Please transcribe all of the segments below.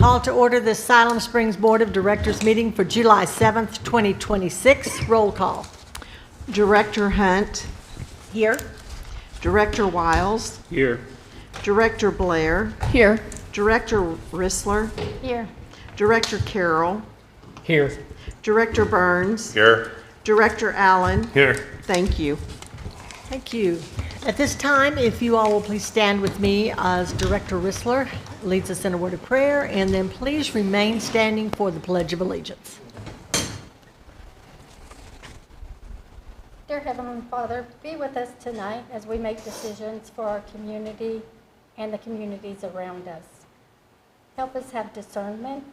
Call to order the Siloam Springs Board of Directors meeting for July 7th, 2026. Roll call. Director Hunt. Here. Director Wiles. Here. Director Blair. Here. Director Rissler. Here. Director Carroll. Here. Director Burns. Here. Director Allen. Here. Thank you. Thank you. At this time, if you all will please stand with me as Director Rissler leads us in a word of prayer, and then please remain standing for the Pledge of Allegiance. Dear Heavenly Father, be with us tonight as we make decisions for our community and the communities around us. Help us have discernment,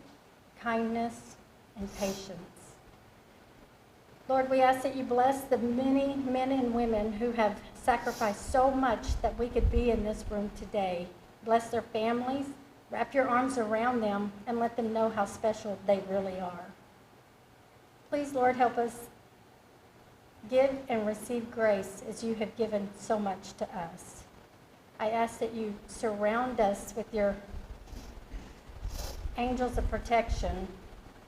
kindness, and patience. Lord, we ask that you bless the many men and women who have sacrificed so much that we could be in this room today. Bless their families, wrap your arms around them, and let them know how special they really are. Please, Lord, help us give and receive grace as you have given so much to us. I ask that you surround us with your angels of protection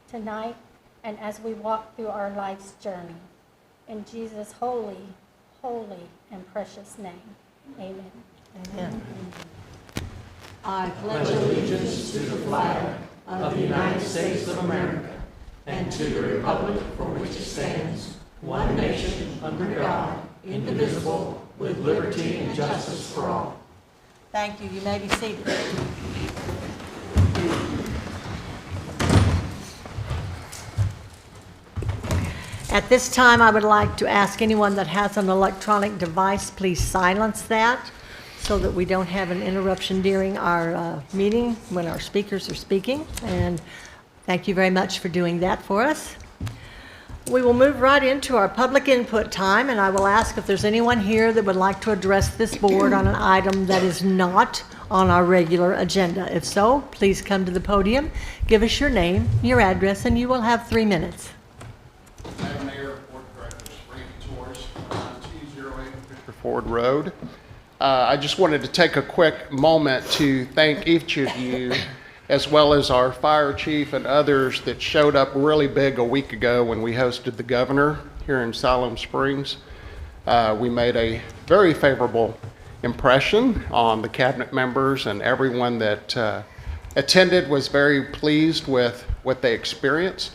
tonight and as we walk through our life's journey. In Jesus' holy, holy, and precious name, amen. Amen. I pledge allegiance to the flag of the United States of America and to the republic for which it stands, one nation, under God, indivisible, with liberty and justice for all. Thank you. You may be seated. At this time, I would like to ask anyone that has an electronic device, please silence that so that we don't have an interruption during our meeting when our speakers are speaking. And thank you very much for doing that for us. We will move right into our public input time, and I will ask if there's anyone here that would like to address this board on an item that is not on our regular agenda. If so, please come to the podium, give us your name, your address, and you will have 3 minutes. Madam Mayor, Board of Directors, Randy Torres, 208 Victor Ford Road. I just wanted to take a quick moment to thank each of you, as well as our fire chief and others that showed up really big a week ago when we hosted the governor here in Siloam Springs. We made a very favorable impression on the cabinet members, and everyone that attended was very pleased with what they experienced.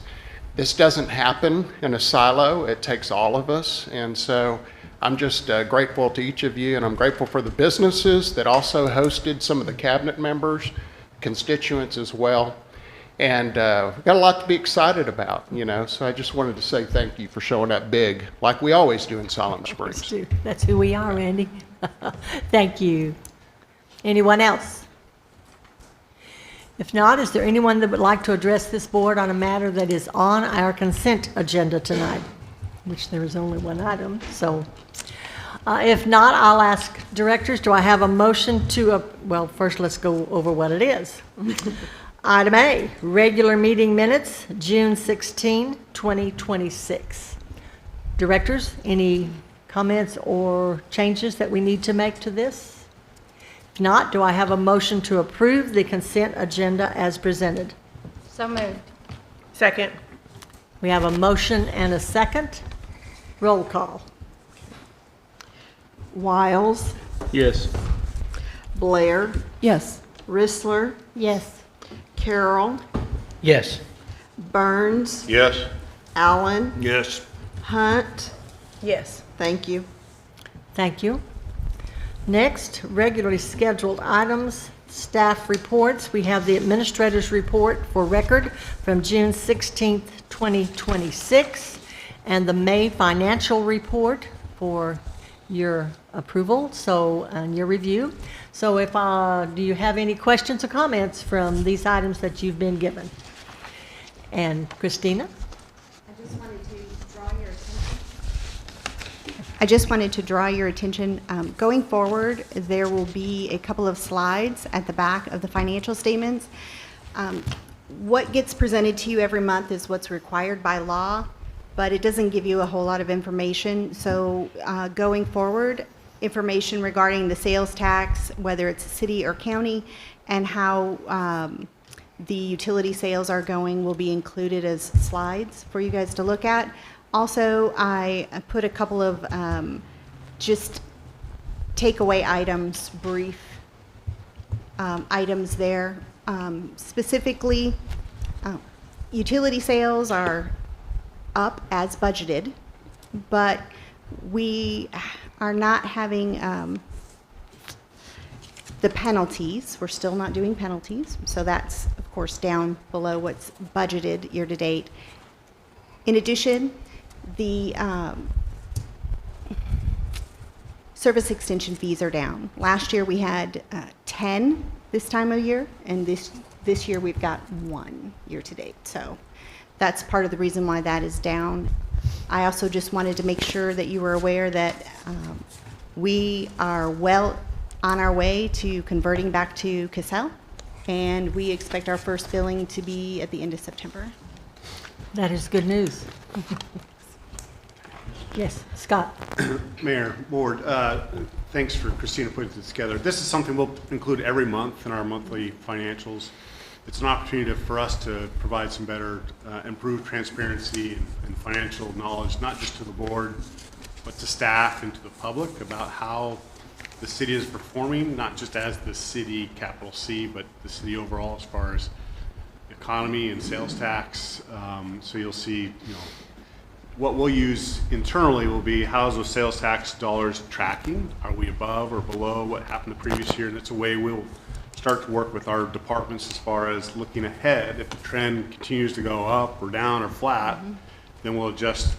This doesn't happen in a silo. It takes all of us. And so I'm just grateful to each of you, and I'm grateful for the businesses that also hosted some of the cabinet members, constituents as well. And we've got a lot to be excited about, you know. So I just wanted to say thank you for showing up big, like we always do in Siloam Springs. That's who we are, Randy. Thank you. Anyone else? If not, is there anyone that would like to address this board on a matter that is on our consent agenda tonight? Which there is only one item, so. If not, I'll ask directors, do I have a motion to, well, first let's go over what it is. Item A, regular meeting minutes, June 16, 2026. Directors, any comments or changes that we need to make to this? If not, do I have a motion to approve the consent agenda as presented? So moved. Second. We have a motion and a second. Roll call. Wiles. Yes. Blair. Yes. Rissler. Yes. Carroll. Yes. Burns. Yes. Allen. Yes. Hunt. Yes. Thank you. Thank you. Next, regularly scheduled items, staff reports. We have the administrator's report for record from June 16th, 2026, and the May financial report for your approval, and your review. So if, do you have any questions or comments from these items that you've been given? And Christina? I just wanted to draw your attention. Going forward, there will be a couple of slides at the back of the financial statements. What gets presented to you every month is what's required by law, but it doesn't give you a whole lot of information. So going forward, information regarding the sales tax, whether it's city or county, and how the utility sales are going will be included as slides for you guys to look at. Also, I put a couple of just takeaway items, brief items there. Specifically, utility sales are up as budgeted, but we are not having the penalties. We're still not doing penalties, so that's, of course, down below what's budgeted year to date. In addition, the service extension fees are down. Last year we had 10 this time of year, and this year we've got 1 year to date. So that's part of the reason why that is down. I also just wanted to make sure that you were aware that we are well on our way to converting back to Cassell, and we expect our first billing to be at the end of September. That is good news. Yes, Scott. Mayor, Board, thanks for Christina putting this together. This is something we'll include every month in our monthly financials. It's an opportunity for us to provide some better, improved transparency and financial knowledge, not just to the board, but to staff and to the public about how the city is performing, not just as the city, capital C, but the city overall as far as economy and sales tax. So you'll see, you know, what we'll use internally will be how's those sales tax dollars tracking? Are we above or below what happened the previous year? And it's a way we'll start to work with our departments as far as looking ahead. If the trend continues to go up or down or flat, then we'll adjust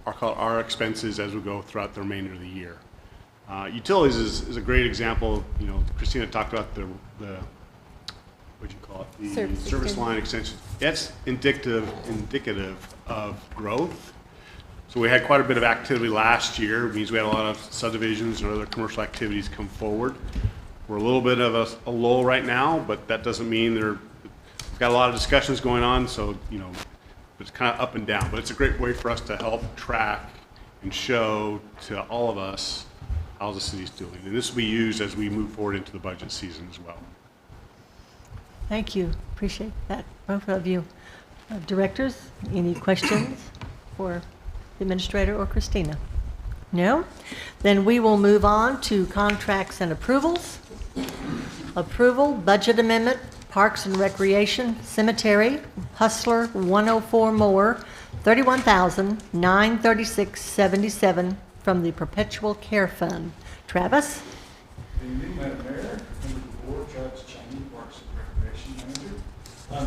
our expenses as we go throughout the remainder of the year. Utilities is a great example. You know, Christina talked about the what'd you call it? The service line extension. That's indicative of growth. So we had quite a bit of activity last year. It means we had a lot of subdivisions and other commercial activities come forward. We're a little bit of a lull right now, but that doesn't mean we've got a lot of discussions going on. So, you know, it's kind of up and down, but it's a great way for us to help track and show to all of us how the city's doing. And this will be used as we move forward into the budget season as well. Thank you. Appreciate that, both of you. Directors, any questions for the administrator or Christina? No? Then we will move on to contracts and approvals. Approval, budget amendment, Parks and Recreation, Cemetery, Hustler 104 Mower, $31,936.77 from the Perpetual Care Fund. Travis? Good evening, Madam Mayor, members of the board, Travis Cheney, Parks and Recreation Manager.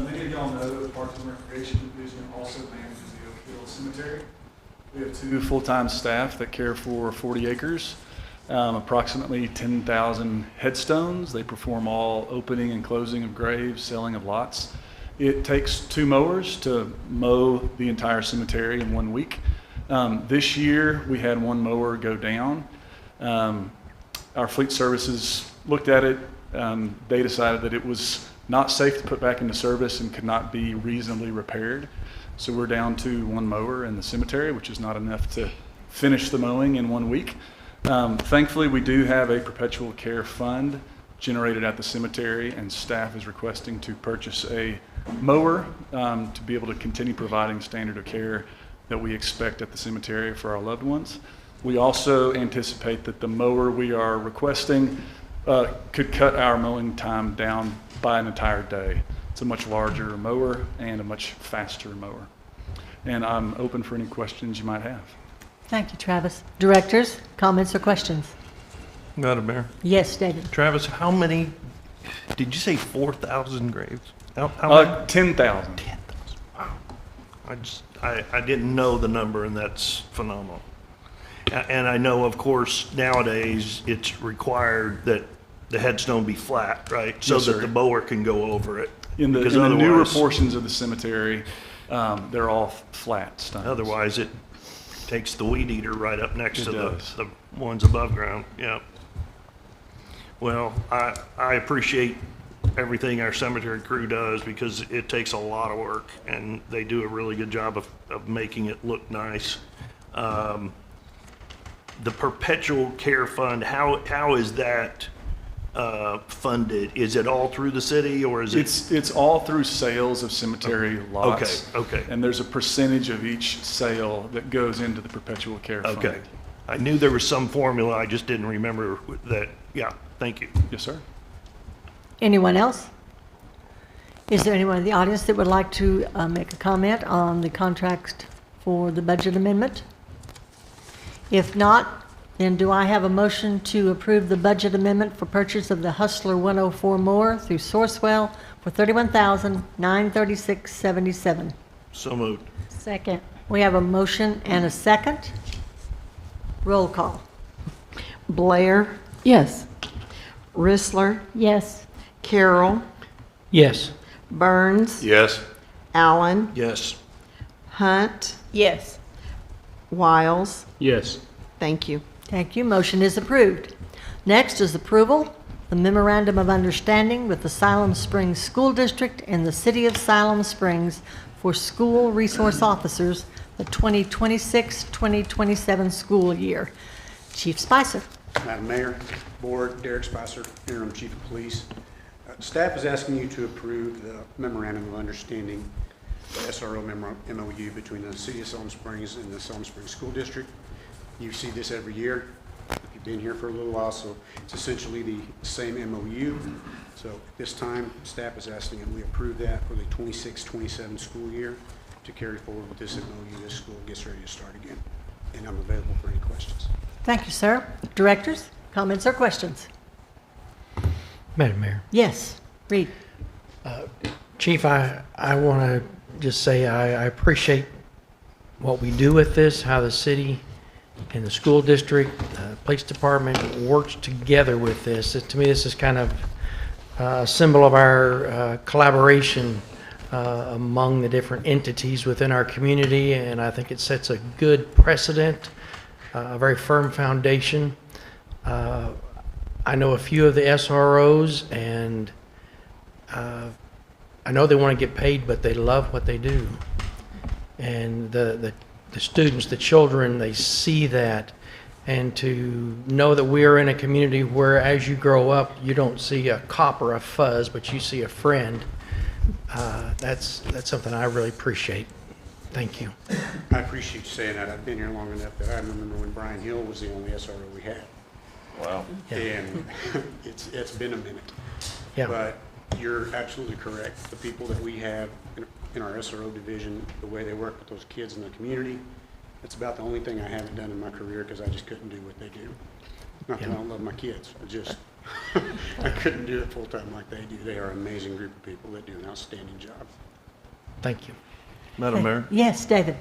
Many of y'all know that the Parks and Recreation Division also manages the Oak Hill Cemetery. We have 2 full-time staff that care for 40 acres, approximately 10,000 headstones. They perform all opening and closing of graves, selling of lots. It takes 2 mowers to mow the entire cemetery in 1 week. This year, we had 1 mower go down. Our fleet services looked at it. They decided that it was not safe to put back into service and could not be reasonably repaired. So we're down to 1 mower in the cemetery, which is not enough to finish the mowing in 1 week. Thankfully, we do have a perpetual care fund generated at the cemetery, and staff is requesting to purchase a mower to be able to continue providing standard of care that we expect at the cemetery for our loved ones. We also anticipate that the mower we are requesting could cut our mowing time down by an entire day. It's a much larger mower and a much faster mower. And I'm open for any questions you might have. Thank you, Travis. Directors, comments or questions? Madam Mayor. Yes, David. Travis, how many, did you say 4,000 graves? How many? 10,000. 10,000. Wow. I didn't know the number, and that's phenomenal. And I know, of course, nowadays it's required that the headstone be flat, right? So Yes, that sir. the mower can go over it. In the Because newer otherwise- portions of the cemetery, they're all flat stones. Otherwise, it takes the weed eater right up next It to does. the ones above ground, yeah. Well, I appreciate everything our cemetery crew does because it takes a lot of work, and they do a really good job of making it look nice. The Perpetual Care Fund, how is that funded? Is it all through the city, or is it? It's all through sales of cemetery lots. Okay. And there's a percentage of each sale that goes into the perpetual care fund. Okay. I knew there was some formula, I just didn't remember that. Yeah, thank you. Yes, sir. Anyone else? Is there anyone in the audience that would like to make a comment on the contract for the budget amendment? If not, then do I have a motion to approve the budget amendment for purchase of the Hustler 104 mower through Sourcewell for $31,936.77? So moved. Second. We have a motion and a second. Roll call. Blair, Yes. Rissler, Yes. Carroll, Yes. Burns, Yes. Allen, Yes. Hunt, Yes. Wiles. Yes. Thank you. Thank you. Motion is approved. Next is approval, the Memorandum of Understanding with the Siloam Springs School District and the City of Siloam Springs for school resource officers, the 2026-2027 school year. Chief Spicer. Madam Mayor, Board, Derek Spicer, Interim Chief of Police. Staff is asking you to approve the Memorandum of Understanding, the SRO MOU between the City of Siloam Springs and the Siloam Springs School District. You see this every year. You've been here for a little while, so it's essentially the same MOU. So at this time, staff is asking that we approve that for the 26-27 school year to carry forward with this MOU as school gets ready to start again. And I'm available for any questions. Thank you, sir. Directors, comments or questions? Madam Mayor. Yes, Reed. Chief, I want to just say I appreciate what we do with this, how the city and the school district, police department works together with this. To me, this is kind of a symbol of our collaboration among the different entities within our community, and I think it sets a good precedent, a very firm foundation. I know a few of the SROs, and I know they want to get paid, but they love what they do. And the students, the children, they see that. And to know that we are in a community where as you grow up, you don't see a cop or a fuzz, but you see a friend, that's something I really appreciate. Thank you. I appreciate you saying that. I've been here long enough that I remember when Brian Hill was the only SRO we had. Wow. Yeah. And it's been a minute. Yeah. But you're absolutely correct. The people that we have in our SRO division, the way they work with those kids in the community, it's about the only thing I haven't done in my career because I just couldn't do what they do. Not that I don't love my kids. I couldn't do it full time like they do. They are an amazing group of people that do an outstanding job. Thank you. Madam Mayor, Yes, David.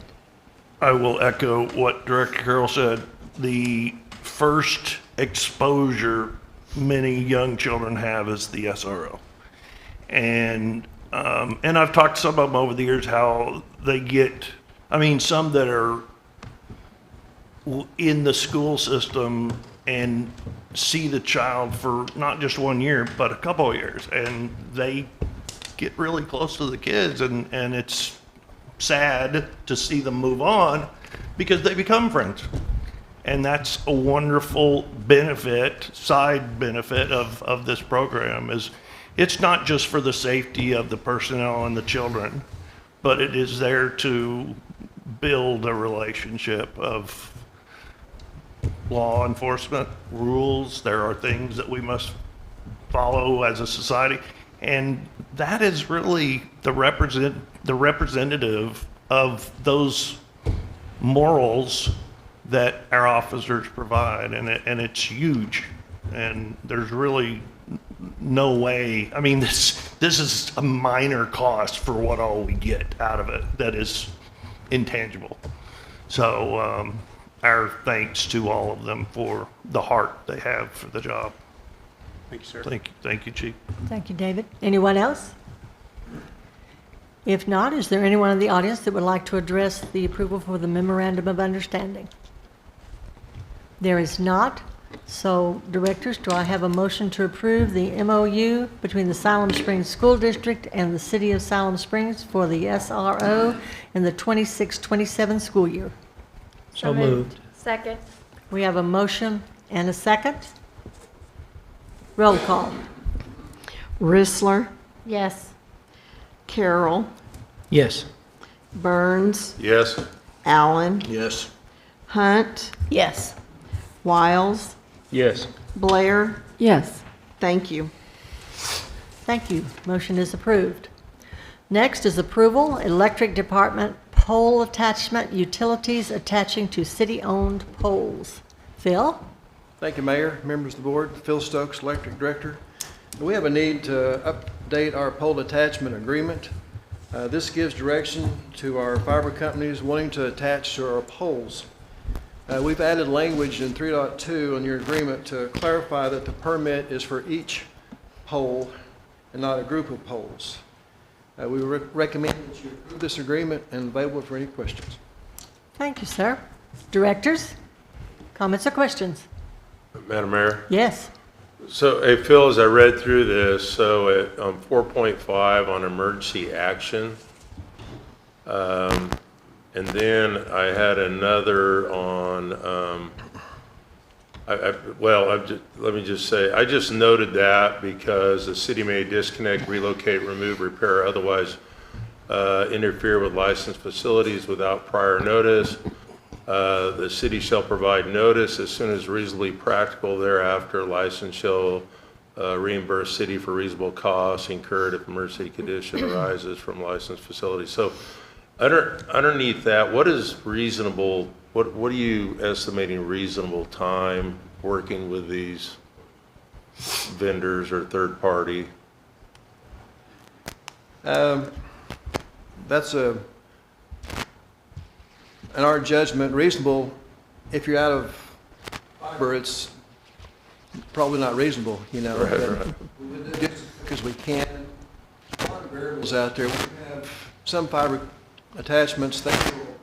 I will echo what Director Carroll said. The first exposure many young children have is the SRO. And I've talked to some of them over the years how they get, some that are in the school system and see the child for not just 1 year, but a couple of years. And they get really close to the kids, and it's sad to see them move on because they become friends. And that's a wonderful benefit, side benefit of this program is it's not just for the safety of the personnel and the children, but it is there to build a relationship of law enforcement rules. There are things that we must follow as a society. And that is really the representative of those morals that our officers provide, and it's huge. And there's really no way. This is a minor cost for what all we get out of it that is intangible. So our thanks to all of them for the heart they have for the job. Thank you, sir. Thank you, Chief. Thank you, David. Anyone else? If not, is there anyone in the audience that would like to address the approval for the Memorandum of Understanding? There is not. So, directors, do I have a motion to approve the MOU between the Siloam Springs School District and the City of Siloam Springs for the SRO in the 26-27 school year? So moved. Second. We have a motion and a second. Roll call. Rissler, Yes. Carroll, Yes. Burns, Yes. Allen, Yes. Hunt, Yes. Wiles, Yes. Blair. Yes. Thank you. Thank you. Motion is approved. Next is approval, Electric Department pole attachment, utilities attaching to city-owned poles. Phil? Thank you, Mayor, members of the board. Phil Stokes, Electric Director. We have a need to update our pole attachment agreement. This gives direction to our fiber companies wanting to attach to our poles. We've added language in 3.2 on your agreement to clarify that the permit is for each pole and not a group of poles. We recommend that you approve this agreement and available for any questions. Thank you, sir. Directors? Comments or questions? Madam Mayor? Yes. So, hey, Phil, as I read through this, so at 4.5 on emergency action, and then I had another on, let me just say, I just noted that because the city may disconnect, relocate, remove, repair, or otherwise interfere with licensed facilities without prior notice. The city shall provide notice as soon as reasonably practical thereafter. License shall reimburse city for reasonable costs incurred if emergency condition arises from licensed facilities. So underneath that, what is reasonable, what are you estimating reasonable time working with these vendors or third party? That's in our judgment, reasonable. If you're out of fiber, it's probably not reasonable, you know. Right. Because we can. A lot of variables out there. We have some fiber attachments that will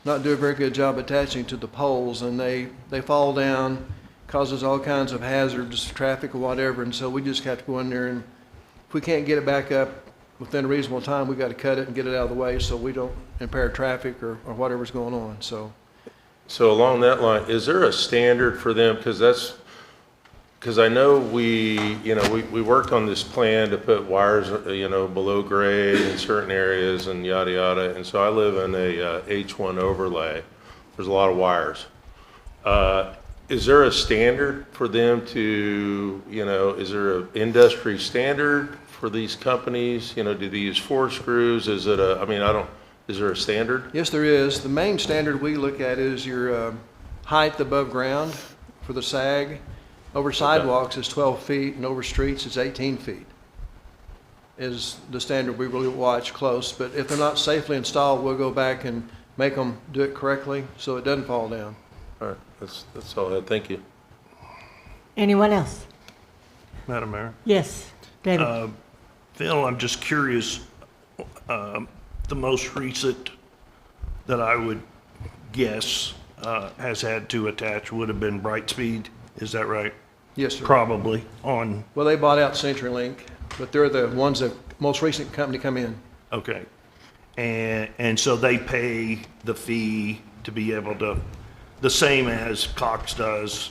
not do a very good job attaching to the poles, and they fall down, causes all kinds of hazards, traffic or whatever, and so we just have to go in there, and if we can't get it back up within a reasonable time, we got to cut it and get it out of the way so we don't impair traffic or whatever's going on. So along that line, is there a standard for them? Because I know we worked on this plan to put wires, below grade in certain areas and yada yada. And so I live in a H1 overlay. There's a lot of wires. Is there a standard for them to, is there an industry standard for these companies? Do they use 4 screws? Is it is there a standard? yes, there is. The main standard we look at is your height above ground for the sag. Over sidewalks is 12 feet, and over streets is 18 feet is the standard we really watch close. But if they're not safely installed, we'll go back and make them do it correctly so it doesn't fall down. All right, that's all I had. Thank you. Anyone else? Madam Mayor? Yes. David? Phil, I'm just curious, the most recent that I would guess has had to attach would have been Brightspeed, is that right? Yes, sir. Probably on, Well, they bought out CenturyLink, but they're the ones that most recent company come in. okay. And so they pay the fee to be able to, the same as Cox does,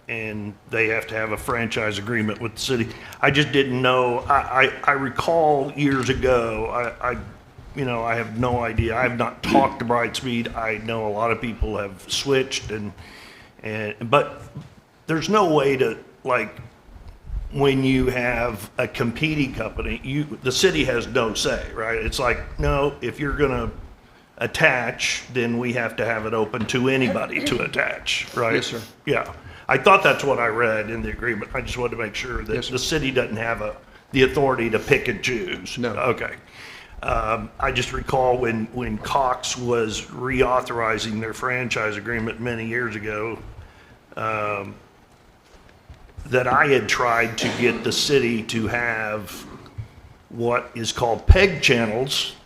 and they have to have a franchise agreement with the city. I just didn't know, I recall years ago, I have no idea. I have not talked to Brightspeed. I know a lot of people have switched but there's no way to, like, when you have a competing company, the city has no say, right? It's like, no, if you're gonna attach, then we have to have it open to anybody to attach, right? Yes, sir. Yeah. I thought that's what I read in the agreement. I just wanted to make sure that Yes, sir. the city doesn't have the authority to pick and choose. No. Okay. I just recall when Cox was reauthorizing their franchise agreement many years ago, that I had tried to get the city to have what is called PEG channels,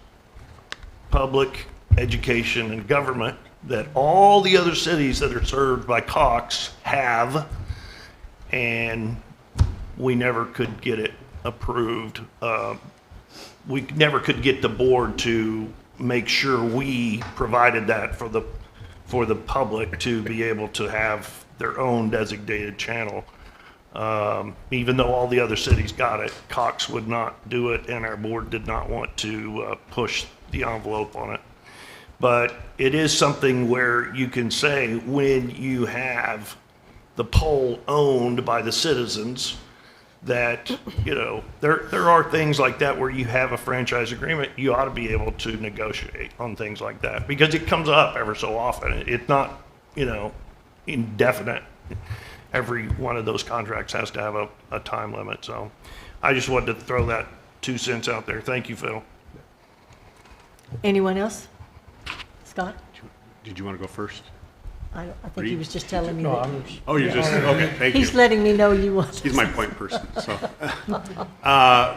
public, education, and government, that all the other cities that are served by Cox have, and we never could get it approved. We never could get the board to make sure we provided that for the public to be able to have their own designated channel. Even though all the other cities got it, Cox would not do it, and our board did not want to push the envelope on it. But it is something where you can say when you have the pole owned by the citizens, that, you know, there are things like that where you have a franchise agreement, you ought to be able to negotiate on things like that, because it comes up ever so often. It's not, you know, indefinite. Every one of those contracts has to have a time limit. So I just wanted to throw that 2 cents out there. Thank you, Phil. Anyone else? Scott? Did you want to go first? I think he was just telling me No, that. I'm just, Oh, you just, okay, thank you. He's letting me know you want. He's my point person, so.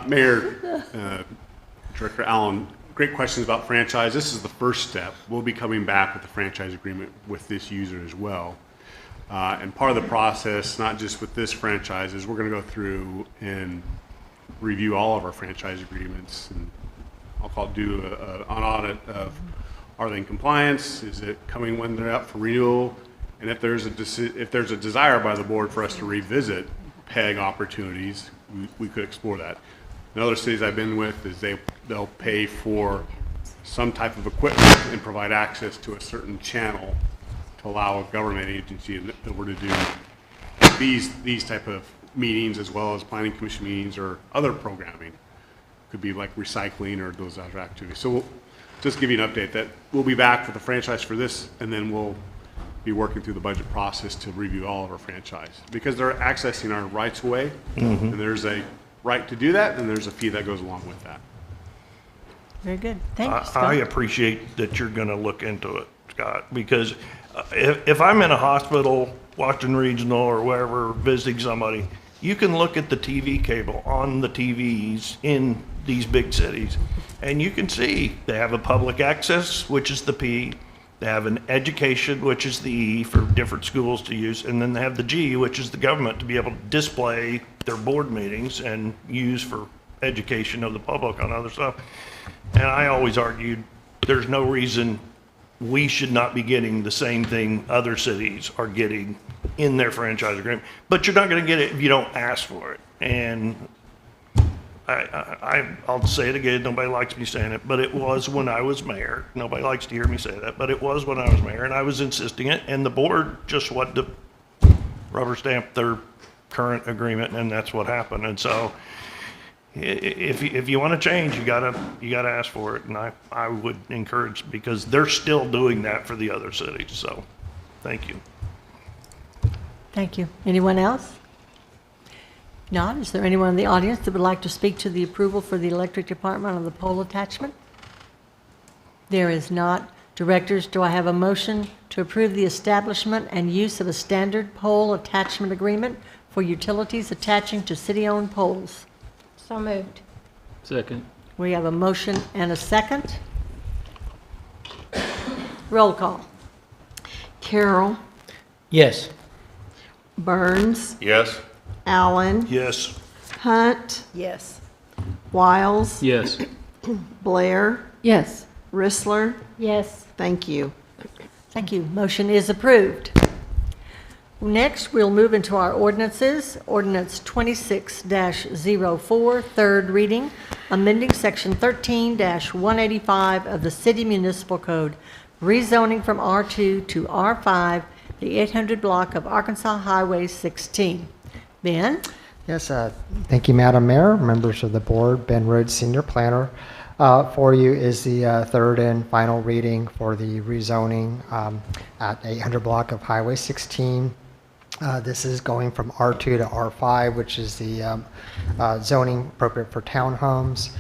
Mayor, Director Allen, great questions about franchise. This is the first step. We'll be coming back with the franchise agreement with this user as well. And part of the process, not just with this franchise, is we're going to go through and review all of our franchise agreements, and I'll call it do an audit of, are they in compliance? Is it coming when they're up for renewal? And if there's a desire by the board for us to revisit PEG opportunities, we could explore that. In other cities I've been with, is they'll pay for some type of equipment and provide access to a certain channel to allow a government agency that were to do these type of meetings, as well as planning commission meetings or other programming. Could be like recycling or those other activities. So we'll just give you an update that we'll be back with the franchise for this, and then we'll be working through the budget process to review all of our franchise, because they're accessing our rights away, and there's a right to do that, and there's a fee that goes along with that. Very good. Thank you, I Scott. appreciate that you're going to look into it, Scott, because if I'm in a hospital, Washington Regional or wherever, visiting somebody, you can look at the TV cable on the TVs in these big cities, and you can see they have a public access, which is the P, they have an education, which is the E for different schools to use, and then they have the G, which is the government to be able to display their board meetings and use for education of the public on other stuff. And I always argued there's no reason we should not be getting the same thing other cities are getting in their franchise agreement, but you're not going to get it if you don't ask for it. And I'll say it again, nobody likes me saying it, but it was when I was mayor. Nobody likes to hear me say that, but it was when I was mayor, and I was insisting it, and the board just wanted to rubber stamp their current agreement, and that's what happened. And so if you want to change, you gotta ask for it, and I would encourage, because they're still doing that for the other cities. So thank you. Thank you. Anyone else? Not. Is there anyone in the audience that would like to speak to the approval for the electric department on the pole attachment? There is not. Directors, do I have a motion to approve the establishment and use of a standard pole attachment agreement for utilities attaching to city-owned poles? So moved. Second. We have a motion and a second. Roll call. Carroll, yes. Burns, Yes? Allen, Yes. Hunt, Yes. Wiles, Yes. Blair, Yes. Rissler. Yes. Thank you. Thank you. Motion is approved. Next, we'll move into our ordinances. Ordinance 26-04, third reading, amending Section 13-185 of the City Municipal Code, rezoning from R2 to R5, the 800 block of Arkansas Highway 16. Ben? Yes, thank you, Madam Mayor, members of the board. Ben Rhodes, Senior Planner. For you is the third and final reading for the rezoning at 800 block of Highway 16. This is going from R2 to R5, which is the zoning appropriate for townhomes.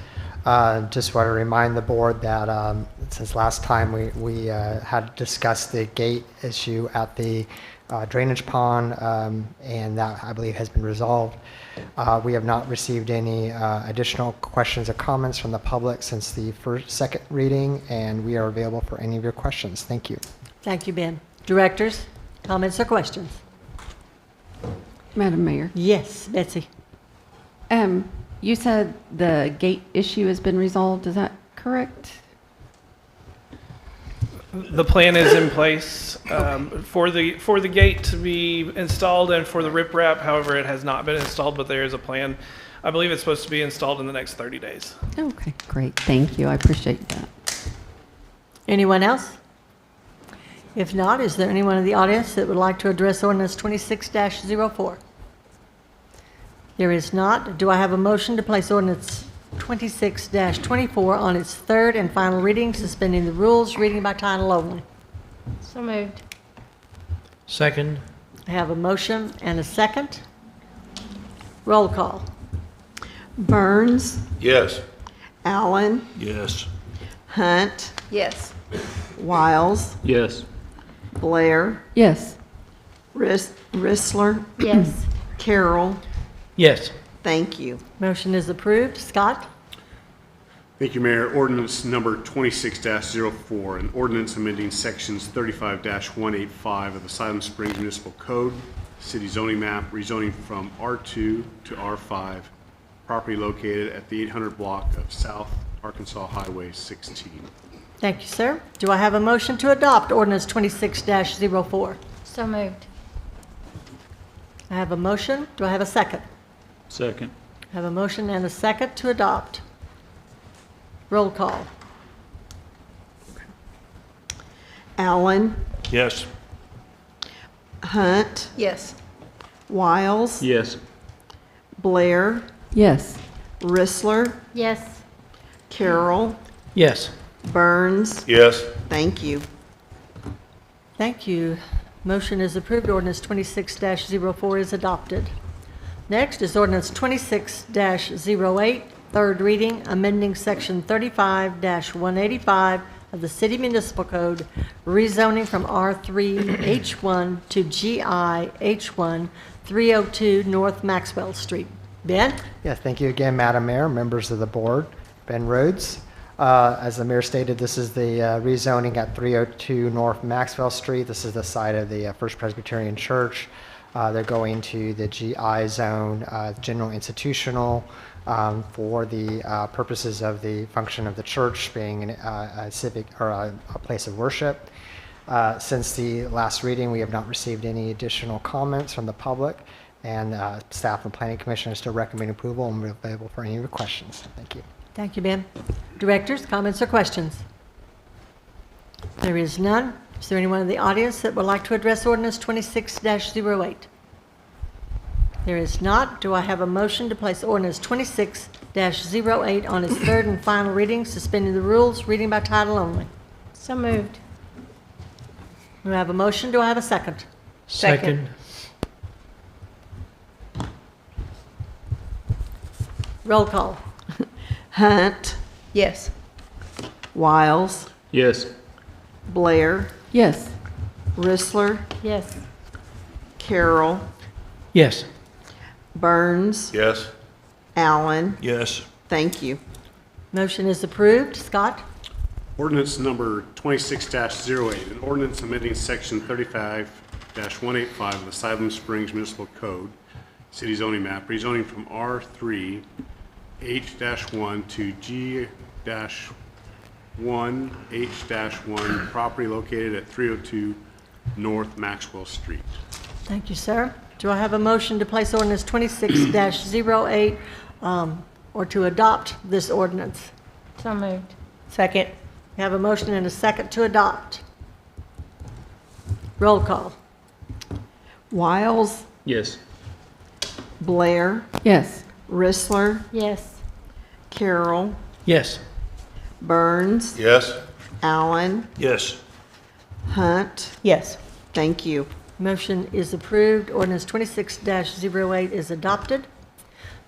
Just want to remind the board that since last time we had discussed the gate issue at the drainage pond, and that I believe has been resolved. We have not received any additional questions or comments from the public since the second reading, and we are available for any of your questions. Thank you. Thank you, Ben. Directors, comments or questions? Madam Mayor, Yes, Betsy. you said the gate issue has been resolved, is that correct? The plan is in place for the gate to be installed and for the riprap. However, it has not been installed, but there is a plan. I believe it's supposed to be installed in the next 30 days. Okay, great. Thank you. I appreciate that. Anyone else? If not, is there anyone in the audience that would like to address ordinance 26-04? There is not. Do I have a motion to place ordinance 26-24 on its third and final reading, suspending the rules, reading by title only? So moved. Second. I have a motion and a second. Roll call. Burns, Yes. Allen, Yes. Hunt, Yes. Wiles, Yes. Blair, Yes. Rissler, Yes. Carroll. Yes. Thank you. Motion is approved. Scott? Thank you, Mayor. Ordinance number 26-04, an ordinance amending sections 35-185 of the Siloam Springs Municipal Code, city zoning map, rezoning from R2 to R5, property located at the 800 block of South Arkansas Highway 16. Thank you, sir. Do I have a motion to adopt ordinance 26-04? So moved. I have a motion. Do I have a second? Second. I have a motion and a second to adopt. Roll call. Allen, Yes. Hunt, Yes. Wiles, Yes. Blair, Yes. Rissler, Yes. Carroll, Yes. Burns. Yes. Thank you. Thank you. Motion is approved. Ordinance 26-04 is adopted. Next is ordinance 26-08, third reading, amending section 35-185 of the City Municipal Code, rezoning from R3H1 to GIH1, 302 North Maxwell Street. Ben? Yes, thank you again, Madam Mayor, members of the board. Ben Rhodes. As the mayor stated, this is the rezoning at 302 North Maxwell Street. This is the site of the First Presbyterian Church. They're going to the GI zone, general institutional, for the purposes of the function of the church being a civic or a place of worship. Since the last reading, we have not received any additional comments from the public, and staff and planning commission is still recommending approval, and we're available for any of your questions. Thank you. Thank you, Ben. Directors, comments or questions? There is none. Is there anyone in the audience that would like to address ordinance 26-08? There is not. Do I have a motion to place ordinance 26-08 on its third and final reading, suspending the rules, reading by title only? So moved. Do I have a motion? Do I have a second? Second. Roll call. Hunt, Yes. Wiles, Yes. Blair, Yes. Rissler, Yes. Carroll, Yes. Burns, Yes. Allen. Yes. Thank you. Motion is approved. Scott? Ordinance number 26-08, an ordinance amending section 35-185 of the Siloam Springs Municipal Code, city zoning map, rezoning from R3 H-1 to G-1 H-1, property located at 302 North Maxwell Street. Thank you, sir. Do I have a motion to place ordinance 26-08 or to adopt this ordinance? So moved. Second. I have a motion and a second to adopt. Roll call. Wiles, Yes. Blair, Yes. Rissler, Yes. Carroll, Yes. Burns, Yes. Allen, Yes. Hunt. Yes. Thank you. Motion is approved. Ordinance 26-08 is adopted.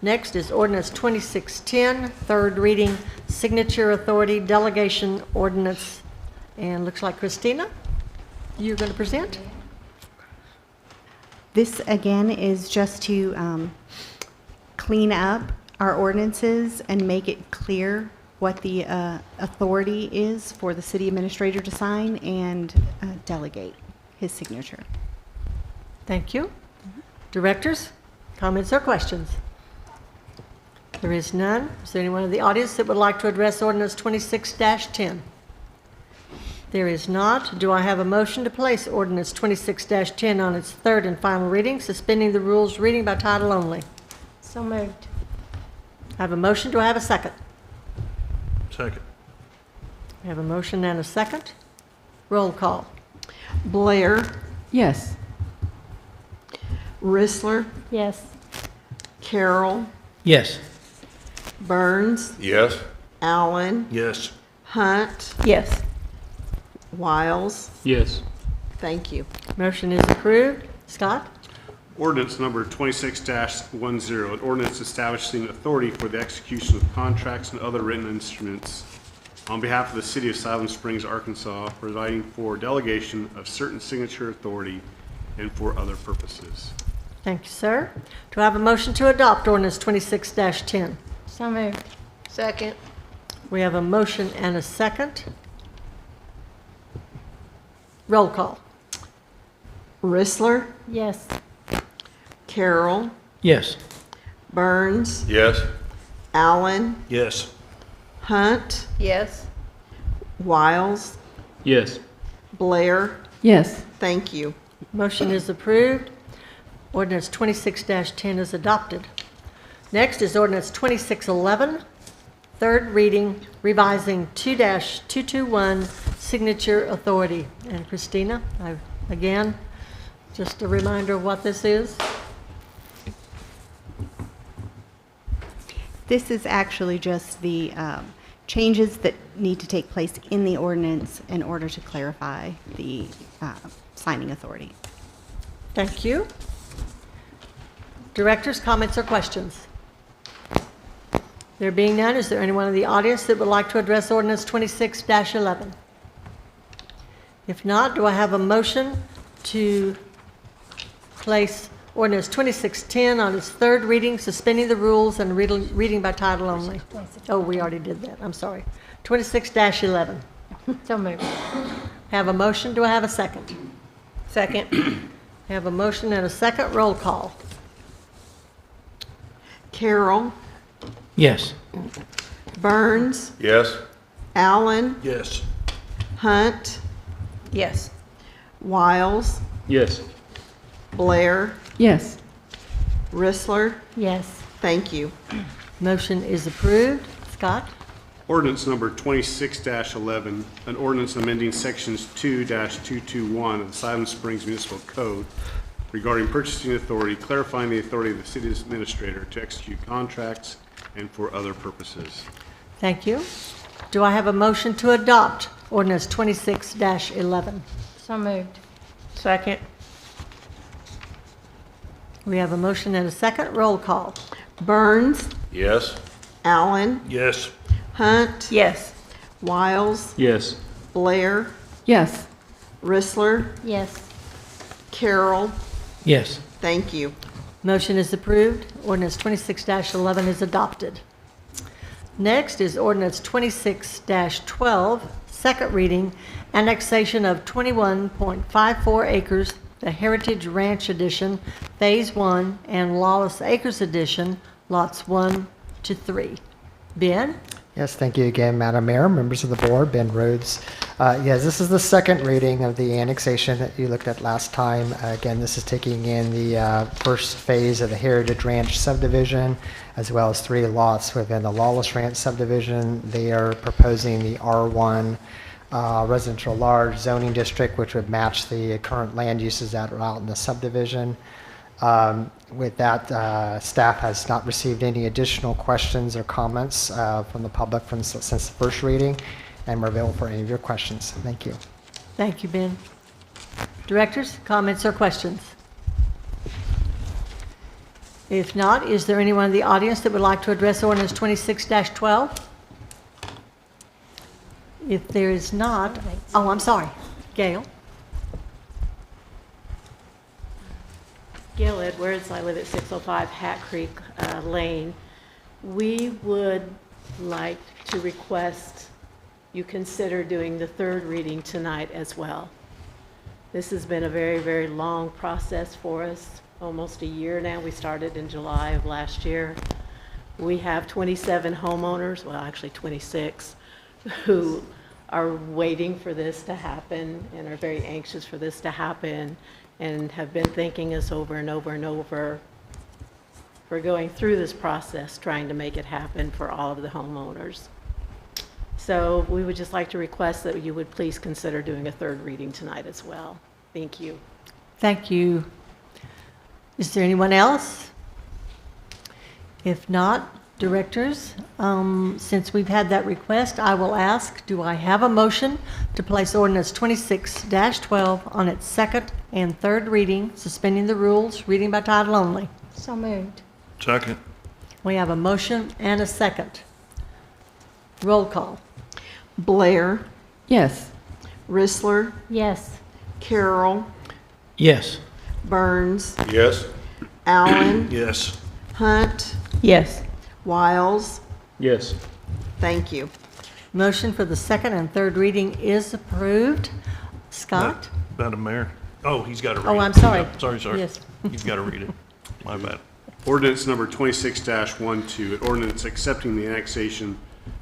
Next is ordinance 2610, third reading, signature authority delegation ordinance. And looks like Christina, you're going to present? This, again, is just to clean up our ordinances and make it clear what the authority is for the city administrator to sign and delegate his signature. Thank you. Directors, comments or questions? There is none. Is there anyone in the audience that would like to address ordinance 26-10? There is not. Do I have a motion to place ordinance 26-10 on its third and final reading, suspending the rules, reading by title only? So moved. I have a motion. Do I have a second? Second. I have a motion and a second. Roll call. Blair, Yes. Rissler, Yes. Carroll, Yes. Burns, Yes? Allen, Yes. Hunt, Yes. Wiles. Yes. Thank you. Motion is approved. Scott? Ordinance number 26-10, an ordinance establishing authority for the execution of contracts and other written instruments on behalf of the city of Siloam Springs, Arkansas, providing for delegation of certain signature authority and for other purposes. Thank you, sir. Do I have a motion to adopt ordinance 26-10? So moved. Second. We have a motion and a second. Roll call. Rissler, Yes. Carroll, Yes. Burns, Yes? Allen, Yes. Hunt, Yes. Wiles, Yes. Blair. Yes. Thank you. Motion is approved. Ordinance 26-10 is adopted. Next is ordinance 2611, third reading, revising 2-221 signature authority. And Christina, again, just a reminder of what this is. This is actually just the changes that need to take place in the ordinance in order to clarify the signing authority. Thank you. Directors, comments or questions? There being none, is there anyone in the audience that would like to address ordinance 26-11? If not, do I have a motion to place ordinance 2610 on its third reading, suspending the rules and reading by title only? Oh, we already did that. I'm sorry. 26-11. So moved. Have a motion. Do I have a second? Second. Have a motion and a second. Roll call. Carroll, Yes. Burns, Yes? Allen, Yes. Hunt, Yes. Wiles, Yes. Blair, Yes. Rissler. Yes. Thank you. Motion is approved. Scott? Ordinance number 26-11, an ordinance amending sections 2-221 of the Siloam Springs Municipal Code regarding purchasing authority, clarifying the authority of the city administrator to execute contracts and for other purposes. Thank you. Do I have a motion to adopt ordinance 26-11? So moved. Second. We have a motion and a second. Roll call. Burns, Yes? Allen, Yes. Hunt, Yes. Wiles, Yes. Blair, Yes. Rissler, Yes. Carroll. Yes. Thank you. Motion is approved. Ordinance 26-11 is adopted. Next is ordinance 26-12, second reading, annexation of 21.54 acres, the Heritage Ranch Edition, Phase 1, and Lawless Acres Edition, lots 1 to 3. Ben? Yes, thank you again, Madam Mayor, members of the board, Ben Rhodes. Yes, this is the second reading of the annexation that you looked at last time. Again, this is taking in the first phase of the Heritage Ranch subdivision, as well as 3 lots within the Lawless Ranch subdivision. They are proposing the R1 residential large zoning district, which would match the current land uses that are out in the subdivision. With that, staff has not received any additional questions or comments from the public since the first reading, and we're available for any of your questions. Thank you. Thank you, Ben. Directors, comments or questions? If not, is there anyone in the audience that would like to address ordinance 26-12? If there is not, oh, I'm sorry. Gail? Gail Edwards, I live at 605 Hat Creek Lane. We would like to request you consider doing the third reading tonight as well. This has been a very, very long process for us, almost a year now. We started in July of last year. We have 27 homeowners, well, actually 26, who are waiting for this to happen and are very anxious for this to happen and have been thanking us over and over and over for going through this process, trying to make it happen for all of the homeowners. So we would just like to request that you would please consider doing a third reading tonight as well. Thank you. Thank you. Is there anyone else? If not, directors, since we've had that request, I will ask, do I have a motion to place ordinance 26-12 on its second and third reading, suspending the rules, reading by title only? So moved. Second. We have a motion and a second. Roll call. Blair, Yes. Rissler, Yes. Carroll, Yes. Burns, Yes? Allen, Yes. Hunt, Yes. Wiles. Yes. Thank you. Motion for the second and third reading is approved. Scott? Madam Mayor? Oh, he's got to read it. Oh, I'm sorry. Yeah, sorry. Yes. He's got to read it. My bad. Ordinance number 26-12, an ordinance accepting the annexation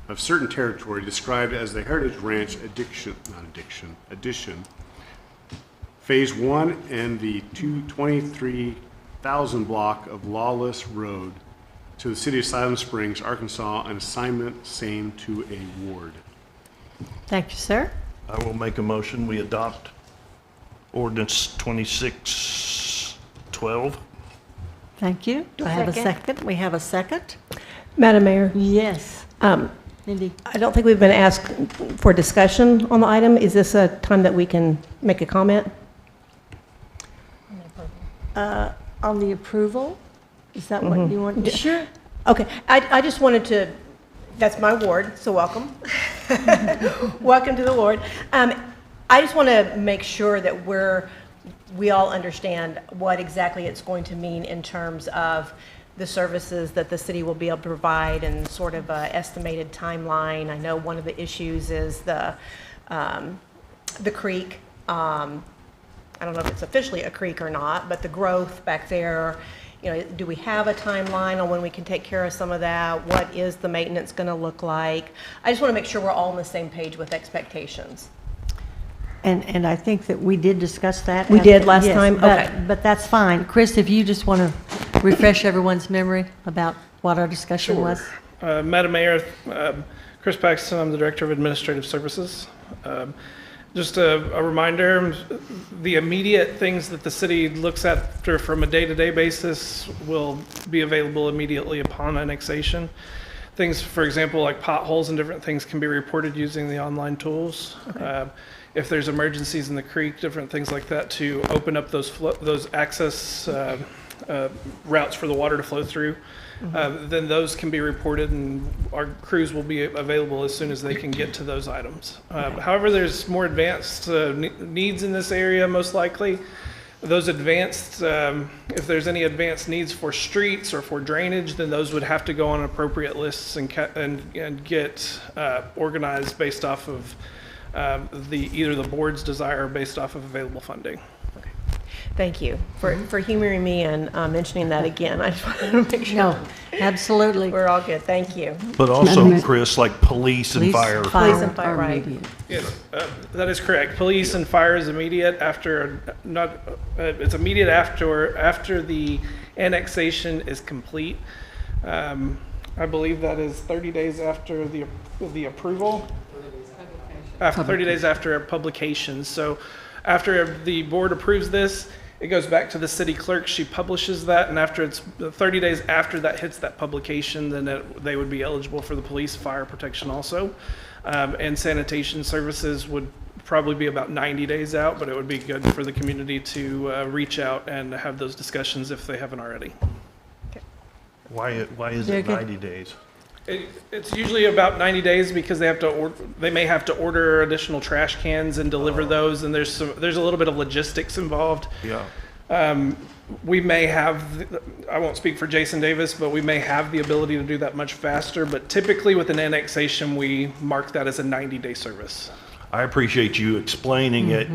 of certain territory described as the Heritage Ranch addition, Phase 1 and the 223,000 block of Lawless Road to the city of Siloam Springs, Arkansas, an assignment same to a ward. Thank you, sir. I will make a motion. We adopt ordinance 26-12. Thank you. Do I have a Second. second? We have a second? Madam Mayor, Yes. Mindy? I don't think we've been asked for discussion on the item. Is this a time that we can make a comment? On the approval? Is that what you want? Sure. Okay, I just wanted to, that's my ward, so welcome. Welcome to the ward. I just want to make sure that we all understand what exactly it's going to mean in terms of the services that the city will be able to provide and sort of a estimated timeline. I know one of the issues is the creek. I don't know if it's officially a creek or not, but the growth back there, you know, do we have a timeline on when we can take care of some of that? What is the maintenance going to look like? I just want to make sure we're all on the same page with expectations. And I think that we did discuss that. We did last yes, time? Okay. But that's fine. Chris, if you just want to refresh everyone's memory about what our discussion was. Madam Mayor, Chris Paxton, I'm the Director of Administrative Services. Just a reminder, the immediate things that the city looks after from a day-to-day basis will be available immediately upon annexation. Things, for example, like potholes and different things can be reported using the online tools. Okay. If there's emergencies in the creek, different things like that, to open up those access routes for the water to flow through, then those can be reported and our crews will be available as soon as they can get to those items. However, there's more advanced needs in this area, most likely. Those advanced, if there's any advanced needs for streets or for drainage, then those would have to go on appropriate lists and get organized based off of either the board's desire or based off of available funding. Thank you for humoring me and mentioning that again. I just wanted to make sure. No, absolutely. We're all good. Thank you. But also, Chris, like police and fire. Police and fire, right. Yes, that is correct. Police and fire is immediate after, it's immediate after the annexation is complete. I believe that is 30 days after the approval. 30 days after publication. So after the board approves this, it goes back to the city clerk. She publishes that, and after it's 30 days after that hits that publication, then they would be eligible for the police fire protection also. And sanitation services would probably be about 90 days out, but it would be good for the community to reach out and have those discussions if they haven't already. Okay. Why is it 90 days? It's usually about 90 days because they may have to order additional trash cans and deliver those, and there's a little bit of logistics involved. Yeah. We may have, I won't speak for Jason Davis, but we may have the ability to do that much faster. But typically with an annexation, we mark that as a 90-day service. I appreciate you explaining it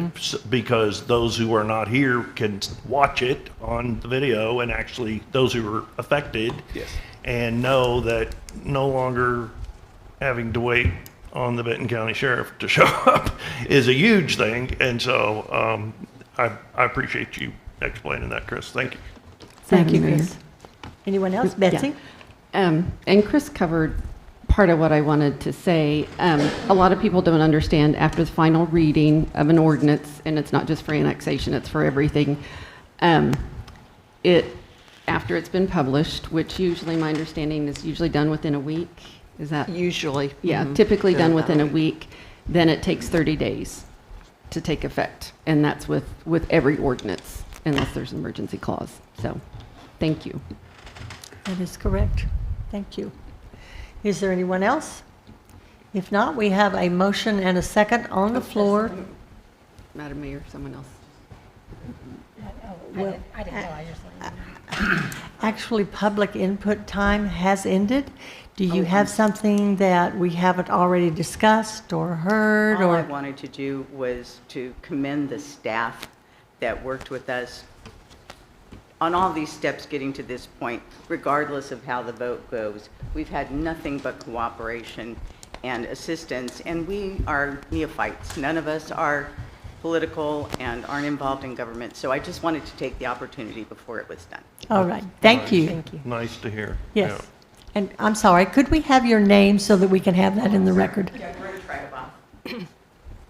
because those who are not here can watch it on the video, and actually those who are affected Yes. and know that no longer having to wait on the Benton County Sheriff to show up is a huge thing. And so I appreciate you explaining that, Chris. Thank you. Thank you, Madam Chris. Anyone else? Betsy? And Chris covered part of what I wanted to say. A lot of people don't understand after the final reading of an ordinance, and it's not just for annexation, it's for everything. After it's been published, which usually my understanding is usually done within a week. Is that? Usually. Yeah, Mhm. typically Been done about within a a week. Then it takes 30 days to take effect. And that's with every ordinance, unless there's an emergency clause. So, thank you. That is correct. Thank you. Is there anyone else? If not, we have a motion and a second on the floor. Madam Mayor, someone else. I didn't know, I just. Actually, public input time has ended. Do you have something that we haven't already discussed or heard? All I Or wanted to do was to commend the staff that worked with us on all these steps getting to this point, regardless of how the vote goes. We've had nothing but cooperation and assistance, and we are neophytes. None of us are political and aren't involved in government, so I just wanted to take the opportunity before it was done. All right, thank you. Nice to hear. Yes. Yeah. And I'm sorry, could we have your name so that we can have that in the record? Deborah Tragaboff.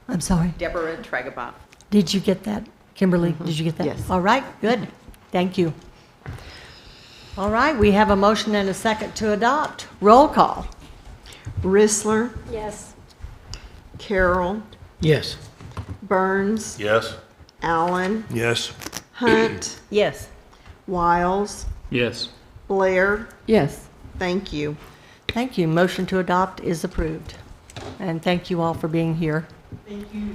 I'm sorry. Deborah Tragaboff. Did you get that? Kimberly, did you get that? Yes. All right, good. Thank you. All right, we have a motion and a second to adopt. Roll call. Rissler, Yes. Carroll, Yes. Burns, Yes? Allen, Yes. Hunt, Yes. Wiles, Yes. Blair. Yes. Thank you. Thank you. Motion to adopt is approved. And thank you all for being here. Thank you.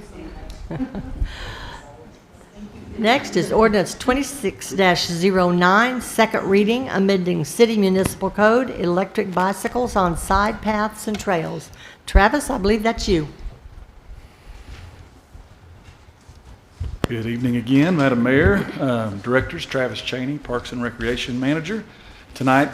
Next is ordinance 26-09, second reading, amending city municipal code, electric bicycles on side paths and trails. Travis, I believe that's you. Good evening again, Madam Mayor, Directors, Travis Cheney, Parks and Recreation Manager. Tonight,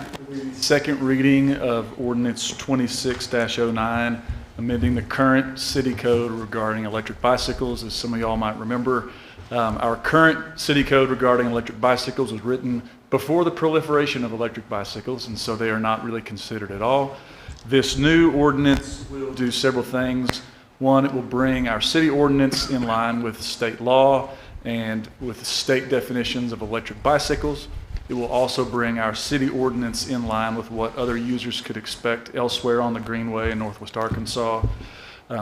second reading of ordinance 26-09, amending the current city code regarding electric bicycles. As some of y'all might remember, our current city code regarding electric bicycles was written before the proliferation of electric bicycles, and so they are not really considered at all. This new ordinance will do several things. One, it will bring our city ordinance in line with state law and with state definitions of electric bicycles. It will also bring our city ordinance in line with what other users could expect elsewhere on the Greenway in Northwest Arkansas.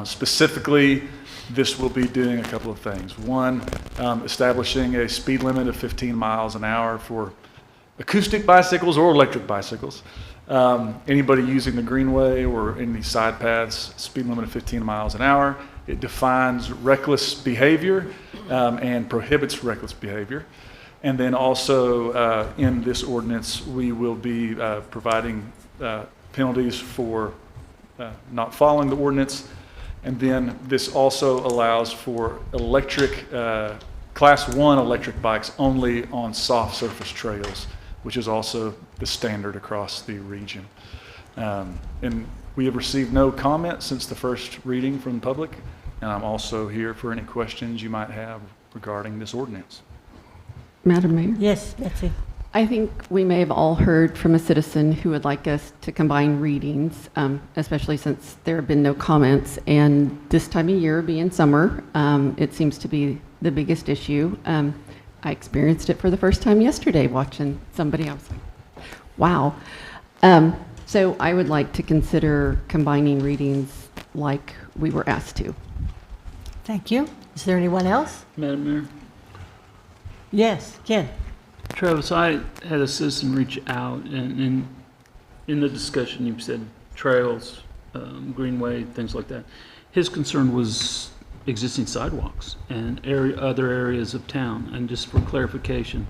Specifically, this will be doing a couple of things. One, establishing a speed limit of 15 miles an hour for acoustic bicycles or electric bicycles. Anybody using the Greenway or any side paths, speed limit of 15 miles an hour. It defines reckless behavior and prohibits reckless behavior. And then also in this ordinance, we will be providing penalties for not following the ordinance. And then this also allows for electric, Class 1 electric bikes only on soft surface trails, which is also the standard across the region. And we have received no comment since the first reading from the public, and I'm also here for any questions you might have regarding this ordinance. Madam Mayor? Yes, Betsy. I think we may have all heard from a citizen who would like us to combine readings, especially since there have been no comments. And this time of year, being summer, it seems to be the biggest issue. I experienced it for the first time yesterday watching somebody. I was like, wow. So I would like to consider combining readings like we were asked to. Thank you. Is there anyone else? Madam Mayor? Yes, Ken. Travis, I had a citizen reach out, and in the discussion, you said trails, greenway, things like that. His concern was existing sidewalks and other areas of town. And just for clarification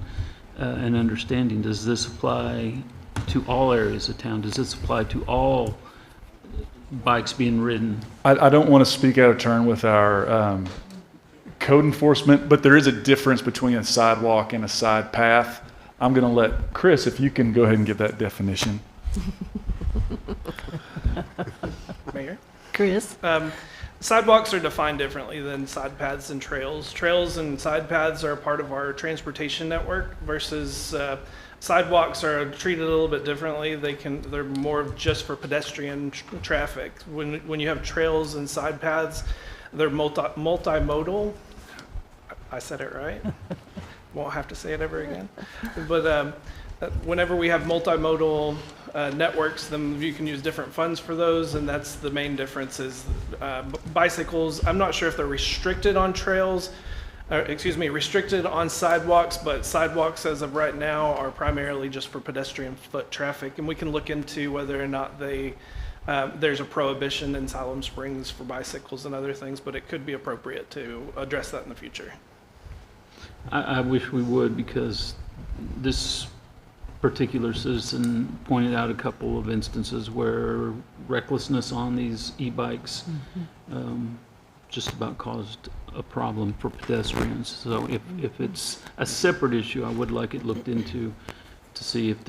and understanding, does this apply to all areas of town? Does this apply to all bikes being ridden? I don't want to speak out of turn with our code enforcement, but there is a difference between a sidewalk and a side path. I'm going to let Chris, if you can go ahead and give that definition. Mayor? Chris? Sidewalks are defined differently than side paths and trails. Trails and side paths are a part of our transportation network versus sidewalks are treated a little bit differently. They're more just for pedestrian traffic. When you have trails and side paths, they're multimodal. I said it right. Won't have to say it ever again. But whenever we have multimodal networks, then you can use different funds for those, and that's the main difference is bicycles. I'm not sure if they're restricted on trails, restricted on sidewalks, but sidewalks as of right now are primarily just for pedestrian foot traffic, and we can look into whether or not there's a prohibition in Siloam Springs for bicycles and other things, but it could be appropriate to address that in the future. I wish we would, because this particular citizen pointed out a couple of instances where recklessness on these e-bikes just about caused a problem for pedestrians. So if it's a separate issue, I would like it looked into to see if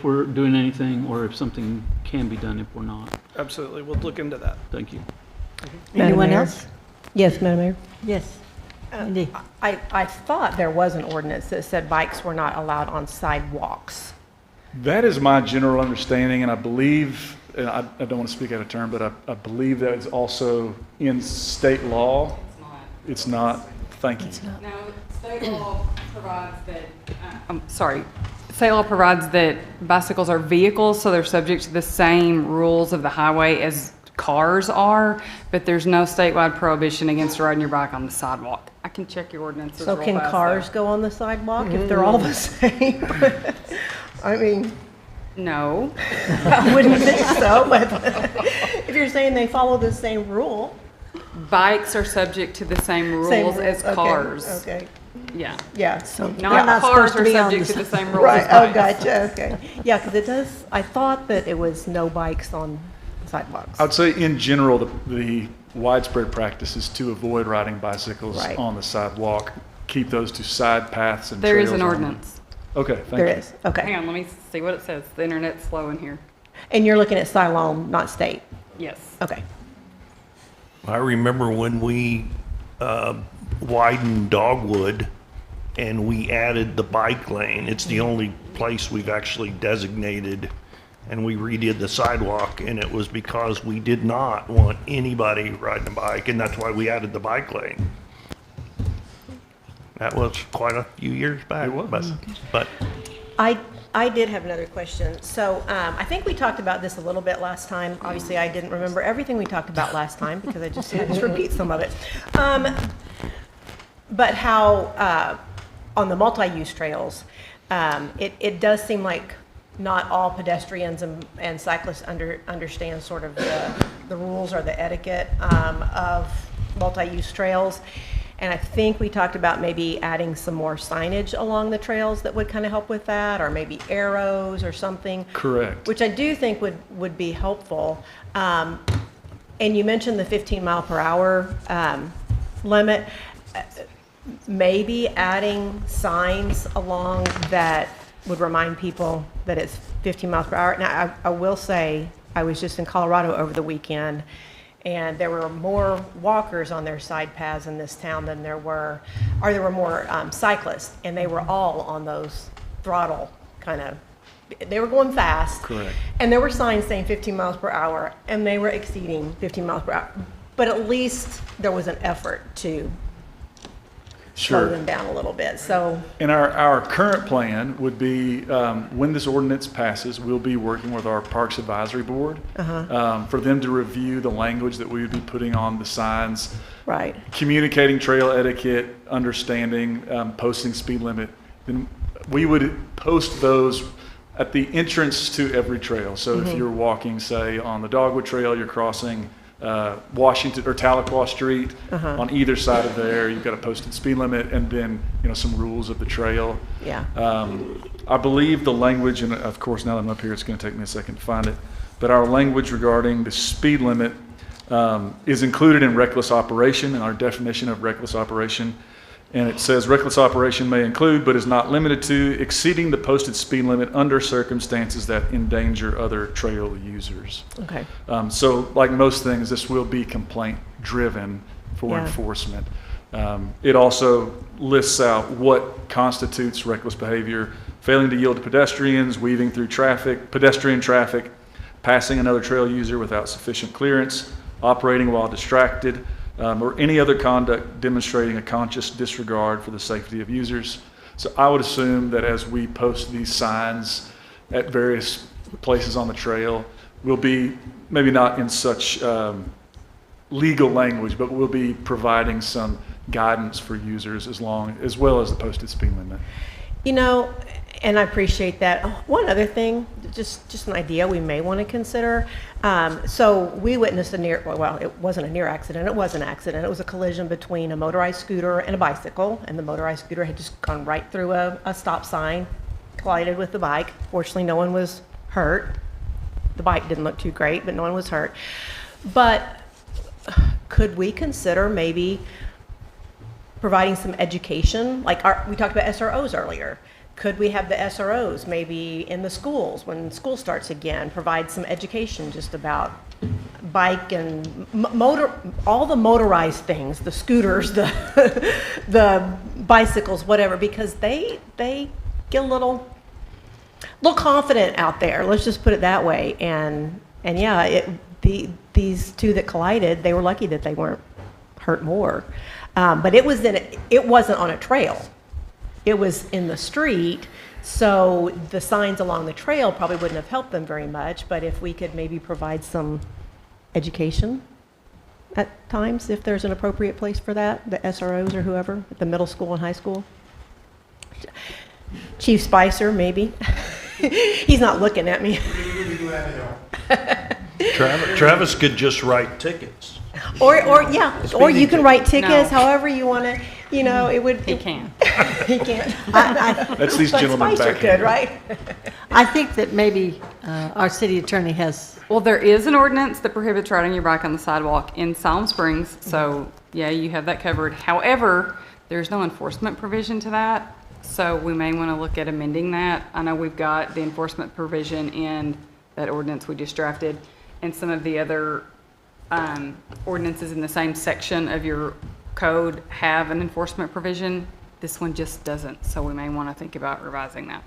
we're doing anything or if something can be done if we're not. Absolutely, we'll look into that. Thank you. Anyone else? Yes, Madam Mayor. Yes. Indeed. I thought there was an ordinance that said bikes were not allowed on sidewalks. That is my general understanding, and I believe, and I don't want to speak out of turn, but I believe that it's also in state law. It's not. Thank you. No, state law provides that, state law provides that bicycles are vehicles, so they're subject to the same rules of the highway as cars are, but there's no statewide prohibition against riding your bike on the sidewalk. I can check your ordinances So real can fast, cars though. go on the sidewalk if they're all the same? I mean, No. I wouldn't think so, but if you're saying they follow the same rule. Bikes are subject to the same rules as okay, cars. Okay. Yeah. Yeah, so. Not cars are subject to the same rules Right, as oh, bikes. gotcha, okay. Yeah, because it does, I thought that it was no bikes on sidewalks. I would say in general, the widespread practice is to avoid riding bicycles Right. on the sidewalk. Keep those to side paths and There trails. is an only. ordinance. Okay, thank you. There is, okay. Hang on, let me see what it says. The internet's slow in here. And you're looking at Siloam, not state? Yes. Okay. I remember when we widened Dogwood and we added the bike lane. It's the only place we've actually designated, and we redid the sidewalk, and it was because we did not want anybody riding a bike, and that's why we added the bike lane. That was quite a few years back. It was. But I did have another question. So I think we talked about this a little bit last time. Obviously, I didn't remember everything we talked about last time because I just had to repeat some of it. But how on the multi-use trails, it does seem like not all pedestrians and cyclists understand sort of the rules or the etiquette of multi-use trails. And I think we talked about maybe adding some more signage along the trails that would kind of help with that, or maybe arrows or something. Correct. Which I do think would be helpful. And you mentioned the 15 mile per hour limit. Maybe adding signs along that would remind people that it's 15 miles per hour. Now, I will say, I was just in Colorado over the weekend, and there were more walkers on their side paths in this town than there were more cyclists, and they were all on those throttle kind of, they were going fast. Correct. And there were signs saying 15 miles per hour, and they were exceeding 15 miles per hour. But at least there was an effort to slow them down a little bit, so. And our current plan would be, when this ordinance passes, we'll be working with our Parks Advisory Board for them to review the language that we would be putting on the signs. Right. Communicating trail etiquette, understanding, posting speed limit. Then we would post those at the entrance to every trail. So if you're walking, say, on the Dogwood Trail, you're crossing Washington or Tahlequah Street, on either side of there, you've got a posted speed limit, and then some rules of the trail. Yeah. I believe the language, and of course now that I'm up here, it's going to take me a second to find it. But our language regarding the speed limit is included in reckless operation, and our definition of reckless operation And it says reckless operation may include, but is not limited to, exceeding the posted speed limit under circumstances that endanger other trail users. Okay. So like most things, this will be complaint driven for Yeah. enforcement. It also lists out what constitutes reckless behavior: failing to yield to pedestrians, weaving through pedestrian traffic, passing another trail user without sufficient clearance, operating while distracted, or any other conduct demonstrating a conscious disregard for the safety of users. So I would assume that as we post these signs at various places on the trail, we'll be, maybe not in such legal language, but we'll be providing some guidance for users as well as the posted speed limit. You know, and I appreciate that. One other thing, just an idea we may want to consider. So we witnessed well, it wasn't a near accident, it was an accident. It was a collision between a motorized scooter and a bicycle, and the motorized scooter had just gone right through a stop sign, collided with the bike. Fortunately, no one was hurt. The bike didn't look too great, but no one was hurt. But could we consider maybe providing some education? Like we talked about SROs earlier. Could we have the SROs maybe in the schools when school starts again, provide some education just about bike and motor, all the motorized things, the scooters, the bicycles, whatever, because they get a little confident out there. Let's just put it that way. And yeah, these two that collided, they were lucky that they weren't hurt more. But it wasn't on a trail. It was in the street, so the signs along the trail probably wouldn't have helped them very much, but if we could maybe provide some education at times, if there's an appropriate place for that, the SROs or whoever, at the middle school and high school. Chief Spicer, maybe. He's not looking at me. Travis could just write tickets. Or you can write tickets, however you want to, it would. He can. He can't. That's these But gentlemen Spicer back here. could, right? I think that maybe our city attorney has, Well, there is an ordinance that prohibits riding your bike on the sidewalk in Siloam Springs, so yeah, you have that covered. However, there's no enforcement provision to that, so we may want to look at amending that. I know we've got the enforcement provision in that ordinance we just drafted, and some of the other ordinances in the same section of your code have an enforcement provision. This one just doesn't, so we may want to think about revising that.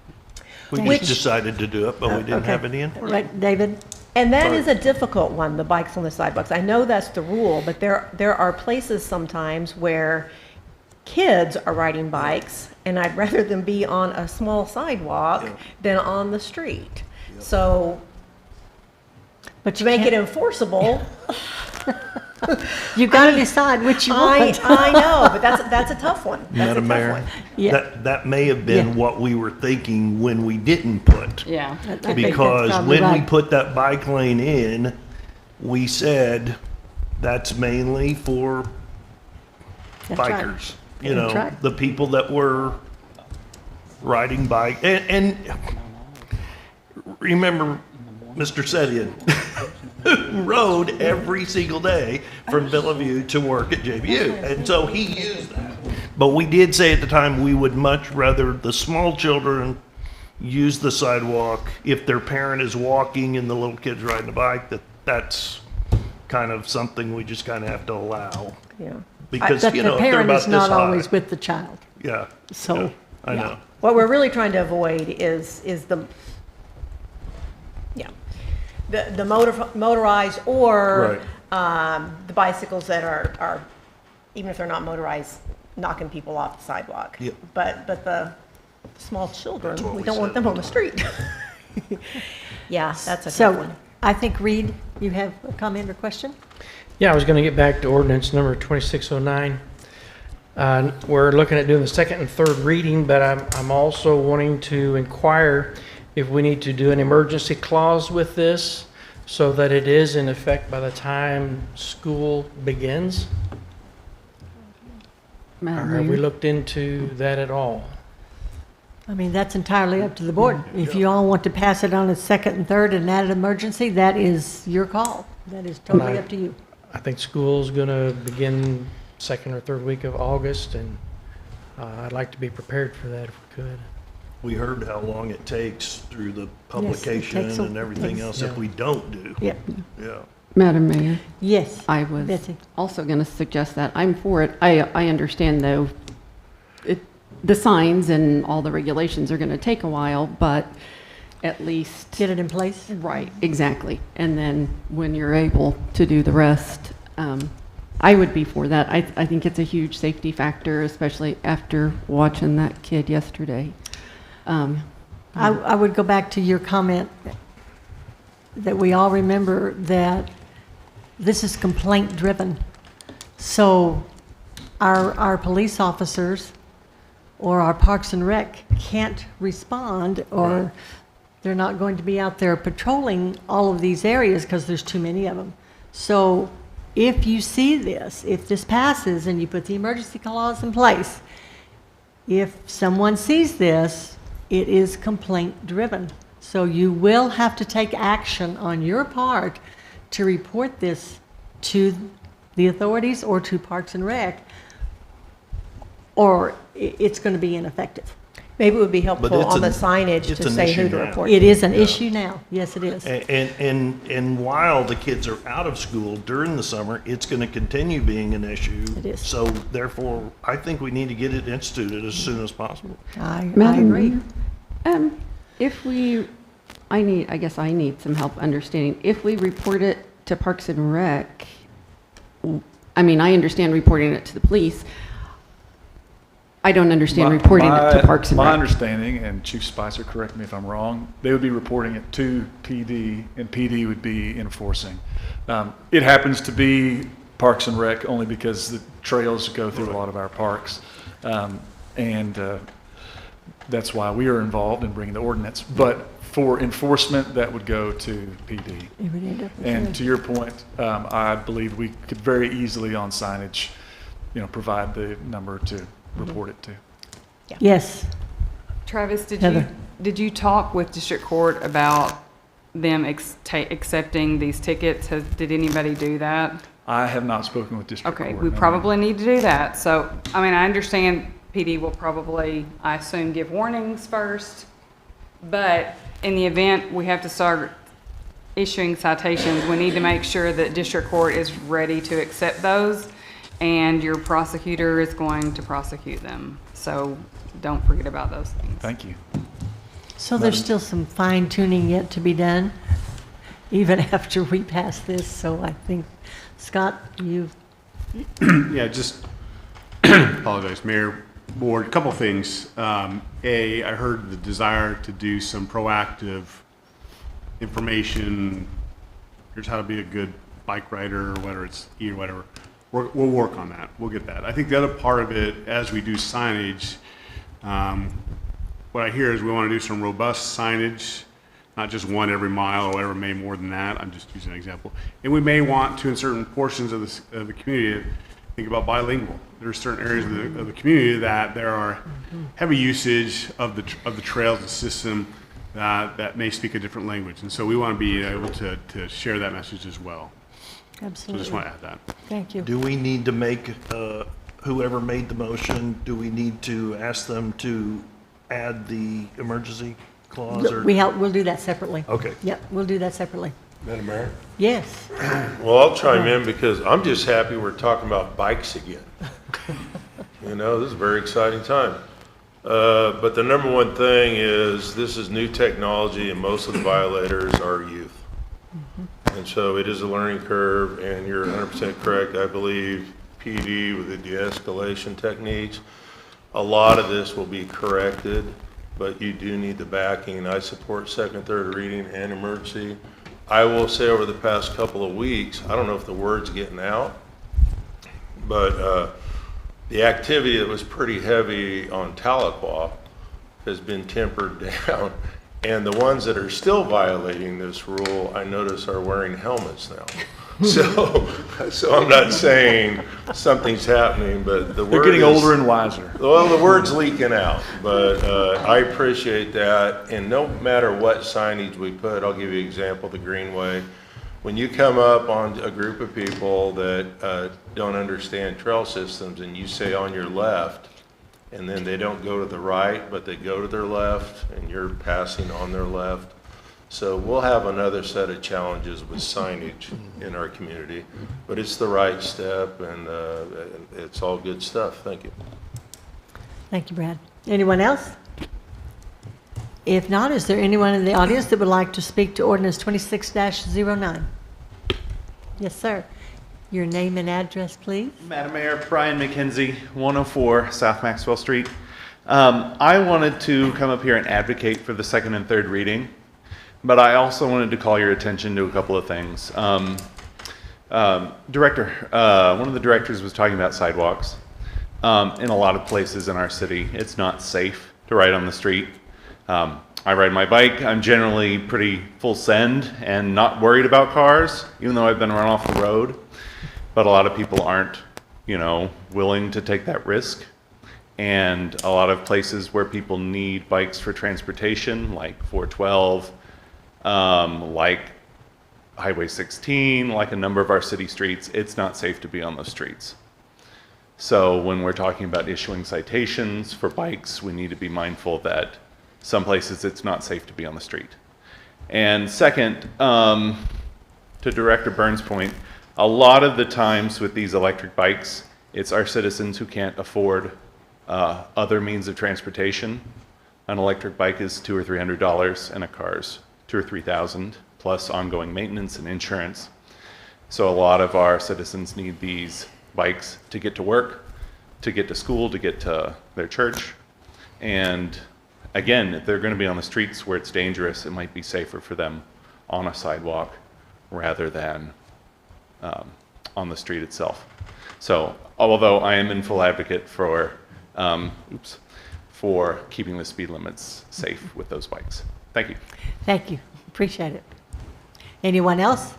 We just decided to do it, but we didn't have any input. right, David? And that is a difficult one, the bikes on the sidewalks. I know that's the rule, but there are places sometimes where kids are riding bikes, and I'd rather them be on a small sidewalk than on the street. So, But to make it enforceable, you got to decide which you want. I know, but that's a tough one. That's a Madam tough Mayor, one. Yeah. that may have been what we were thinking when we didn't put. Yeah. I think that's Because probably when we right. put that bike lane in, we said that's mainly for That's right. bikers. That's right. The people that were riding bike. And remember Mr. Sedian, who rode every single day from Bellevue to work at JBU. And so he used that. But we did say at the time we would much rather the small children use the sidewalk if their parent is walking and the little kid's riding a bike, that's kind of something we just kind of have to allow. Yeah. Because, But if the they're parent about is this not high. always with the child. Yeah. So, yeah, I know. What we're really trying to avoid is the motorized or the bicycles that are, even if they're not motorized, knocking people off the sidewalk. Yep. But the small children, That's what we we don't want said them on the street. Yeah, that's a tough so one. I think, Reed, you have a comment or question? Yeah, I was going to get back to ordinance number 2609. We're looking at doing the second and third reading, but I'm also wanting to inquire if we need to do an emergency clause with this so that it is in effect by the time school begins. Or have we looked into that at all? I mean, that's entirely up to the board. If you all want to pass it on as second and third and add an emergency, that is your call. That is totally up to you. I think school's going to begin second or third week of August, and I'd like to be prepared for that if we could. We heard how long it takes through the Yes, it publication takes and everything takes- else if we don't do. Yep. Yeah. Madam Mayor, Yes. I was Betsy. also going to suggest that. I'm for it. I understand, though, the signs and all the regulations are going to take a while, but at least... Get it in place? Right, exactly. And then when you're able to do the rest, I would be for that. I think it's a huge safety factor, especially after watching that kid yesterday. I would go back to your comment that we all remember that this is complaint driven. So our police officers or our Parks and Rec can't respond, or they're not going to be out there patrolling all of these areas because there's too many of them. So if you see this, if this passes and you put the emergency clause in place, if someone sees this, it is complaint driven. So you will have to take action on your part to report this to the authorities or to Parks and Rec, or it's going to be ineffective. Maybe it would be helpful it's on the an- signage it's to an say who issue to now. report. It is an issue now. Yes, it is. And while the kids are out of school during the summer, it's going to continue being an issue. It is. So therefore, I think we need to get it instituted as soon as possible. I Madam agree. Mayor, if we, I guess I need some help understanding. If we report it to Parks and Rec, I mean, I understand reporting it to the police. I don't understand reporting it to Parks and Rec. My understanding, and Chief Spicer, correct me if I'm wrong, they would be reporting it to PD, and PD would be enforcing. It happens to be Parks and Rec only because the trails go through a lot of our parks. And that's why we are involved in bringing the ordinance. But for enforcement, that would go to PD. It would end up with And them. to your point, I believe we could very easily on signage, provide the number to report it to. Yes. Travis, Heather. did you talk with district court about them accepting these tickets? Did anybody do that? I have not spoken with district court. Okay, we no, probably need to do that. So, I mean, I understand PD will probably, I assume, give warnings first. But in the event we have to start issuing citations, we need to make sure that district court is ready to accept those, and your prosecutor is going to prosecute them. So don't forget about those things. Thank you. So there's still some fine tuning yet to be done, even after we pass this. So I think, Scott, you, Yeah, just apologize, Mayor, Board, a couple things. A, I heard the desire to do some proactive information. Here's how to be a good bike rider, whether it's E or whatever. We'll work on that. We'll get that. I think the other part of it, as we do signage, what I hear is we want to do some robust signage, not just one every mile or whatever, maybe more than that. I'm just using an example. And we may want to, in certain portions of the community, think about bilingual. There are certain areas of the community that there are heavy usage of the trails and system that may speak a different language. And so we want to be able to share that message as well. So absolutely. just want to add that. Thank you. Do we need to make, whoever made the motion, do we need to ask them to add the emergency clause? Or We'll do that separately. Okay. Yep, we'll do that separately. Madam Mayor? Yes. Well, I'll chime in because I'm just happy we're talking about bikes again. This is a very exciting time. But the number one thing is this is new technology and most of the violators are youth. And so it is a learning curve, and you're 100% correct. I believe PD with the de-escalation techniques, a lot of this will be corrected, but you do need the backing. I support second, third reading and emergency. I will say over the past couple of weeks, I don't know if the word's getting out, but the activity that was pretty heavy on Tahlequah has been tempered down. And the ones that are still violating this rule, I notice, are wearing helmets now. So I'm not saying something's happening, but the word They're getting is- older and wiser. Well, the word's leaking out, but I appreciate that. And no matter what signage we put, I'll give you an example, the Greenway. When you come up on a group of people that don't understand trail systems and you say on your left, and then they don't go to the right, but they go to their left, and you're passing on their left. So we'll have another set of challenges with signage in our community, but it's the right step, and it's all good stuff. Thank you. Thank you, Brad. Anyone else? If not, is there anyone in the audience that would like to speak to ordinance 26-09? Yes, sir. Your name and address, please. Madam Mayor, Brian McKenzie, 104 South Maxwell Street. I wanted to come up here and advocate for the second and third reading, but I also wanted to call your attention to a couple of things. One of the directors was talking about sidewalks. In a lot of places in our city, it's not safe to ride on the street. I ride my bike. I'm generally pretty full send and not worried about cars, even though I've been run off the road. But a lot of people aren't, willing to take that risk. And a lot of places where people need bikes for transportation, like 412, like Highway 16, like a number of our city streets, it's not safe to be on those streets. So when we're talking about issuing citations for bikes, we need to be mindful that some places it's not safe to be on the street. And second, to Director Burns' point, a lot of the times with these electric bikes, it's our citizens who can't afford other means of transportation. An electric bike is $200 or $300, and a car's $2,000 or $3,000, plus ongoing maintenance and insurance. So a lot of our citizens need these bikes to get to work, to get to school, to get to their church. And again, if they're going to be on the streets where it's dangerous, it might be safer for them on a sidewalk rather than on the street itself. So although I am in full advocate for keeping the speed limits safe with those bikes. Thank you. Thank you. Appreciate it. Anyone else?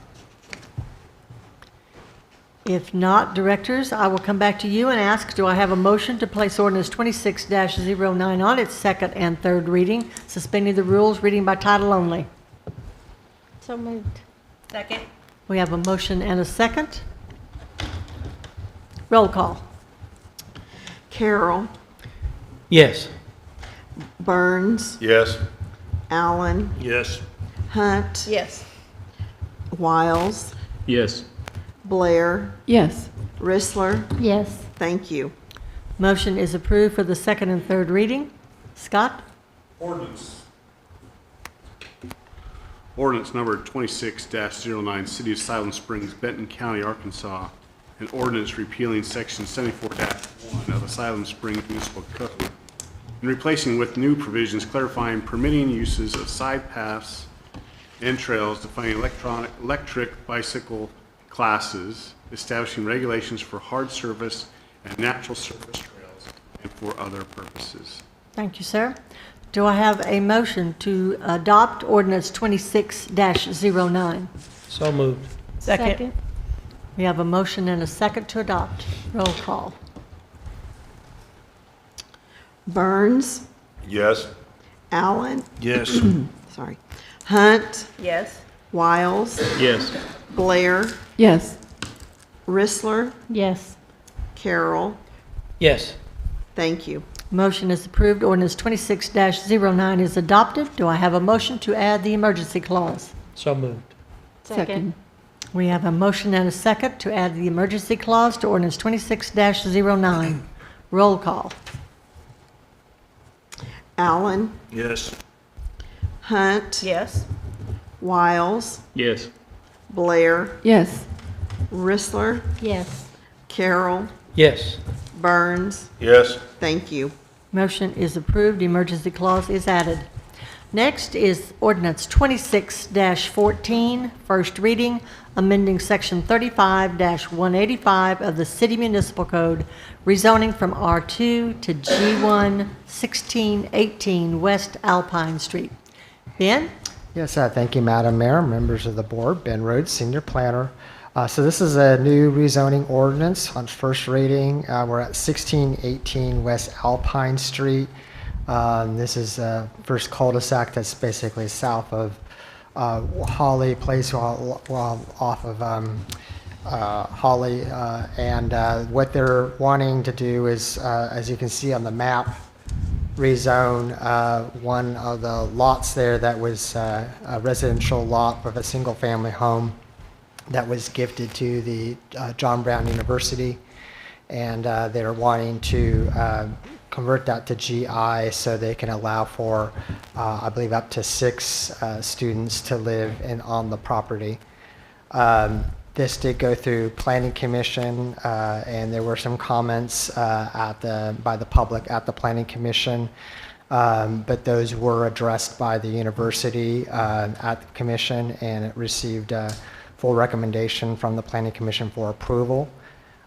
If not, directors, I will come back to you and ask, do I have a motion to place ordinance 26-09 on its second and third reading, suspending the rules, reading by title only? So moved. Second. We have a motion and a second. Roll call. Carroll, Yes. Burns, Yes. Allen, Yes. Hunt, Yes. Wiles, Yes. Blair, Yes. Rissler. Yes. Thank you. Motion is approved for the second and third reading. Scott? Ordinance number 26-09, City of Siloam Springs, Benton County, Arkansas. An ordinance repealing section 74-1 of the Siloam Springs Municipal Code and replacing with new provisions clarifying permitting uses of side paths and trails, defining electric bicycle classes, establishing regulations for hard surface and natural surface trails, and for other purposes. Thank you, sir. Do I have a motion to adopt ordinance 26-09? So moved. Second. We have a motion and a second to adopt. Roll call. Burns, Yes. Allen, Yes. sorry, Hunt, Yes. Wiles, Yes. Blair, Yes. Rissler, Yes. Carroll. Yes. Thank you. Motion is approved. Ordinance 26-09 is adopted. Do I have a motion to add the emergency clause? So moved. Second. We have a motion and a second to add the emergency clause to ordinance 26-09. Roll call. Allen, Yes. Hunt, Yes. Wiles, Yes. Blair, Yes. Rissler, Yes. Carroll, Yes. Burns. Yes. Thank you. Motion is approved. Emergency clause is added. Next is ordinance 26-14, first reading, amending section 35-185 of the City Municipal Code, rezoning from R2 to G1 1618 West Alpine Street. Ben? Yes, thank you, Madam Mayor, members of the board. Ben Rhodes, Senior Planner. So this is a new rezoning ordinance on first reading. We're at 1618 West Alpine Street. This is first cul-de-sac that's basically south of Holly Place, off of Holly, and what they're wanting to do is, as you can see on the map, rezone one of the lots there that was a residential lot with a single-family home that was gifted to the John Brown University, and they're wanting to convert that to GI so they can allow for, I believe, up to 6 students to live on the property. This did go through Planning Commission, and there were some comments by the public at the Planning Commission, but those were addressed by the university at the commission, and it received a full recommendation from the Planning Commission for approval.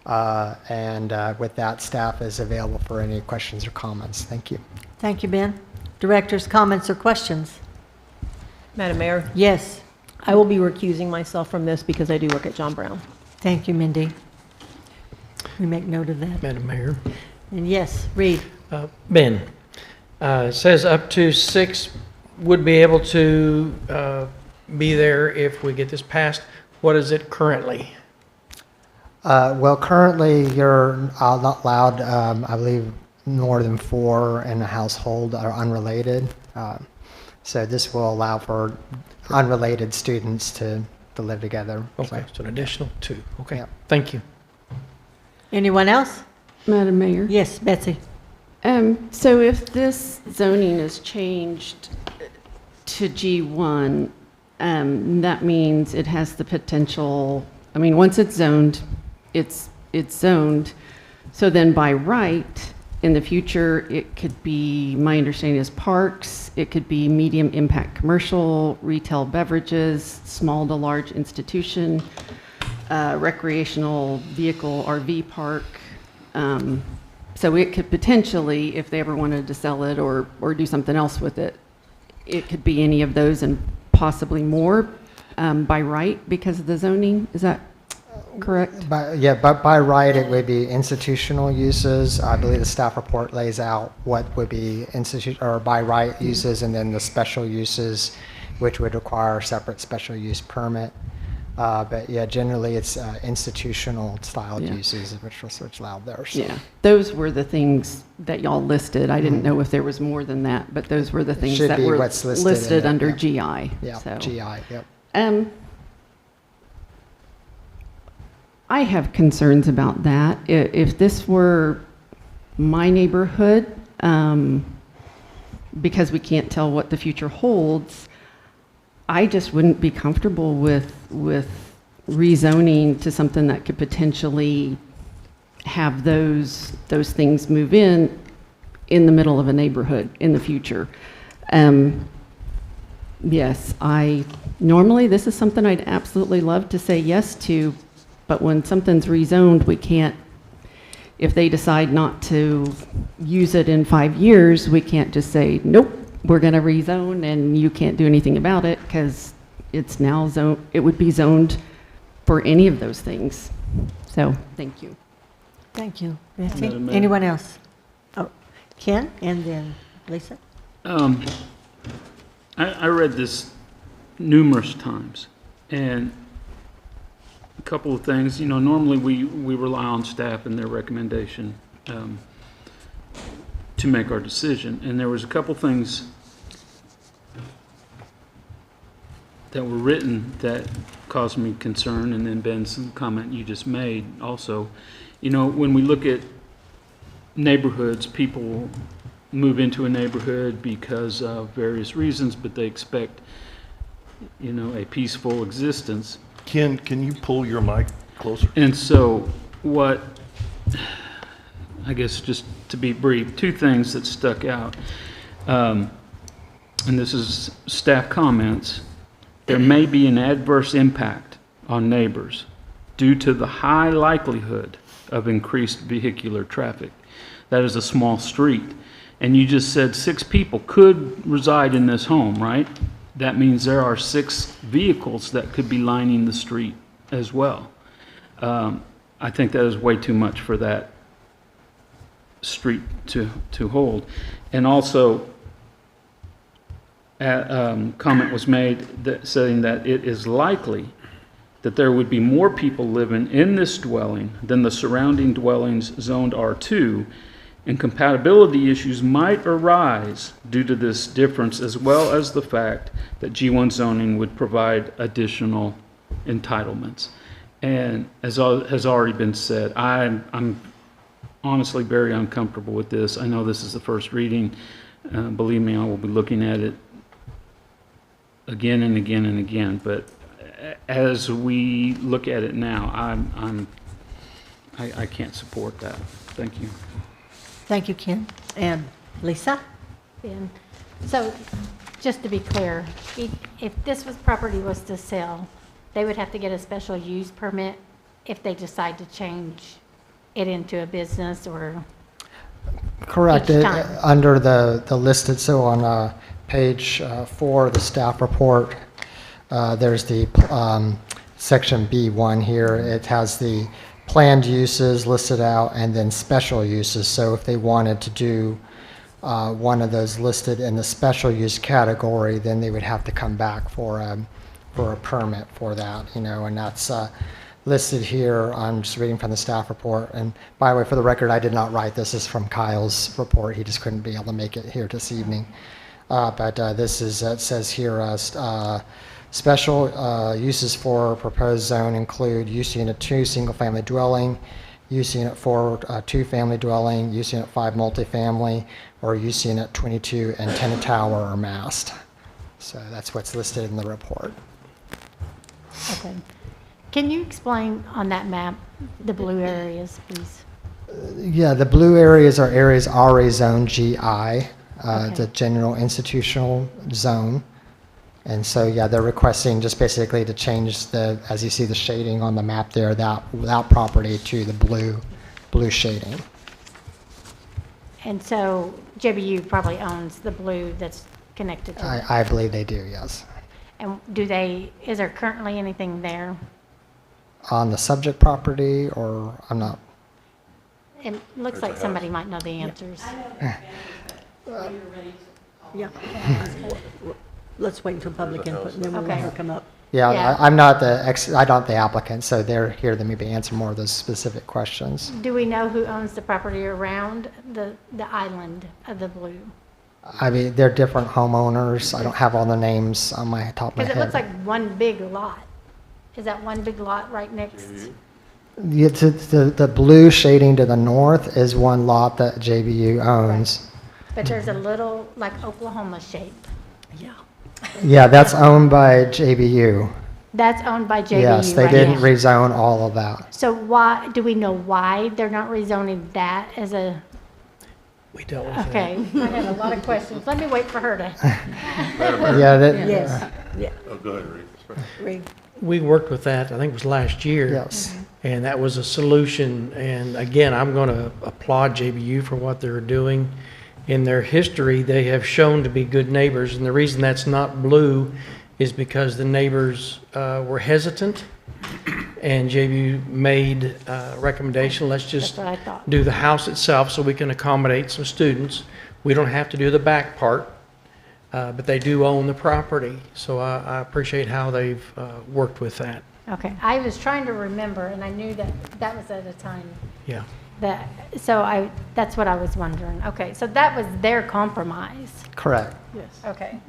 With that, staff is available for any questions or comments. Thank you. Thank you, Ben. Directors, comments or questions? Madam Mayor, Yes. I will be recusing myself from this because I do work at John Brown. Thank you, Mindy. We make note of that. Madam Mayor. And yes, Reed. Ben, it says up to 6 would be able to be there if we get this passed. What is it currently? Well, currently you're not allowed, I believe, more than 4 in a household are unrelated. So this will allow for unrelated students to live together. Okay, so an additional 2. Okay, Yeah. thank you. Anyone else? Madam Mayor? Yes, Betsy. So if this zoning is changed to G1, that means it has the potential, I mean, once it's zoned, it's zoned. So then by right, in the future, it could be, my understanding is parks, it could be medium impact commercial, retail beverages, small to large institution, recreational vehicle RV park. So it could potentially, if they ever wanted to sell it or do something else with it, it could be any of those and possibly more by right because of the zoning. Is that correct? But by right, it would be institutional uses. I believe the staff report lays out what would be by right uses, and then the special uses, which would require a separate special use permit. But yeah, generally it's institutional styled uses, which was allowed there. So. Yeah, those were the things that y'all listed. I didn't know if there was more than that, but those were the things Should that be were what's listed under yeah. GI. Yeah, so. GI, yep. I have concerns about that. If this were my neighborhood, because we can't tell what the future holds, I just wouldn't be comfortable with rezoning to something that could potentially have those things move in the middle of a neighborhood in the future. Yes, normally this is something I'd absolutely love to say yes to, but when something's rezoned, we can't, if they decide not to use it in 5 years, we can't just say, nope, we're going to rezone and you can't do anything about it because it's now zoned, it would be zoned for any of those things. So, thank you. Thank you, Betsy. Madam Mayor. Anyone else? Oh, Ken and then Lisa. I read this numerous times, and a couple of things. Normally we rely on staff and their recommendation to make our decision, and there was a couple things that were written that caused me concern, and then Ben, some comment you just made also. When we look at neighborhoods, people move into a neighborhood because of various reasons, but they expect, a peaceful existence. Ken, can you pull your mic closer? And so I guess just to be brief, 2 things that stuck out, and this is staff comments. There may be an adverse impact on neighbors due to the high likelihood of increased vehicular traffic. That is a small street. And you just said 6 people could reside in this home, right? That means there are 6 vehicles that could be lining the street as well. I think that is way too much for that street to hold. And also, comment was made that saying that it is likely that there would be more people living in this dwelling than the surrounding dwellings zoned R2, and compatibility issues might arise due to this difference, as well as the fact that G1 zoning would provide additional entitlements. And as has already been said, I'm honestly very uncomfortable with this. I know this is the first reading. Believe me, I will be looking at it again and again and again. But as we look at it now, I can't support that. Thank you. Thank you, Ken. And Lisa? Ben. So, just to be clear, if this property was to sell, they would have to get a special use permit if they decide to change it into a business or Correct. each time? Under the listed, so on page 4 of the staff report, there's the section B1 here. It has the planned uses listed out and then special uses. So if they wanted to do one of those listed in the special use category, then they would have to come back for a permit for that, and that's listed here. I'm just reading from the staff report. And by the way, for the record, I did not write this. This is from Kyle's report. He just couldn't be able to make it here this evening. But this is, it says here, special uses for proposed zone include use unit 2 single-family dwelling, use unit 4 two-family dwelling, use unit 5 multifamily, or use unit 22 antenna tower or mast. So that's what's listed in the report. Okay. Can you explain on that map the blue areas, please? Yeah, the blue areas are areas already zoned GI, the general institutional zone. And so, yeah, they're requesting just basically to change the, as you see the shading on the map there, that property to the blue shading. And so JBU probably owns the blue that's connected to it. I believe they do, yes. And is there currently anything there? On the subject property, or I'm not. It looks like somebody might know the answers. Yeah. Let's wait until public input, and then we'll let her come up. Yeah, I'm not the applicant, so they're here to maybe answer more of those specific questions. Do we know who owns the property around the island of the blue? I mean, they're different homeowners. I don't have all the names on my top of my head. Because it looks like one big lot. Is that one big lot right next? Yeah, the blue shading to the north is one lot that JBU owns. But there's a little, like Oklahoma shape. Yeah. Yeah, that's owned by JBU. That's owned by JBU, Yes, they right? didn't rezone all of that. So do we know why they're not rezoning that as a? We dealt with that. Okay, I had a lot of questions. Let me wait for her to. Yeah, Yes. Yeah. Oh, go ahead, Reed. We worked with that, I think it was last year. Yes. And that was a solution. And again, I'm going to applaud JBU for what they're doing. In their history, they have shown to be good neighbors. And the reason that's not blue is because the neighbors were hesitant. And JBU made a recommendation, let's just That's what I thought. do the house itself so we can accommodate some students. We don't have to do the back part. But they do own the property, so I appreciate how they've worked with that. Okay, I was trying to remember, and I knew that was at a time. Yeah. That's what I was wondering. Okay, so that was their compromise. Correct. Yes. Okay.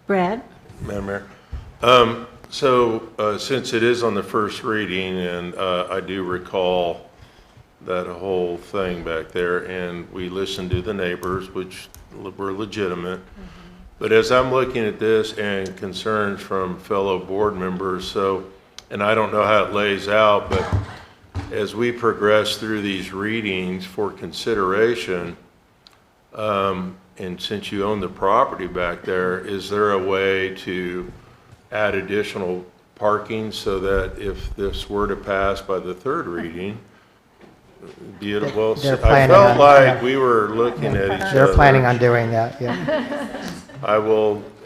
Brad? Madam Mayor. Since it is on the first reading, and I do recall that whole thing back there, and we listened to the neighbors, which were legitimate. But as I'm looking at this and concerns from fellow board members, and I don't know how it lays out, but as we progress through these readings for consideration, and since you own the property back there, is there a way to add additional parking so that if this were to pass by the third reading, beautiful. I felt like we were looking at each other. They're planning on doing that, yeah.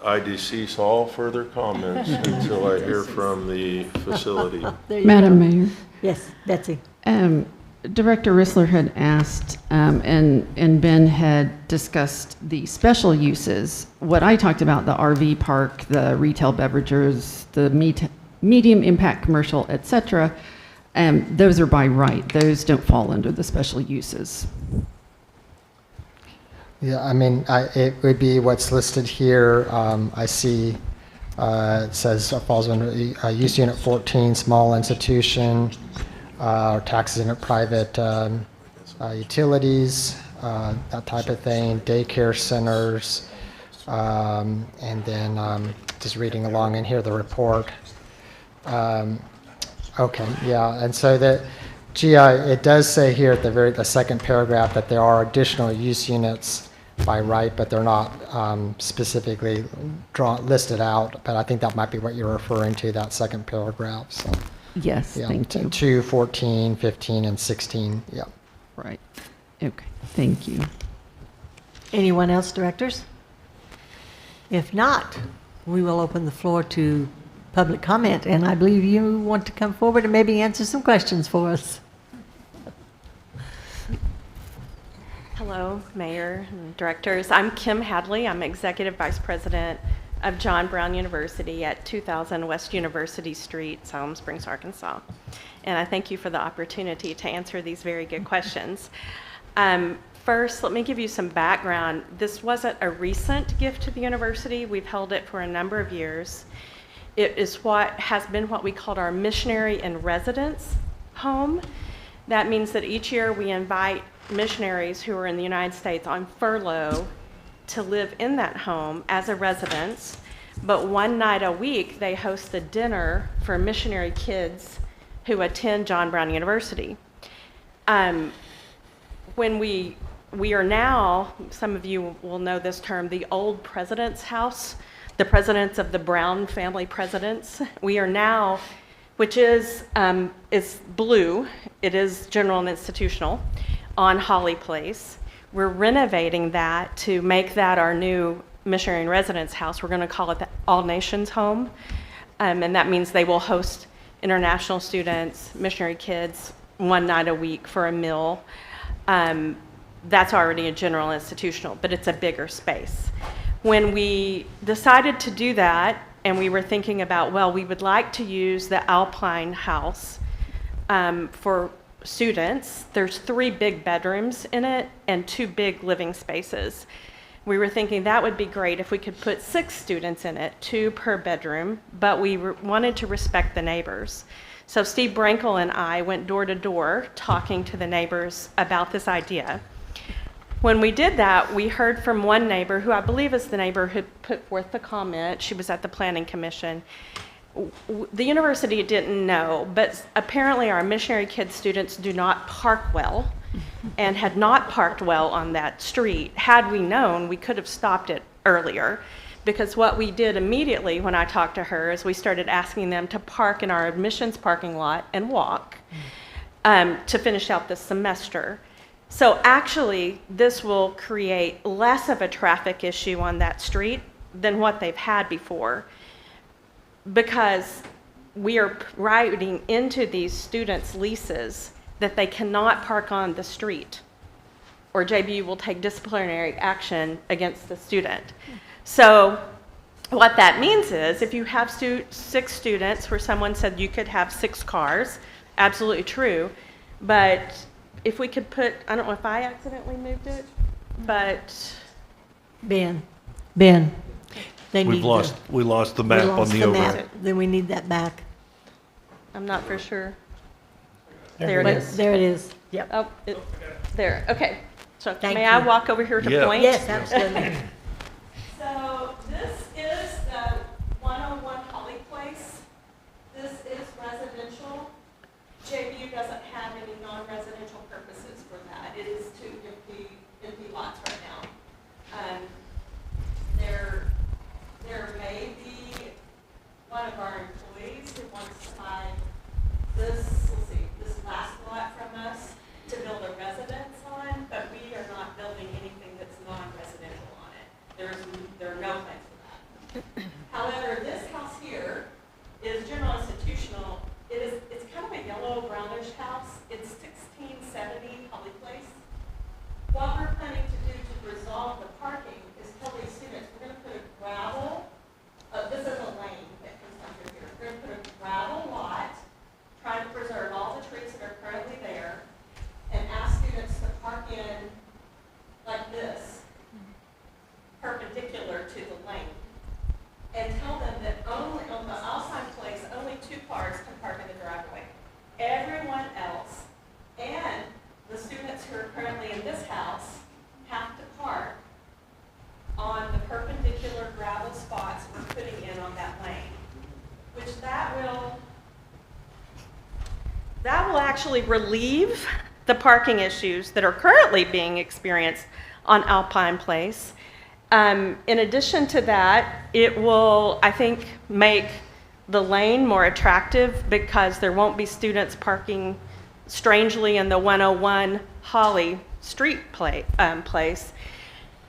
I decease all further comments until I hear from the facility. Madam Mayor. Yes, Betsy. Director Rissler had asked, and Ben had discussed the special uses. What I talked about, the RV park, the retail beverages, the medium impact commercial, et cetera, those are by right. Those don't fall under the special uses. Yeah, I mean, it would be what's listed here. I see it says falls under use unit 14, small institution, taxes in private utilities, that type of thing, daycare centers, and then just reading along in here, the report. Okay, yeah, and so that, it does say here at the second paragraph that there are additional use units by right, but they're not specifically listed out. But I think that might be what you're referring to, that second paragraph. So, yes, yeah, thank you. 2, 14, 15, and 16. Yeah. Right. Okay. Thank you. Anyone else, directors? If not, we will open the floor to public comment, and I believe you want to come forward and maybe answer some questions for us. Hello, Mayor and Directors. I'm Kim Hadley. I'm Executive Vice President of John Brown University at 2000 West University Street, Siloam Springs, Arkansas. And I thank you for the opportunity to answer these very good questions. First, let me give you some background. This wasn't a recent gift to the university. We've held it for a number of years. It is what has been what we called our missionary in residence home. That means that each year we invite missionaries who are in the United States on furlough to live in that home as a residence, but one night a week they host a dinner for missionary kids who attend John Brown University. When we are now, some of you will know this term, the old president's house, the presidents of the Brown family presidents. We are now, which is blue, it is general and institutional, on Holly Place. We're renovating that to make that our new missionary in residence house. We're going to call it the All Nations Home. And that means they will host international students, missionary kids, one night a week for a meal. That's already a general institutional, but it's a bigger space. When we decided to do that, and we were thinking about, well, we would like to use the Alpine House for students. There's 3 big bedrooms in it and 2 big living spaces. We were thinking that would be great if we could put 6 students in it, 2 per bedroom, but we wanted to respect the neighbors. So Steve Brankel and I went door to door talking to the neighbors about this idea. When we did that, we heard from one neighbor, who I believe is the neighbor who put forth the comment. She was at the Planning Commission. The university didn't know, but apparently our missionary kid students do not park well and had not parked well on that street. Had we known, we could have stopped it earlier, because what we did immediately when I talked to her is we started asking them to park in our admissions parking lot and walk to finish out the semester. So actually, this will create less of a traffic issue on that street than what they've had before, because we are writing into these students' leases that they cannot park on the street, or JBU will take disciplinary action against the student. So what that means is if you have 6 students, where someone said you could have 6 cars, absolutely true, but if we could put, I don't know if I accidentally moved it, but Ben, they We need lost the map on the overhead. Then we need that back. I'm not for sure. There There it is. There it is. Yep. Oh, there, okay. So Thank may I you. walk over here to Yeah. point? Yes, absolutely. So this is the 101 Holly Place. This is residential. JBU doesn't have any non-residential purposes for that. It is 2 empty lots right now. There may be one of our employees who wants to buy this last lot from us to build a residence on, but we are not building anything that's non-residential on it. There are no plans for that. However, this house here is general institutional. It's kind of a yellow brownish house. It's 1670 Holly Place. What we're planning to do to resolve the parking is tell these students we're going to put a gravel. This is a lane that comes under here. We're going to put a gravel actually relieve the parking issues that are currently being experienced on Alpine Place. In addition to that, it will, I think, make the lane more attractive because there won't be students parking strangely in the 101 Holly Street place.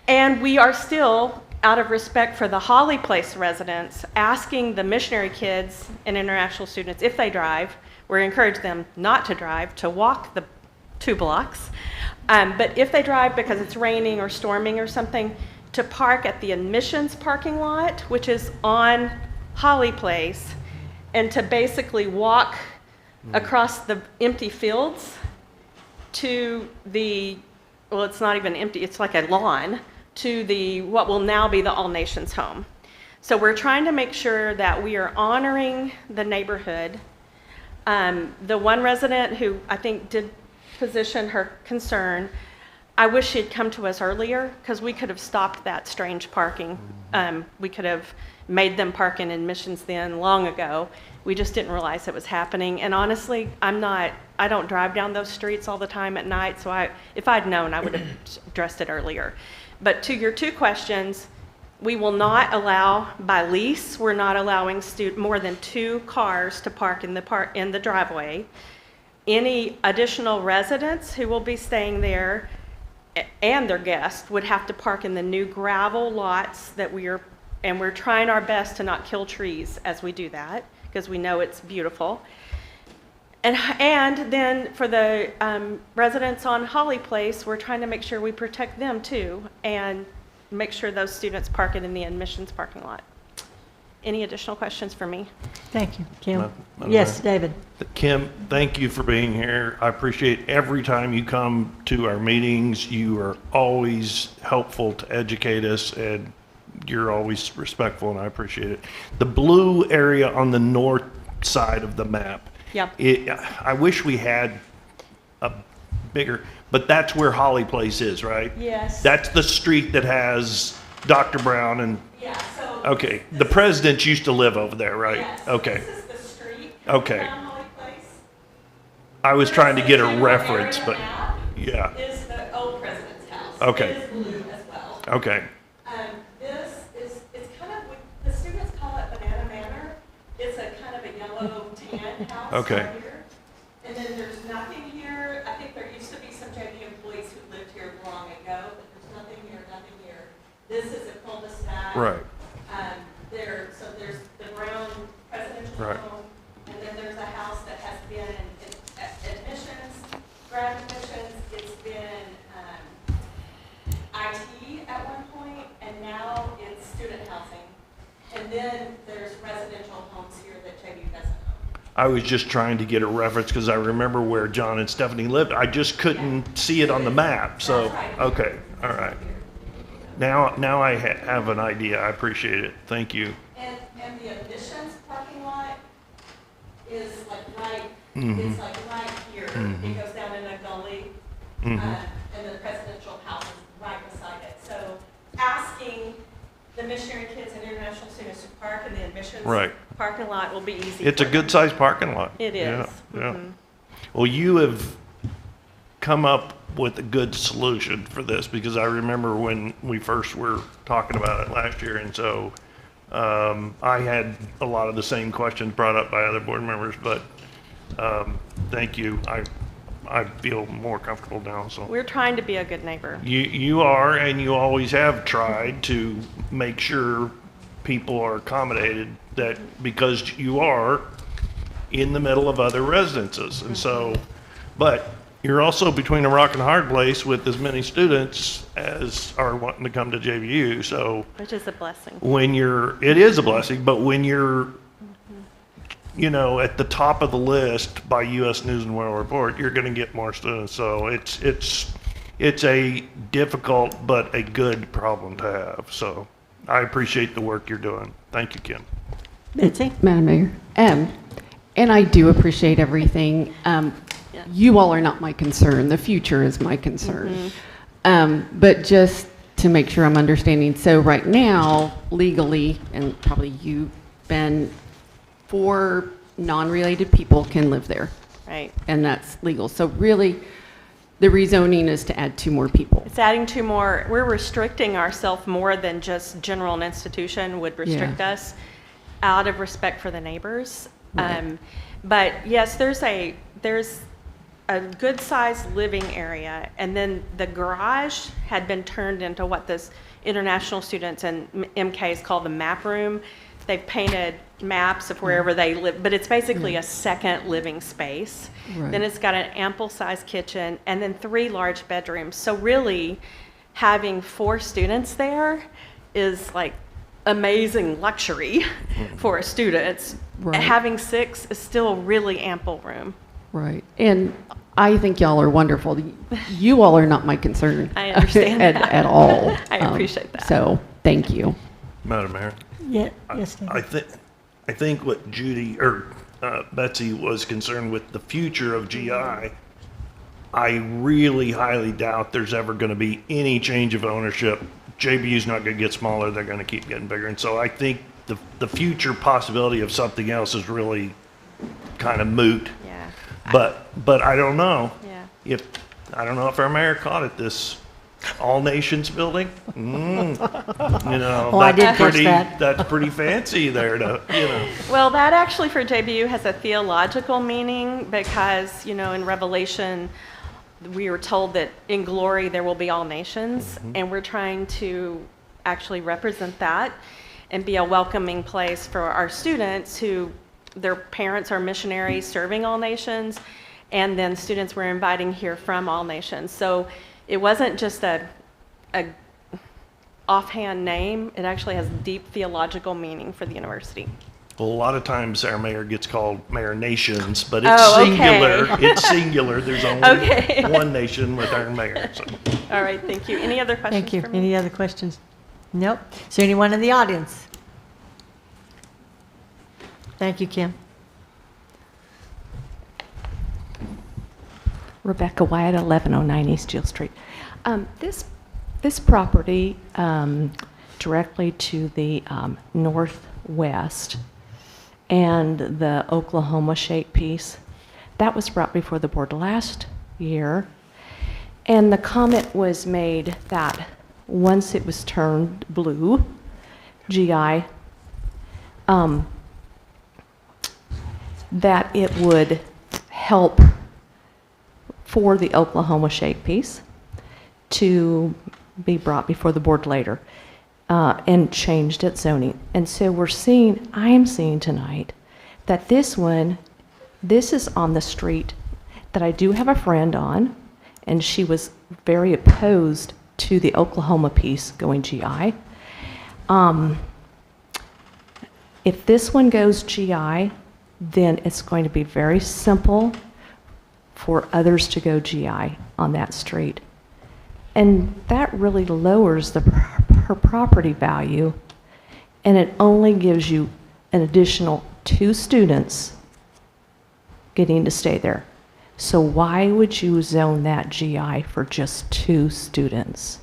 And we are still, out of respect for the Holly Place residents, asking the missionary kids and international students, if they drive, we encourage them not to drive, to walk the 2 blocks. But if they drive because it's raining or storming or something, to park at the admissions parking lot, which is on Holly Place, and to basically walk across the empty fields to the, well, it's not even empty, it's like a lawn, to the, what will now be the All Nations home. So we're trying to make sure that we are honoring the neighborhood. The one resident who I think did position her concern, I wish she had come to us earlier because we could have stopped that strange parking. We could have made them park in admissions then long ago. We just didn't realize it was happening. And honestly, I don't drive down those streets all the time at night, so if I'd known, I would have addressed it earlier. But to your 2 questions, we will not allow, by lease, we're not allowing more than 2 cars to park in the driveway. Any additional residents who will be staying there and their guests would have to park in the new gravel lots that we're trying our best to not kill trees as we do that, because we know it's beautiful. And then for the residents on Holly Place, we're trying to make sure we protect them too, and make sure those students park it in the admissions parking lot. Any additional questions for me? Thank you, Kim. Madam Yes, Mayor. David. Kim, thank you for being here. I appreciate every time you come to our meetings. You are always helpful to educate us, and you're always respectful, and I appreciate it. The blue area on the north side of the map. Yeah. I wish we had a bigger, but that's where Holly Place is, right? Yes. That's the street that has Dr. Brown and. Yeah, so. Okay, the presidents used to live over there, right? Yes. Okay. This is the street. Okay. Down Holly Place. I was trying to get a reference, but yeah. Is the old president's house. Okay. It is blue as well. Okay. This is, it's kind of, the students call it Banana Manor. It's a kind of a yellow tan house Okay. right here. And then there's nothing here. I think there used to be some JV employees who lived here long ago, but there's nothing here, nothing here. This is a cul-de-sac. Right. So there's the Brown presidential Right. home, and then there's a house that has been in admissions, grad admissions. It's been IT at one point, and now it's student housing. And then there's residential homes here that JV doesn't own. I was just trying to get a reference because I remember where John and Stephanie lived. I just couldn't see it on the map. So, okay, all right. Now I have an idea. I appreciate it. Thank you. And the admissions parking lot is like right, Mhm. it's like right here. Mhm. It goes down in a gully, Mhm. and the presidential house is right beside it. So asking the missionary kids and international students to park in the admissions Right. parking lot will be easy. It's a for them. good-sized parking lot. It is. Yeah, yeah. Mhm. Well, you have come up with a good solution for this because I remember when we first were talking about it last year, and so I had a lot of the same questions brought up by other board members, but thank you. I feel more comfortable now. So We're trying to be a good neighbor. you are, and you always have tried to make sure people are accommodated, that because you are in the middle of other residences, and so, but you're also between a rock and a hard place with as many students as are wanting to come to JVU. So Which is a blessing. it is a blessing, but when you're, at the top of the list by U.S. News and World Report, you're going to get more students. So it's a difficult but a good problem to have. So I appreciate the work you're doing. Thank you, Kim. Betsy? Madam Mayor, and I do appreciate everything. You all are not my concern. The future is my concern. But just to make sure I'm understanding, so right now, legally, and probably you, Ben, 4 non-related people can live there. Right. And that's legal. So really, the rezoning is to add 2 more people. It's adding 2 more. We're restricting ourselves more than just general and institution would restrict us out of respect for the neighbors. Right. But yes, there's a good sized living area, and then the garage had been turned into what this international students and MKs call the map room. They've painted maps of wherever they live, but it's basically a second living space. Right. Then it's got an ample sized kitchen and then 3 large bedrooms. So really having 4 students there is like amazing luxury for students. Right. Having 6 is still really ample room. Right. And I think y'all are wonderful. You all are not my concern. I understand that. at all. I appreciate that. So thank you. Madam Mayor? Yeah, yes, David. I think what Judy, or Betsy was concerned with the future of GI, I really highly doubt there's ever going to be any change of ownership. JBU's not going to get smaller, they're going to keep getting bigger. And so I think the future possibility of something else is really kind of moot. Yeah. But I don't know. Yeah. I don't know if our mayor caught it, this all nations building. You know, Oh, I did catch that. That's pretty fancy there to, you know. Well, that actually for JBU has a theological meaning because, you know, in Revelation, we were told that in glory there will be all nations, and we're trying to actually represent that and be a welcoming place for our students who their parents are missionaries serving all nations, and then students we're inviting here from all nations. So it wasn't just a offhand name. It actually has deep theological meaning for the university. Well, a lot of times our mayor gets called Mayor Nations, but it's Oh, okay. singular. It's singular. There's only one nation with our mayor. So. All right, thank you. Any other questions Thank you. for me? Any other questions? Nope. Is there anyone in the audience? Thank you, Kim. Rebecca Wyatt, 1109 East Jill Street. This property directly to the northwest and the Oklahoma shake piece, that was brought before the board last year. And the comment was made that once it was turned blue, GI, that it would help for the Oklahoma shake piece to be brought before the board later and changed its zoning. And so I am seeing tonight that this is on the street that I do have a friend on, and she was very opposed to the Oklahoma piece going GI. If this one goes GI, then it's going to be very simple for others to go GI on that street. And that really lowers her property value, and it only gives you an additional 2 students getting to stay there. So why would you zone that GI for just 2 students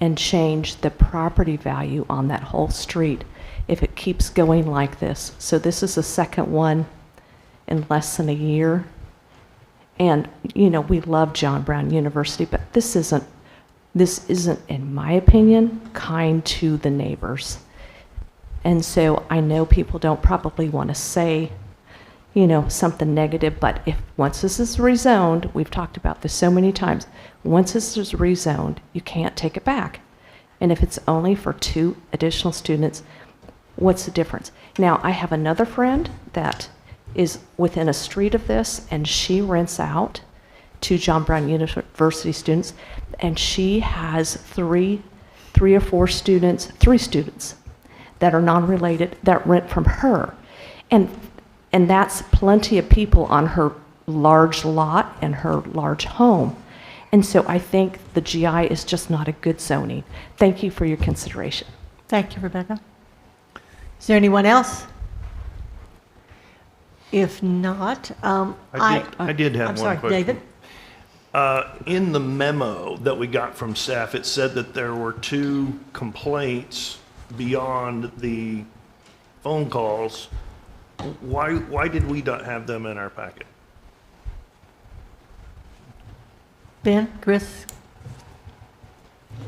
and change the property value on that whole street if it keeps going like this? So this is the second one in less than a year. And, you know, we love John Brown University, but this isn't, in my opinion, kind to the neighbors. And so I know people don't probably want to say, you know, something negative, but once this is rezoned, we've talked about this so many times, once this is rezoned, you can't take it back. And if it's only for 2 additional students, what's the difference? Now, I have another friend that is within a street of this, and she rents out to John Brown University students, and she has 3 or 4 students, 3 students that are non-related that rent from her. And that's plenty of people on her large lot and her large home. And so I think the GI is just not a good zoning. Thank you for your consideration. Thank you, Rebecca. Is there anyone else? If not, I did have I'm one sorry, question. David? In the memo that we got from staff, it said that there were 2 complaints beyond the phone calls. Why did we not have them in our packet? Ben, Chris?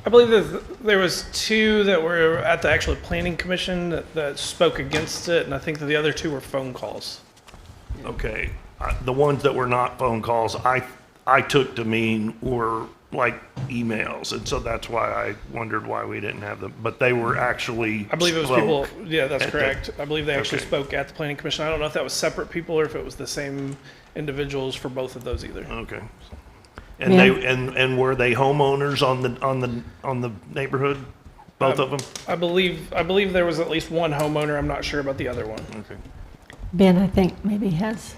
I believe that there was 2 that were at the actual planning commission that spoke against it, and I think that the other 2 were phone calls. Okay, the ones that were not phone calls, I took to mean were like emails, and so that's why I wondered why we didn't have them, but they were actually I believe it was spoke people, yeah, that's at the- correct. I believe they actually Okay. spoke at the planning commission. I don't know if that was separate people or if it was the same individuals for both of those either. Okay. And Yeah. and were they homeowners on the neighborhood, both of them? I believe there was at least one homeowner. I'm not sure about the other one. Okay. Ben, I think maybe has.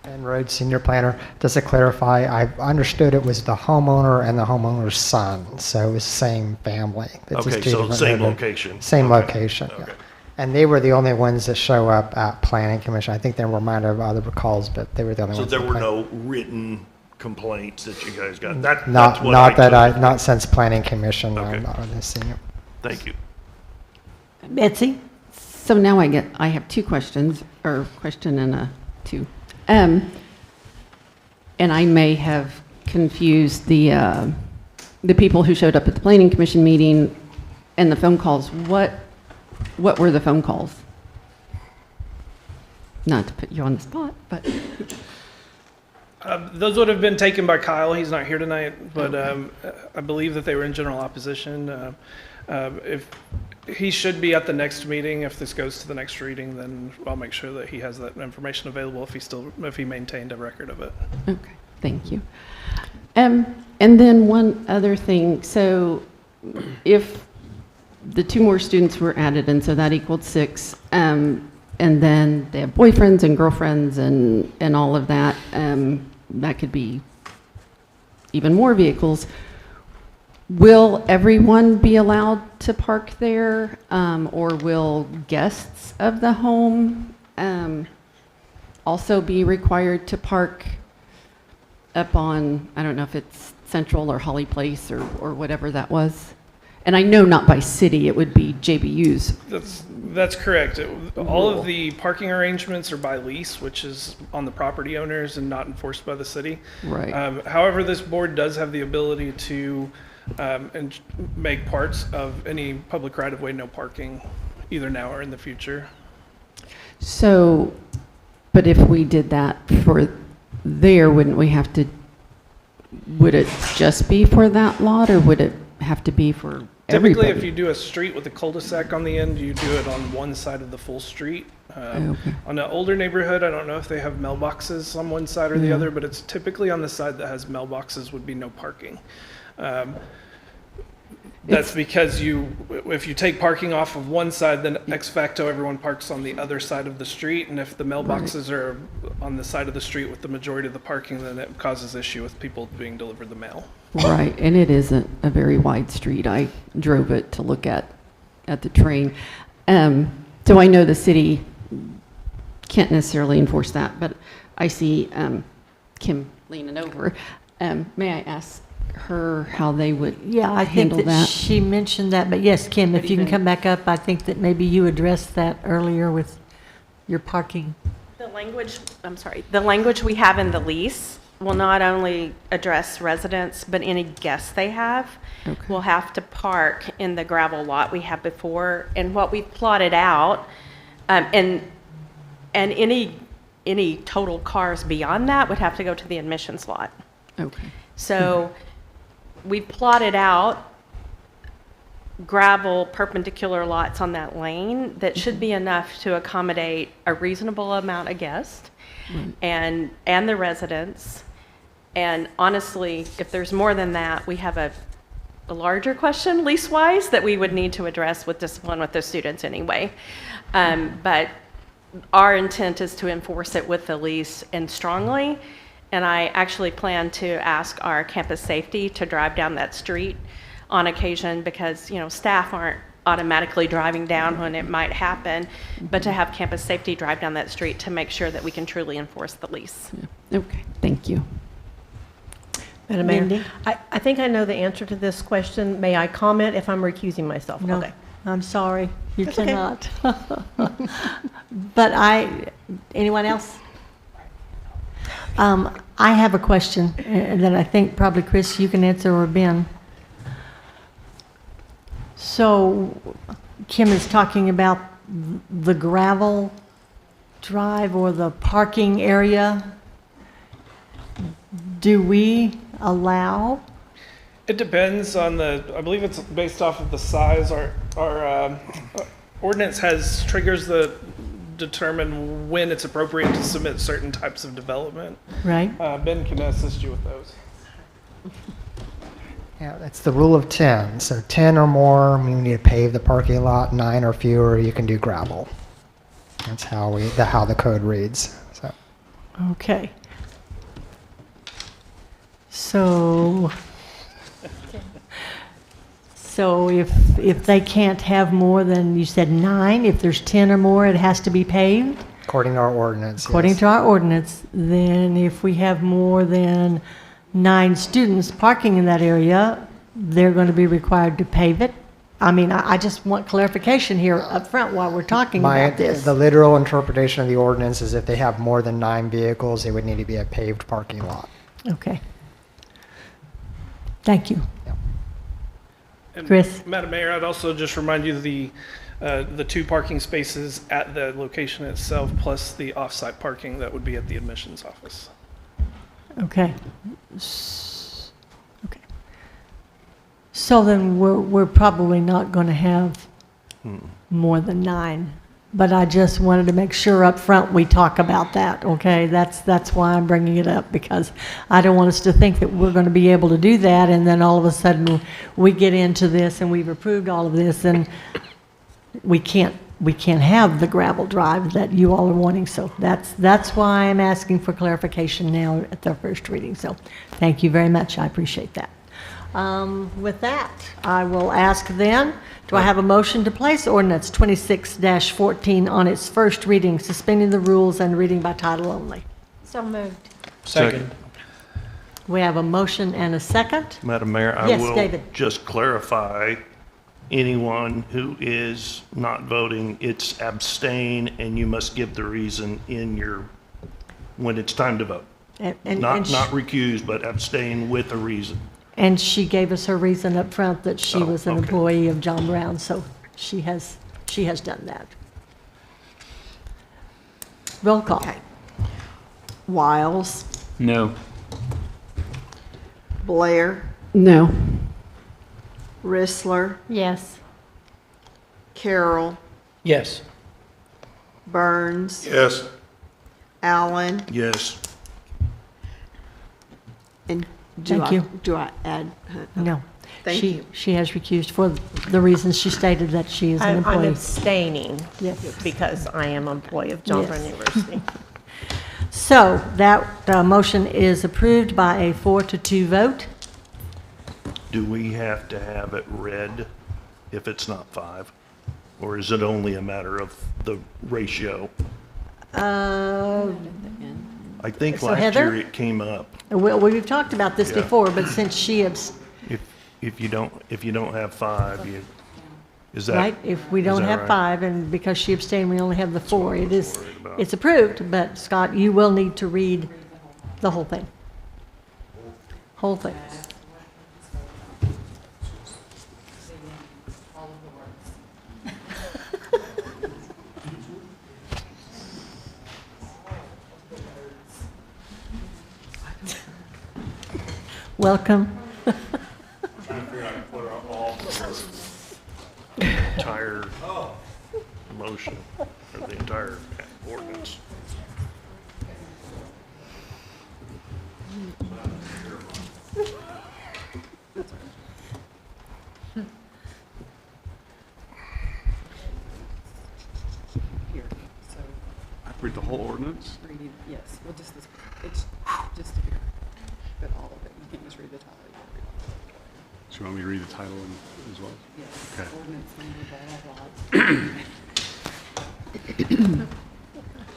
Ben Rhodes, senior planner. Just to clarify, I understood it was the homeowner and the homeowner's son, so it was the same family. It's just Okay, two so different same neighborhoods. location. Same Okay. location, yeah. Okay. And they were the only ones that show up at planning commission. I think there were minor other calls, but they were the only So ones. there that were plan- no written complaints that you guys got? That's Not, what not that took. not since planning commission, Okay. I'm not really seeing it. Thank you. Betsy? So now I have 2 questions, or question and a 2. And I may have confused the people who showed up at the planning commission meeting and the phone calls. What were the phone calls? Not to put you on the spot, but Those would have been taken by Kyle. He's not here tonight, but I believe that they were in general opposition. If he should be at the next meeting, if this goes to the next reading, then I'll make sure that he has that information available if he maintained a record of it. okay, thank you. And then one other thing. So if the 2 more students were added, and so that equaled 6, and then they have boyfriends and girlfriends and all of that, that could be even more vehicles. Will everyone be allowed to park there, or will guests of the home also be required to park up on, I don't know if it's Central or Holly Place or whatever that was? And I know not by city, it would be JBU's. That's correct. All of the parking arrangements are by lease, which is on the property owners and not enforced by the city. Right. However, this board does have the ability to and make parts of any public right-of-way no parking, either now or in the future. So, but if we did that for there, wouldn't we have to, would it just be for that lot, or would it have to be for Typically, everybody? if you do a street with a cul-de-sac on the end, you do it on one side of the full street. Okay. On an older neighborhood, I don't know if they have mailboxes on one side or the Yeah. other, but it's typically on the side that has mailboxes would be no parking. That's because if you take parking off of one side, then ex facto, everyone parks on the other side of the street. And if the mailboxes are on the side of the street with the majority of the parking, then it causes issue with people being delivered the mail. Right, and it isn't a very wide street. I drove it to look at the train. So I know the city can't necessarily enforce that, but I see Kim leaning over. May I ask her how they would Yeah, I think handle that that? she mentioned that, but yes, Kim, What if do you you can think? come back up, I think that maybe you addressed that earlier with your parking. The language we have in the lease will not only address residents, but any guests they have will have to park in the gravel lot we have before. And what we've plotted out, and any total cars beyond that would have to go to the admissions lot. Okay. So we plotted out gravel perpendicular lots on that lane that should be enough to accommodate a reasonable amount of guests and the residents. And honestly, if there's more than that, we have a larger question lease-wise that we would need to address with discipline with the students anyway. But our intent is to enforce it with the lease and strongly. And I actually plan to ask our campus safety to drive down that street on occasion because, staff aren't automatically driving down when it might happen, but to have campus safety drive down that street to make sure that we can truly enforce the lease. Okay, thank you. Madam Mayor, Mindy? I think I know the answer to this question. May I comment if I'm recusing myself? No, Okay. I'm sorry, you That's okay. cannot. But anyone else? I have a question that I think probably, Chris, you can answer, or Ben. So Kim is talking about the gravel drive or the parking area. Do we allow? It depends on I believe it's based off of the size. Our ordinance has triggers that determine when it's appropriate to submit certain types of development. Right. Ben can assist you with those. Yeah, it's the rule of 10. So 10 or more, we need to pave the parking lot. 9 or fewer, you can do gravel. That's how the code reads. So. Okay. So if they can't have more than, you said 9, if there's 10 or more, it has to be paved? According to our ordinance, According yes. to our ordinance, then if we have more than 9 students parking in that area, they're going to be required to pave it? I mean, I just want clarification here up front while we're talking about this. The literal interpretation of the ordinance is if they have more than 9 vehicles, it would need to be a paved parking lot. Okay. Thank you. And Chris? Madam Mayor, I'd also just remind you the 2 parking spaces at the location itself, plus the off-site parking that would be at the admissions office. Okay. Okay. So then we're probably not going to have more than 9. But I just wanted to make sure up front we talk about that, okay? That's why I'm bringing it up, because I don't want us to think that we're going to be able to do that, and then all of a sudden we get into this and we've approved all of this, and we can't have the gravel drive that you all are wanting. So that's why I'm asking for clarification now at the first reading. So thank you very much. I appreciate that. With that, I will ask then, do I have a motion to place ordinance 26-14 on its first reading, suspending the rules and reading by title only? So moved. Second. We have a motion and a second. Madam Mayor, I Yes, will David. just clarify, anyone who is not voting, it's abstain, and you must give the reason when it's time to vote. Not recused, but abstain with a reason. And she gave us her reason up front that she was an employee of John Brown, so she has done that. Roll call. Okay. Wiles, No. Blair, No. Rissler, Yes. Carroll, Yes. Burns, Yes. Allen, Yes. and Thank you. do I add? No. Thank you. She has recused for the reasons she stated that she is an I'm employee. abstaining Yes. because I am an employee of John Brown Yes. University. So that motion is approved by a 4-2 vote. Do we have to have it read if it's not 5? Or is it only a matter of the ratio? I think So last Heather? year it came up. Well, we've talked about this Yeah. before, but since she If you don't have 5, is that? right, if we don't is that have right? 5, and because she abstained, we only have the 4. what I It was is, worried about. it's approved, but Scott, you will need to read the whole thing. Whole thing. Welcome. Entire motion, or the entire ordinance. Here, so. Read the whole ordinance? Yes, well, it's just here, but all of it, you can't just read the title. So you want me to read the title as well? Yes, Okay. ordinance number, blah, blah, blah.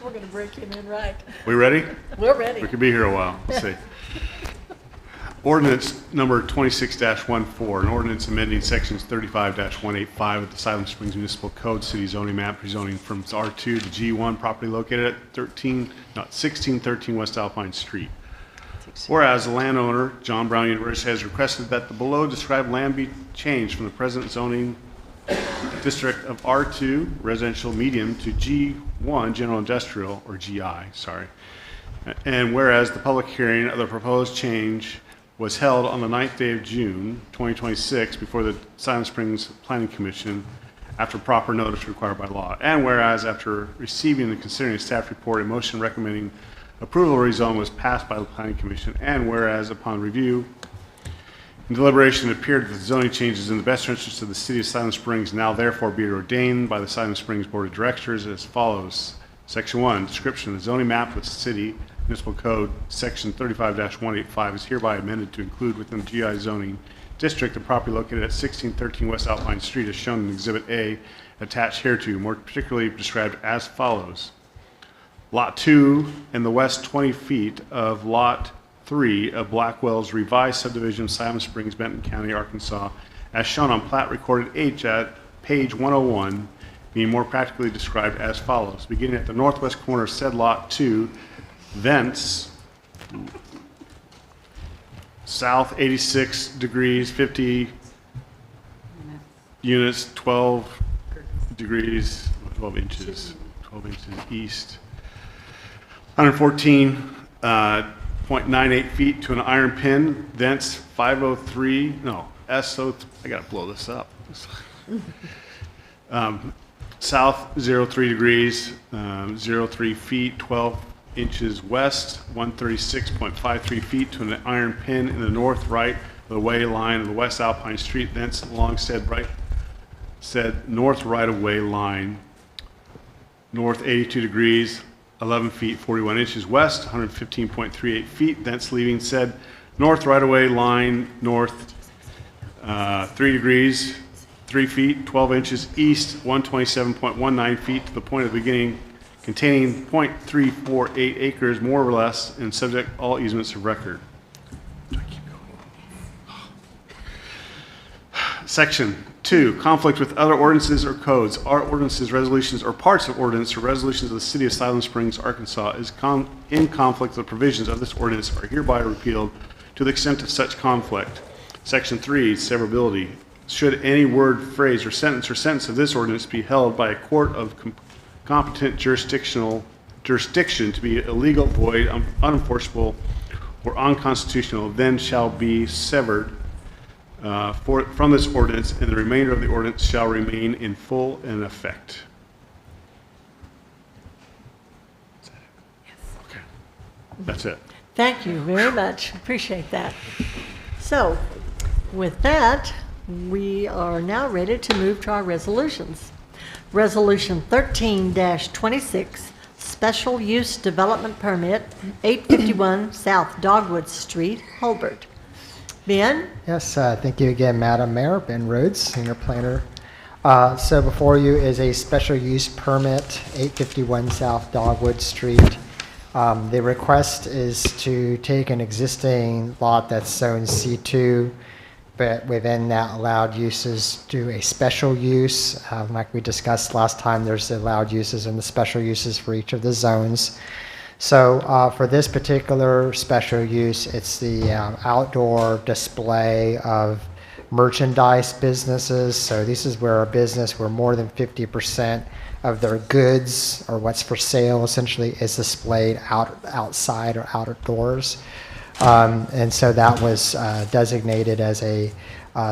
We're going to break him in right. We ready? We're ready. We could be here a while. Let's see. Ordinance number 26-14, an ordinance amending sections 35-185 of the Siloam Springs Municipal Code, City Zoning Map, rezoning from R2 to G1 property located at 1613 West Alpine Street. Whereas the landowner, John Brown University, has requested that the below described land be changed from the present zoning district of R2 residential medium to G1 general industrial, or GI, sorry. And whereas the public hearing of the proposed change was held on the 9th day of June 2026 before the Siloam Springs Planning Commission after proper notice required by law. And whereas after receiving and considering a staff report, a motion recommending approval of rezone was passed by the Planning Commission. And whereas upon review and deliberation, it appeared that the zoning changes in the best interest of the city of Siloam Springs now therefore be ordained by the Siloam Springs Board of Directors as follows. Section 1, description of the zoning map with city municipal code, section 35-185 is hereby amended to include within the GI zoning district the property located at 1613 West Alpine Street as shown in Exhibit A attached hereto, more particularly described as follows. Lot 2 in the west 20 feet of Lot 3 of Blackwell's revised subdivision, Siloam Springs, Benton County, Arkansas, as shown on plat recorded H at page 101, being more practically described as follows. Beginning at the northwest corner of said Lot 2, thence south 86 degrees 50 units 12 degrees 12 inches east 114.98 feet to an iron pin, thence 503 no SO I gotta blow this up south 03 degrees 03 feet 12 inches west, 136.53 feet to an iron pin in the north right of the way line of the West Alpine Street, thence along said north right of way line, north 82 degrees, 11 feet 41 inches west, 115.38 feet, thence leaving said north right of way line, north 3 degrees, 3 feet 12 inches east, 127.19 feet to the point of the beginning, containing .348 acres more or less and subject all easements of record. Section 2, conflict with other ordinances or codes. Our ordinances, resolutions, or parts of ordinance or resolutions of the city of Siloam Springs, Arkansas is in conflict with the provisions of this ordinance are hereby repealed to the extent of such conflict. Section 3, severability. Should any word, phrase, or sentence of this ordinance be held by a court of competent jurisdiction to be illegal, void, unenforceable, or unconstitutional, then shall be severed from this ordinance, and the remainder of the ordinance shall remain in full and effect. Okay, that's it. Thank you very much. Appreciate that. So, with that, we are now ready to move to our resolutions. Resolution 13-26, Special Use Development Permit, 851 South Dogwood Street, Hulbert. Ben? Yes, thank you again, Madam Mayor. Ben Rhodes, Senior Planner. So before you is a special use permit, 851 South Dogwood Street. The request is to take an existing lot that's zone C2, but within that allowed uses, do a special use. Like we discussed last time, there's the allowed uses and the special uses for each of the zones. So for this particular special use, it's the outdoor display of merchandise businesses. So this is where a business where more than 50% of their goods or what's for sale essentially is displayed outside or outdoors. And so that was designated as a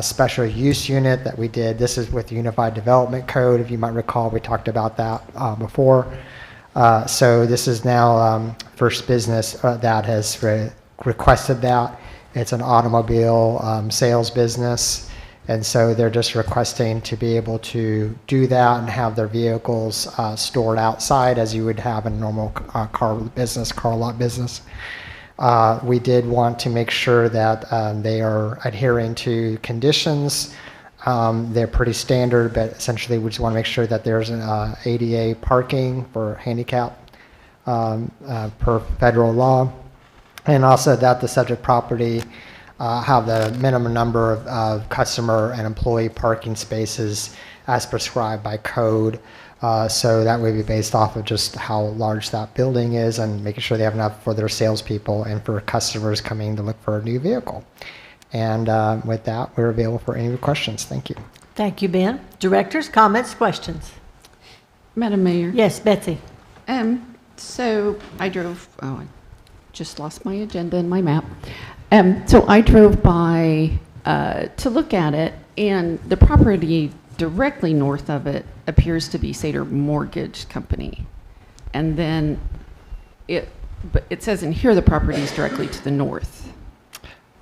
special use unit that we did. This is with the Unified Development Code. If you might recall, we talked about that before. So this is now first business that has requested that. It's an automobile sales business. And so they're just requesting to be able to do that and have their vehicles stored outside as you would have in a normal car lot business. We did want to make sure that they are adhering to conditions. They're pretty standard, but essentially we just want to make sure that there's an ADA parking for handicap per federal law, and also that the subject property have the minimum number of customer and employee parking spaces as prescribed by code. So that would be based off of just how large that building is and making sure they have enough for their salespeople and for customers coming to look for a new vehicle. And with that, we're available for any questions. Thank you. Thank you, Ben. Directors, comments, questions? Madam Mayor? Yes, Betsy. So I drove, I just lost my agenda and my map. So I drove by to look at it, and the property directly north of it appears to be Sater Mortgage Company. And then but it says in here the property is directly to the north.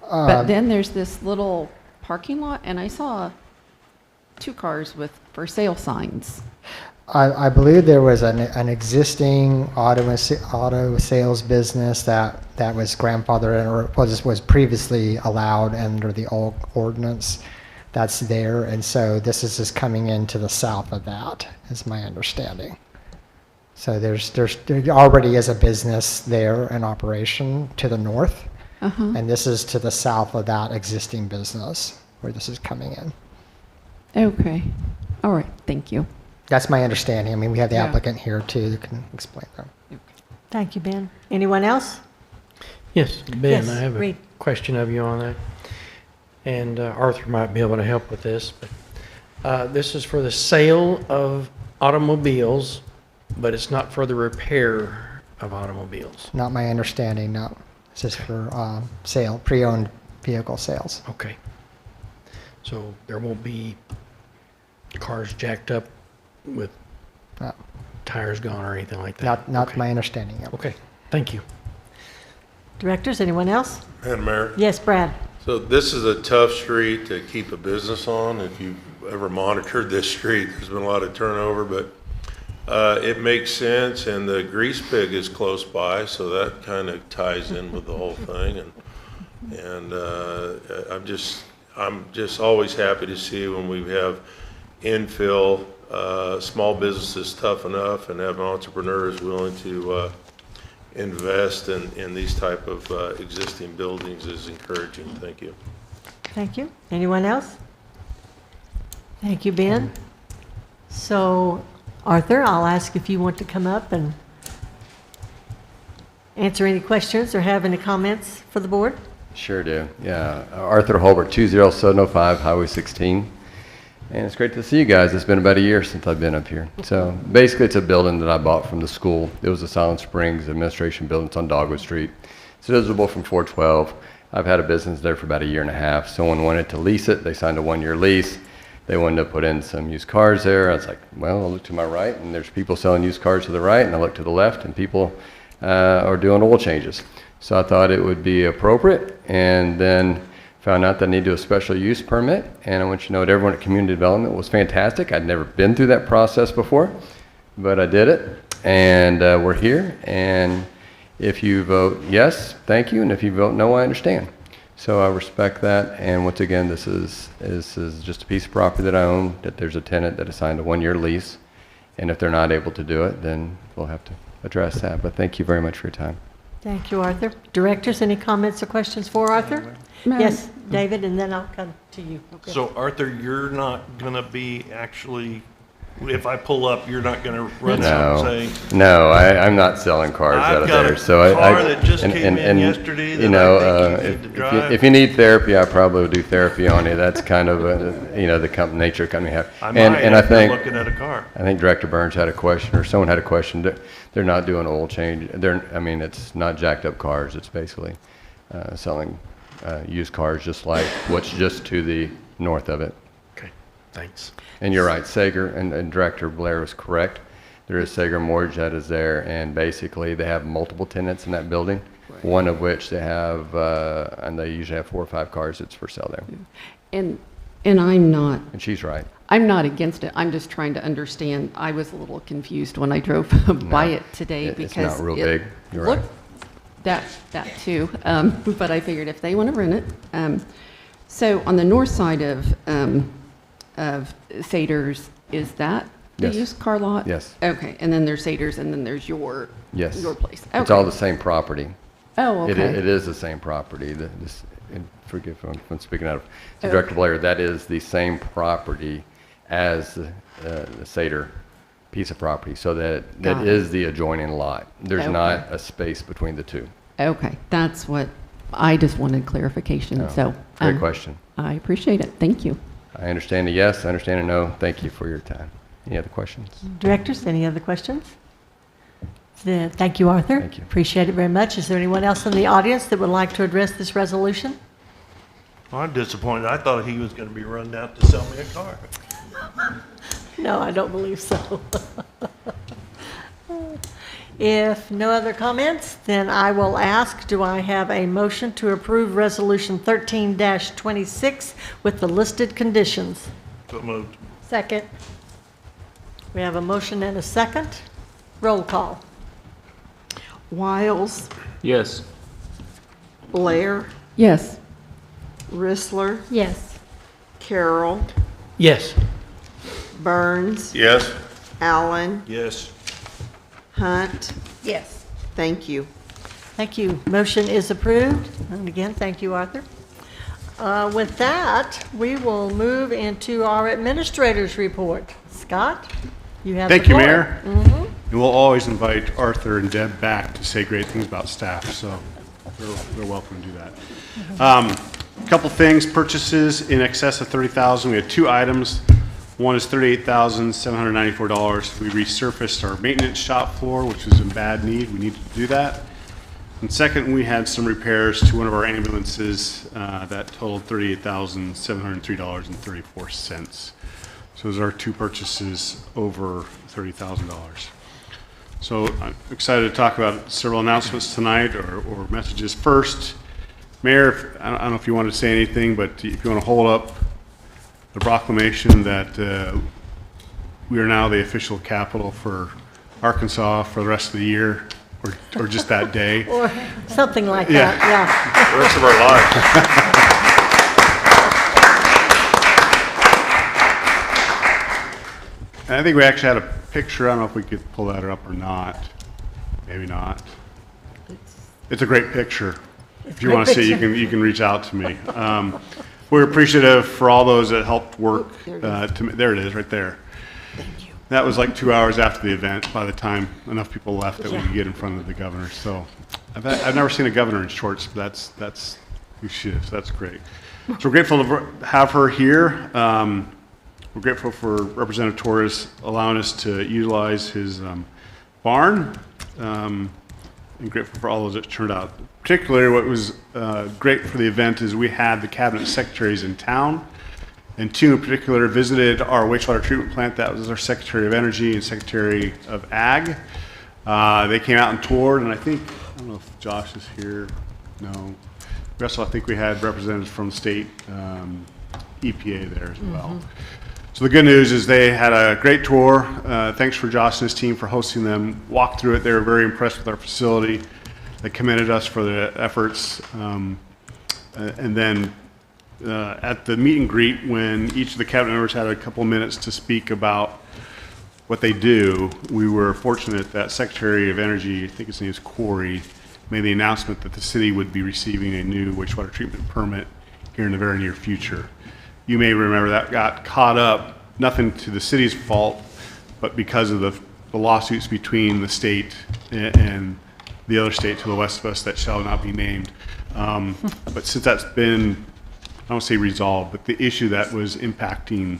But then there's this little parking lot, and I saw 2 cars with for sale signs. I believe there was an existing auto sales business that was grandfathered in, or was previously allowed under the old ordinance that's there. And so this is just coming into the south of that, is my understanding. So there already is a business there in operation to the north. And this is to the south of that existing business where this is coming in. Okay. All right. Thank you. That's my understanding. I mean, we have the applicant here too that can explain that. Thank you, Ben. Anyone else? Yes, Ben, Yes, I have a Reed. question of you on that. And Arthur might be able to help with this. But this is for the sale of automobiles, but it's not for the repair of automobiles. Not my understanding, no. This is for sale, pre-owned vehicle sales. Okay. So there won't be cars jacked up with tires gone or anything like that? Not my understanding, yeah. Okay, thank you. Directors, anyone else? Madam Mayor? Yes, Brad. So this is a tough street to keep a business on. If you've ever monitored this street, there's been a lot of turnover, but it makes sense, and the grease pig is close by, so that kind of ties in with the whole thing. And I'm just always happy to see when we have infill, small businesses tough enough and have entrepreneurs willing to invest in these type of existing buildings is encouraging. Thank you. Thank you. Anyone else? Thank you, Ben. So, Arthur, I'll ask if you want to come up and answer any questions or have any comments for the board. Sure do. Yeah. Arthur Holbert, 20705 Highway 16. And it's great to see you guys. It's been about a year since I've been up here. So basically it's a building that I bought from the school. It was the Silent Springs Administration building. It's on Dogwood Street. It's visible from 412. I've had a business there for about a year and a half. Someone wanted to lease it. They signed a 1-year lease. They wanted to put in some used cars there. I was like, well, I'll look to my right, and there's people selling used cars to the right, and I look to the left, and people are doing oil changes. So I thought it would be appropriate, and then found out that I needed to do a special use permit. And I want you to know that everyone at Community Development was fantastic. I'd never been through that process before, but I did it, and we're here. And if you vote yes, thank you, and if you vote no, I understand. So I respect that. And once again, this is just a piece of property that I own, that there's a tenant that has signed a 1-year lease. And if they're not able to do it, then we'll have to address that. But thank you very much for your time. Thank you, Arthur. Directors, any comments or questions for Arthur? Yes, David, and then I'll come to you. Okay. So Arthur, you're not gonna be actually, if I pull up, you're not gonna run out and say, No, I'm not selling cars out of there. So I've got a car that just came in yesterday that I think you need to drive. if you need therapy, I probably would do therapy on you. That's kind of the nature of company have. I might if you're looking at a car. I think Director Burns had a question, or someone had a question. They're not doing oil change. It's not jacked up cars. It's basically selling used cars, just like what's just to the north of it. Okay, thanks. And you're right, Sager, and Director Blair was correct. There is Sager Mortgage that is there, and basically they have multiple tenants in that building, one of which they have, and they usually have 4 or 5 cars that's for sale there. And I'm not. And she's right. I'm not against it. I'm just trying to understand. I was a little confused when I drove by it today because it's not real big. You're right. That too. But I figured if they want to rent it. So on the north side of Sater's, is that the Yes. used car lot? Yes. Okay. And then there's Sater's, and then there's your Yes. place. Okay. It's all the same property. Oh, okay. It is the same property. and forgive if I'm speaking out of, to Director Blair, that is the same property as the Seder piece of property, so that Got it. is the adjoining lot. There's Okay. not a space between the two. Okay, that's what, I just wanted clarification, No, so. great question. I appreciate it, thank you. I understand a yes, I understand a no. Thank you for your time. Any other questions? Directors, any other questions? Thank you, Arthur. Thank you. Appreciate it very much. Is there anyone else in the audience that would like to address this resolution? Well, I'm disappointed. I thought he was going to be running out to sell me a car. No, I don't believe so. If no other comments, then I will ask, do I have a motion to approve Resolution 13-26 with the listed conditions? So moved. Second. We have a motion and a second. Roll call. Wiles, Yes. Blair, Yes. Rissler, Yes. Carroll, Yes. Burns, Yes? Allen, Yes. Hunt. Yes. Thank you. Thank you. Motion is approved. And again, thank you, Arthur. With that, we will move into our administrator's report. Scott, you have the Thank you, floor. Mayor. Mhm. And we'll always invite Arthur and Deb back to say great things about staff, so they're welcome to do that. A couple things, purchases in excess of $30,000. We had two items. One is $38,794. We resurfaced our maintenance shop floor, which was in bad need. We needed to do that. And second, we had some repairs to one of our ambulances that totaled $38,703.34. So those are our two purchases over $30,000. So I'm excited to talk about several announcements tonight or messages. First, Mayor, I don't know if you want to say anything, but if you want to hold up the proclamation that we are now the official capital for Arkansas for the rest of the year, or just that day. Or something like Yeah. that, yeah. The rest of our lives. And I think we actually had a picture. I don't know if we could pull that up or not. Maybe not. It's a great picture. If you great want to see, you picture. can reach out to me. We're appreciative for all those that helped work. There it is, right there. Thank you. That was like 2 hours after the event, by the time enough people left that we could get in front of the governor. So I've never seen a governor in shorts, but that's who she is. That's great. So we're grateful to have her here. We're grateful for Representative Torres allowing us to utilize his barn, and grateful for all those that turned out. Particularly what was great for the event is we had the cabinet secretaries in town, and two in particular visited our wastewater treatment plant. That was our Secretary of Energy and Secretary of Ag. They came out and toured, and I don't know if Josh is here. No. We also, I think we had representatives from state EPA there as well. So the good news is they had a great tour. Thanks for Josh and his team for hosting them. Walked through it. They were very impressed with our facility. They commended us for the efforts. And then at the meet and greet, when each of the cabinet members had a couple of minutes to speak about what they do, we were fortunate that Secretary of Energy, I think his name is Corey, made the announcement that the city would be receiving a new wastewater treatment permit here in the very near future. You may remember that got caught up, nothing to the city's fault, but because of the lawsuits between the state and the other state to the west of us that shall not be named. But since that's been, I don't say resolved, but the issue that was impacting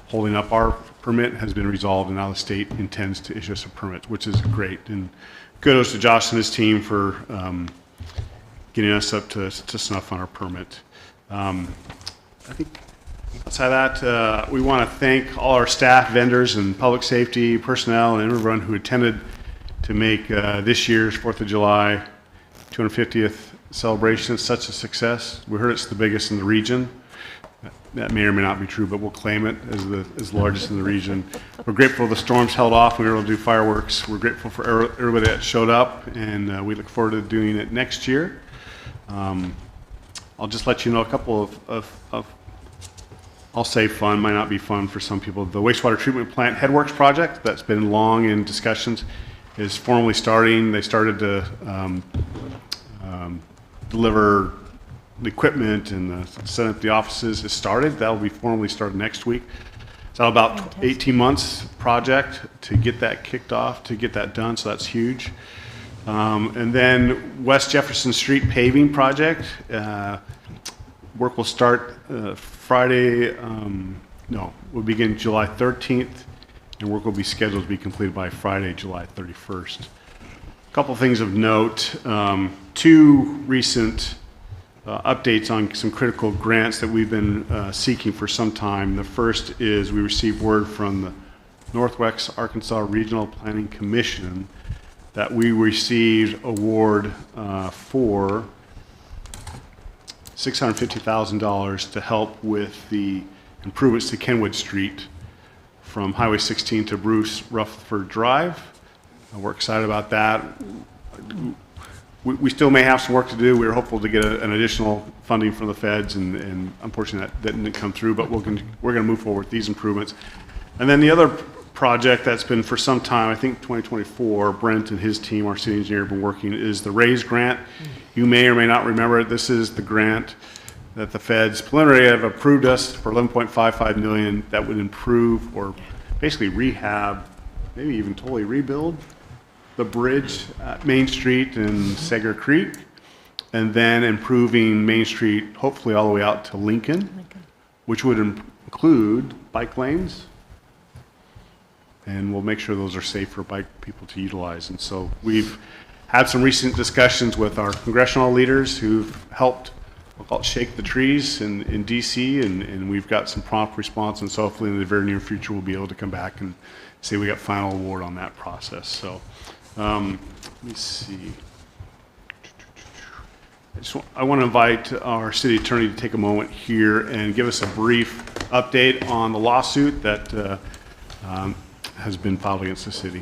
holding up our permit has been resolved, and now the state intends to issue us a permit, which is great. And kudos to Josh and his team for getting us up to snuff on our permit. I think outside that, we want to thank all our staff, vendors, and public safety personnel, and everyone who attended to make this year's 4th of July 250th celebration such a success. We heard it's the biggest in the region. That may or may not be true, but we'll claim it as the largest in the region. We're grateful the storms held off. We were able to do fireworks. We're grateful for everybody that showed up, and we look forward to doing it next year. I'll just let you know a couple of I'll say fun, might not be fun for some people. The wastewater treatment plant headworks project that's been long in discussions is formally starting. They started to deliver the equipment and setting up the offices has started. That will be formally started next week. It's about 18 months project to get that kicked off, to get that done, so that's huge. And then West Jefferson Street paving project, work will start Friday, we'll begin July 13th, and work will be scheduled to be completed by Friday, July 31st. A couple things of note, 2 recent updates on some critical grants that we've been seeking for some time. The first is we received word from the Northwest Arkansas Regional Planning Commission that we received award for $650,000 to help with the improvements to Kenwood Street from Highway 16 to Bruce Rutherford Drive. We're excited about that. We still may have some work to do. We were hopeful to get an additional funding from the feds, and unfortunately that didn't come through, but we're going to move forward with these improvements. And then the other project that's been for some time, I think 2024, Brent and his team, our city engineer, have been working, is the RAISE grant. You may or may not remember it. This is the grant that the feds preliminarily have approved us for $11.55 million that would improve or basically rehab, maybe even totally rebuild the bridge at Main Street and Sager Creek, and then improving Main Street hopefully all the way out to Lincoln, which would include bike lanes, and we'll make sure those are safe for bike people to utilize. And so we've had some recent discussions with our congressional leaders who've helped, we'll call it shake the trees in DC, and we've got some prompt response, and so hopefully in the very near future we'll be able to come back and say we got final award on that process. So let me see. I want to invite our city attorney to take a moment here and give us a brief update on the lawsuit that has been filed against the city.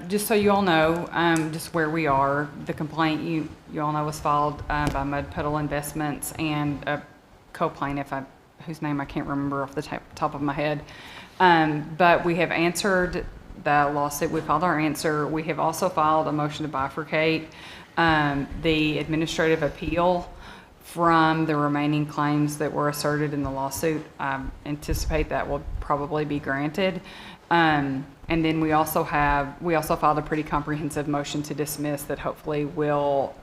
Just so you all know, just where we are, the complaint you all know was filed by Mud Puddle Investments and a co-plaintiff whose name I can't remember off the top of my head. But we have answered the lawsuit. We filed our answer. We have also filed a motion to bifurcate the administrative appeal from the remaining claims that were asserted in the lawsuit. I anticipate that will probably be granted. And then we also filed a pretty comprehensive motion to dismiss that hopefully will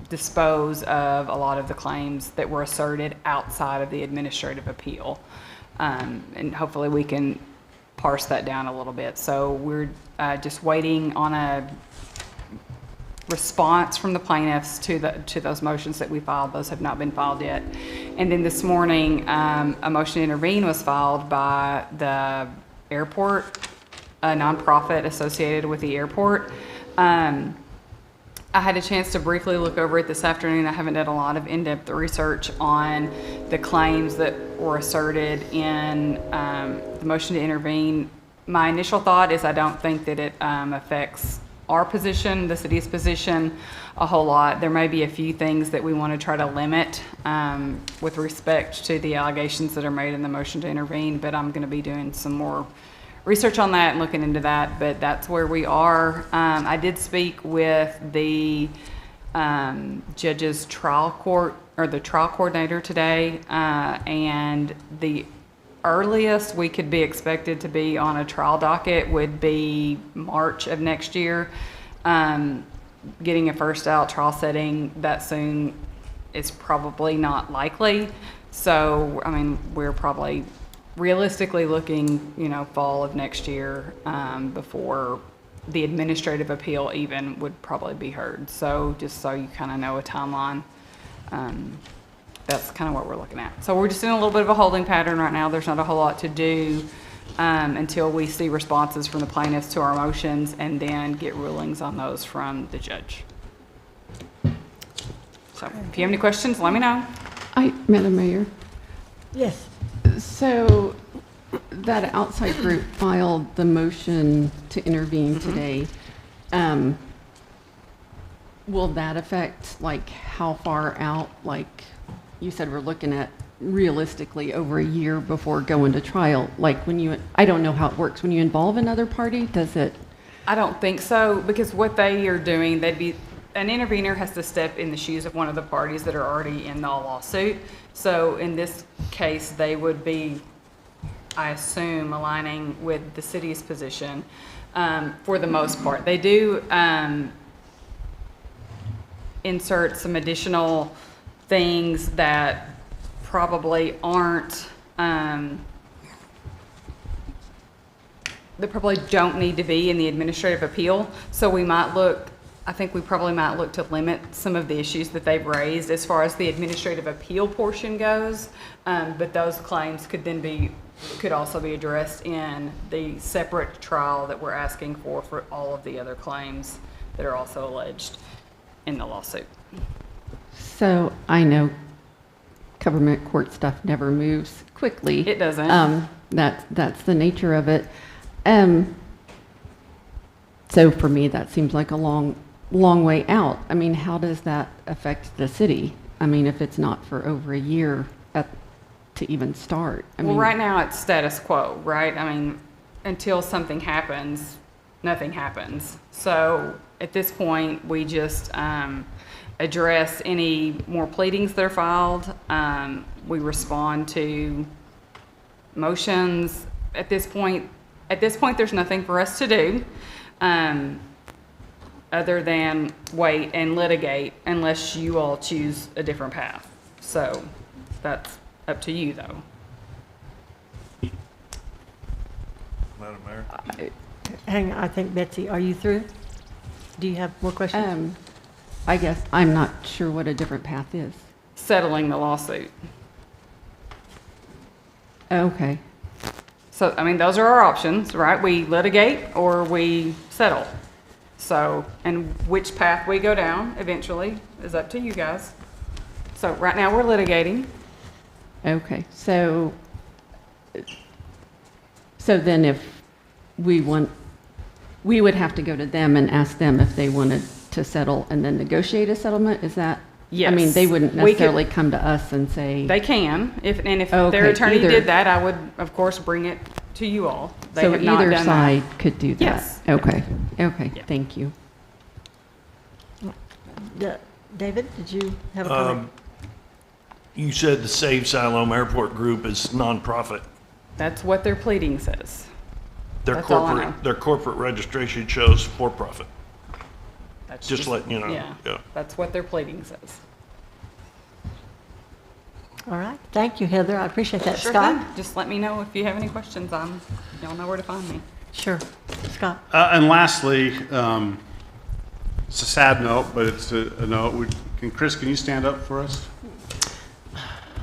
dispose of a lot of the claims that were asserted outside of the administrative appeal. And hopefully we can parse that down a little bit. So we're just waiting on a response from the plaintiffs to those motions that we filed. Those have not been filed yet. And then this morning, a motion to intervene was filed by the airport, a nonprofit associated with the airport. I had a chance to briefly look over it this afternoon. I haven't done a lot of in-depth research on the claims that were asserted in the motion to intervene. My initial thought is I don't think that it affects our position, the city's position, a whole lot. There may be a few things that we want to try to limit with respect to the allegations that are made in the motion to intervene, but I'm going to be doing some more research on that and looking into that, but that's where we are. I did speak with the judge's trial court, or the trial coordinator today, and the earliest we could be expected to be on a trial docket would be March of next year. Getting a first out trial setting that soon is probably not likely. So, I mean, we're probably realistically looking, fall of next year before the administrative appeal even would probably be heard. So just so you kind of know a timeline, that's kind of what we're looking at. So we're just in a little bit of a holding pattern right now. There's not a whole lot to do until we see responses from the plaintiffs to our motions and then get rulings on those from the judge. So if you have any questions, let me know. Madam Mayor. Yes. So that outside group filed the motion to intervene today. Will that affect how far out, you said we're looking at realistically over a year before going to trial? I don't know how it works. When you involve another party, does it? I don't think so, because what they are doing, they'd be an intervener has to step in the shoes of one of the parties that are already in the lawsuit. So in this case, they would be, I assume, aligning with the city's position for the most part. They do insert some additional things that probably aren't, that probably don't need to be in the administrative appeal. So we might look, I think we probably might look to limit some of the issues that they've raised as far as the administrative appeal portion goes. But those claims could then be, could also be addressed in the separate trial that we're asking for all of the other claims that are also alleged in the lawsuit. So I know government court stuff never moves quickly. It doesn't. That's the nature of it. So for me, that seems like a long way out. I mean, how does that affect the city? I mean, if it's not for over a year to even start. Well, right now it's status quo, right? I mean, until something happens, nothing happens. So at this point, we just address any more pleadings that are filed. We respond to motions. At this point, there's nothing for us to do other than wait and litigate unless you all choose a different path. So that's up to you, though. Madam Mayor? Hang on, I think, Betsy, are you through? Do you have more questions? I guess I'm not sure what a different path is. Settling the lawsuit. Okay. So, I mean, those are our options, right? We litigate or we settle. So, and which path we go down eventually is up to you guys. So right now we're litigating. Okay. So then if we want, we would have to go to them and ask them if they wanted to settle and then negotiate a settlement? Is that? Yes. I mean, they wouldn't necessarily come to us and say. They can. If Okay, their attorney either. did that, I would, of course, bring it to you all. They So have not either done side that. could do that? Yes. Okay. Okay. Thank you. David, did you have a comment? You said the Save Siloam Airport Group is nonprofit. That's what their pleading says. Their That's all I know. corporate registration shows for profit. That's Just letting you know. Yeah. That's what their pleading says. All right. Thank you, Heather. I appreciate that. Sure Scott? thing. Just let me know if you have any questions. Y'all know where to find me. Sure. Scott? And lastly, it's a sad note, but it's a note. Chris, can you stand up for us?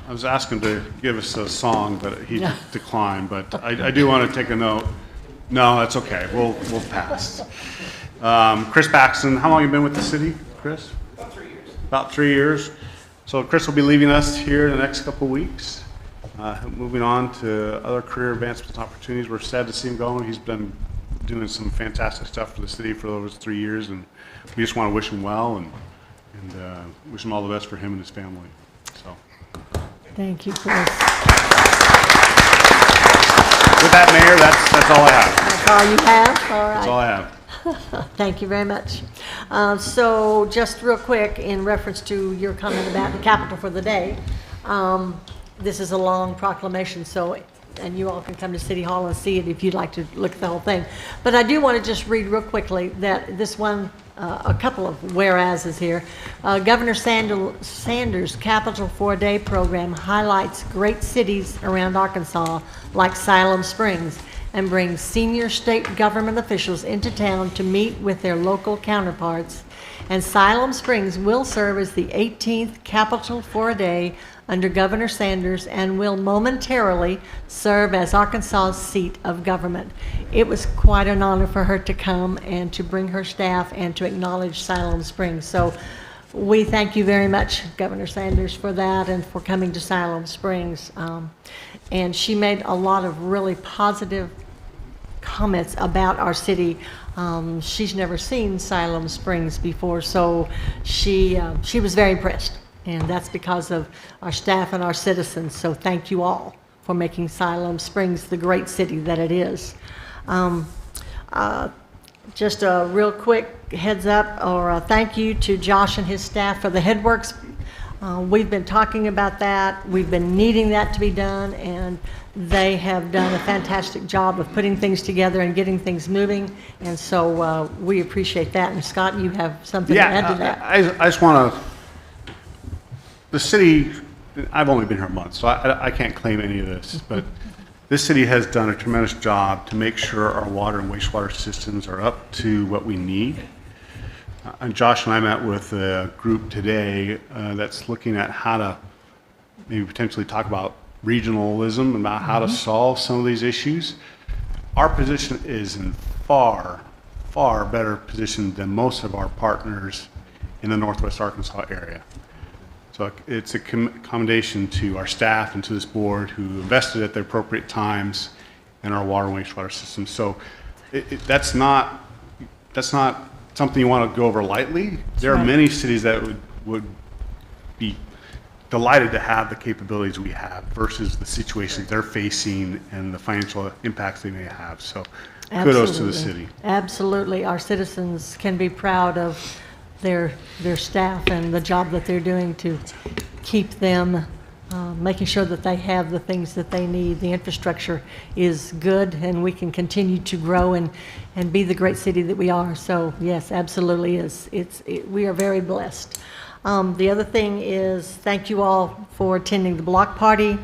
I was asking to give us a song, but he declined. But I do want to take a note. No, that's okay. We'll pass. Chris Paxton, how long have you been with the city, Chris? About 3 years. About 3 years. So Chris will be leaving us here in the next couple of weeks, moving on to other career advancement opportunities. We're sad to see him go. He's been doing some fantastic stuff for the city for those 3 years, and we just want to wish him well and wish him all the best for him and his family. So. Thank you, Chris. With that, Mayor, that's all I have. That's all you have? All right. That's all I have. Thank you very much. So just real quick, in reference to your comment about the capital for the day, this is a long proclamation, so, and you all can come to City Hall and see it if you'd like to look at the whole thing. But I do want to just read real quickly that this one, a couple of whereases here. Governor Sanders' Capital for a Day program highlights great cities around Arkansas like Siloam Springs, and brings senior state government officials into town to meet with their local counterparts. And Siloam Springs will serve as the 18th capital for a day under Governor Sanders and will momentarily serve as Arkansas's seat of government. It was quite an honor for her to come and to bring her staff and to acknowledge Siloam Springs. So we thank you very much, Governor Sanders, for that and for coming to Siloam Springs. And she made a lot of really positive comments about our city. She's never seen Siloam Springs before, so she was very impressed, and that's because of our staff and our citizens. So thank you all for making Siloam Springs the great city that it is. Just a real quick heads up or a thank you to Josh and his staff for the headworks. We've been talking about that. We've been needing that to be done, and they have done a fantastic job of putting things together and getting things moving. And so we appreciate that. And Scott, you have something to add to that? I just want to, the city, I've only been here a month, so I can't claim any of this, but this city has done a tremendous job to make sure our water and wastewater systems are up to what we need. And Josh and I met with a group today that's looking at how to maybe potentially talk about regionalism, about how to solve some of these issues. Our position is in far better position than most of our partners in the Northwest Arkansas area. So it's a commendation to our staff and to this board who invested at the appropriate times in our water and wastewater systems. So that's not something you want to go over lightly. There are many cities that would be delighted to have the capabilities we have versus the situations they're facing and the financial impacts they may have. So kudos to the city. Absolutely. Our citizens can be proud of their staff and the job that they're doing to keep them, making sure that they have the things that they need. The infrastructure is good, and we can continue to grow and be the great city that we are. So yes, absolutely is. We are very blessed. The other thing is thank you all for attending the block party,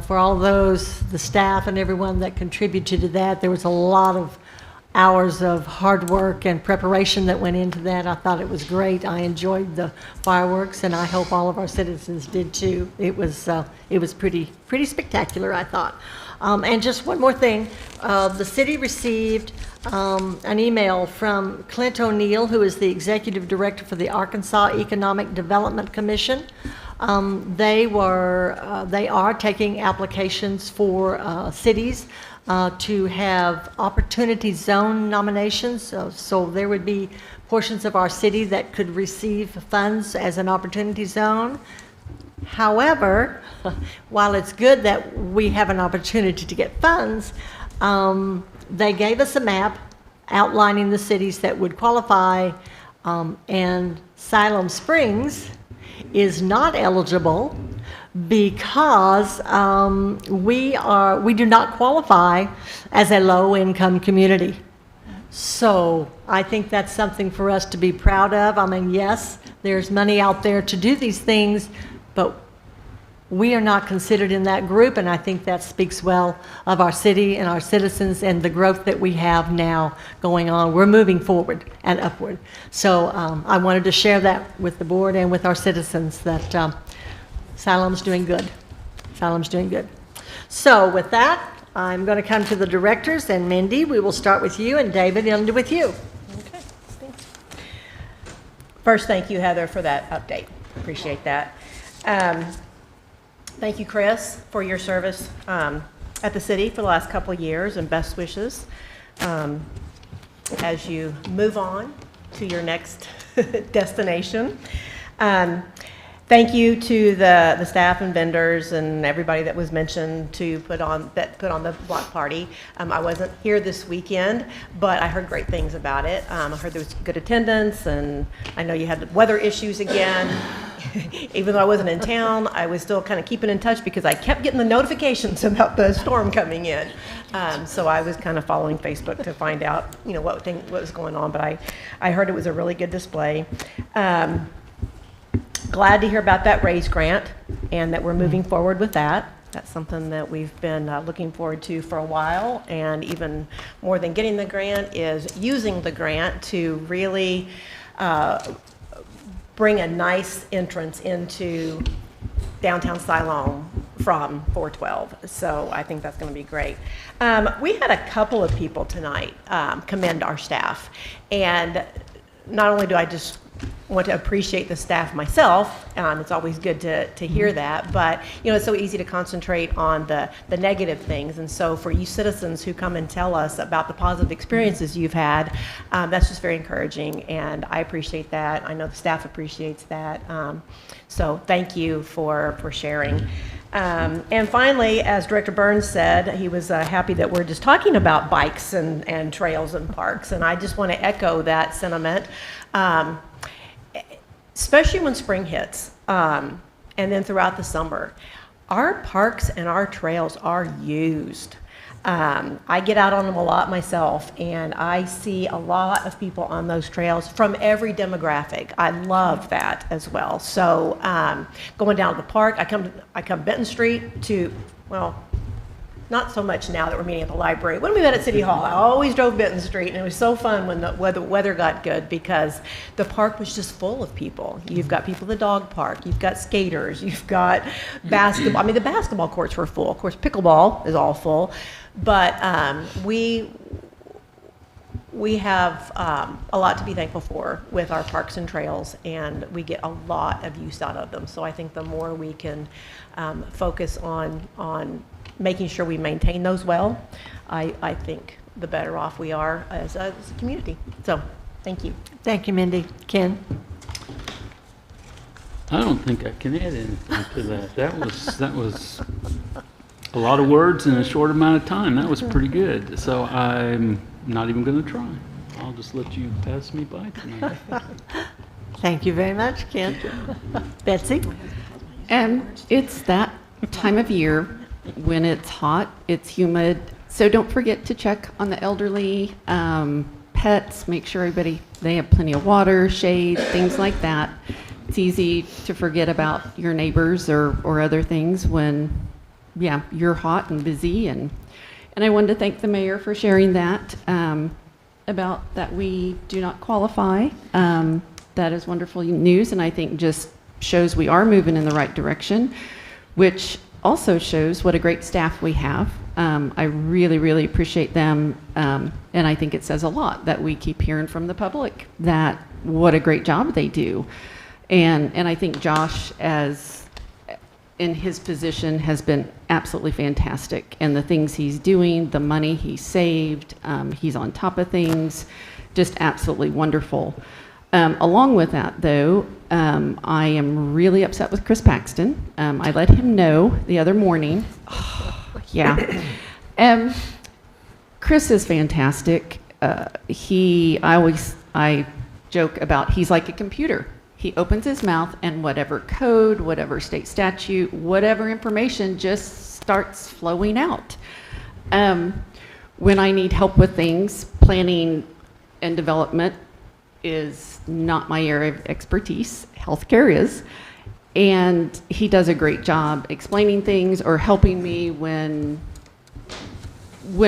for all those, the staff and everyone that contributed to that. There was a lot of hours of hard work and preparation that went into that. I thought it was great. I enjoyed the fireworks, and I hope all of our citizens did too. It was pretty spectacular, I thought. And just one more thing, the city received an email from Clint O'Neill, who is the executive director for the Arkansas Economic Development Commission. They are taking applications for cities to have opportunity zone nominations. So there would be portions of our city that could receive funds as an opportunity zone. However, while it's good that we have an opportunity to get funds, they gave us a map outlining the cities that would qualify, and Siloam Springs is not eligible because we do not qualify as a low-income community. So I think that's something for us to be proud of. I mean, yes, there's money out there to do these things, but we are not considered in that group, and I think that speaks well of our city and our citizens and the growth that we have now going on. We're moving forward and upward. So I wanted to share that with the board and with our citizens that Siloam's doing good. Siloam's doing good. So with that, I'm going to come to the directors, and Mindy, we will start with you, and David, end with you. Okay, thanks. First, thank you, Heather, for that update. Appreciate that. Thank you, Chris, for your service at the city for the last couple of years, and best wishes as you move on to your next destination. Thank you to the staff and vendors and everybody that was mentioned to put on the block party. I wasn't here this weekend, but I heard great things about it. I heard there was good attendance, and I know you had weather issues again. Even though I wasn't in town, I was still kind of keeping in touch because I kept getting the notifications about the storm coming in. So I was kind of following Facebook to find out, what was going on. But I heard it was a really good display. Glad to hear about that RAISE grant and that we're moving forward with that. That's something that we've been looking forward to for a while, and even more than getting the grant is using the grant to really bring a nice entrance into downtown Siloam from 412. So I think that's going to be great. We had a couple of people tonight commend our staff, and not only do I just want to appreciate the staff myself, it's always good to hear that, but it's so easy to concentrate on the negative things. And so for you citizens who come and tell us about the positive experiences you've had, that's just very encouraging, and I appreciate that. I know the staff appreciates that. So thank you for sharing. And finally, as Director Burns said, he was happy that we're just talking about bikes and trails and parks. And I just want to echo that sentiment, especially when spring hits and then throughout the summer. Our parks and our trails are used. I get out on them a lot myself, and I see a lot of people on those trails from every demographic. I love that as well. So going down to the park, I come Benton Street to, well, not so much now that we're meeting at the library. When we met at City Hall, I always drove Benton Street, and it was so fun when the weather got good because the park was just full of people. You've got people at the dog park, you've got skaters, you've got basketball. I mean, the basketball courts were full. Of course, pickleball is all full, but we have a lot to be thankful for with our parks and trails, and we get a lot of use out of them. So I think the more we can focus on making sure we maintain those well, I think the better off we are as a community. So, thank you. Thank you, Mindy. Ken? I don't think I can add anything to that. That was a lot of words in a short amount of time. That was pretty good. So I'm not even going to try. I'll just let you pass me by tonight. Thank you very much, Ken. Betsy? It's that time of year when it's hot, it's humid. So don't forget to check on the elderly, pets, make sure they have plenty of water, shade, things like that. It's easy to forget about your neighbors or other things when, you're hot and busy. And I wanted to thank the mayor for sharing that, about that we do not qualify. That is wonderful news, and I think just shows we are moving in the right direction, which also shows what a great staff we have. I really, really appreciate them, and I think it says a lot that we keep hearing from the public that what a great job they do. And I think Josh, as in his position, has been absolutely fantastic. And the things he's doing, the money he saved, he's on top of things, just absolutely wonderful. Along with that, though, I am really upset with Chris Paxton. I let him know the other morning. Chris is fantastic. I joke about he's like a computer. He opens his mouth and whatever code, whatever state statute, whatever information just starts flowing out. When I need help with things, planning and development is not my area of expertise. Healthcare is. And he does a great job explaining things or helping me when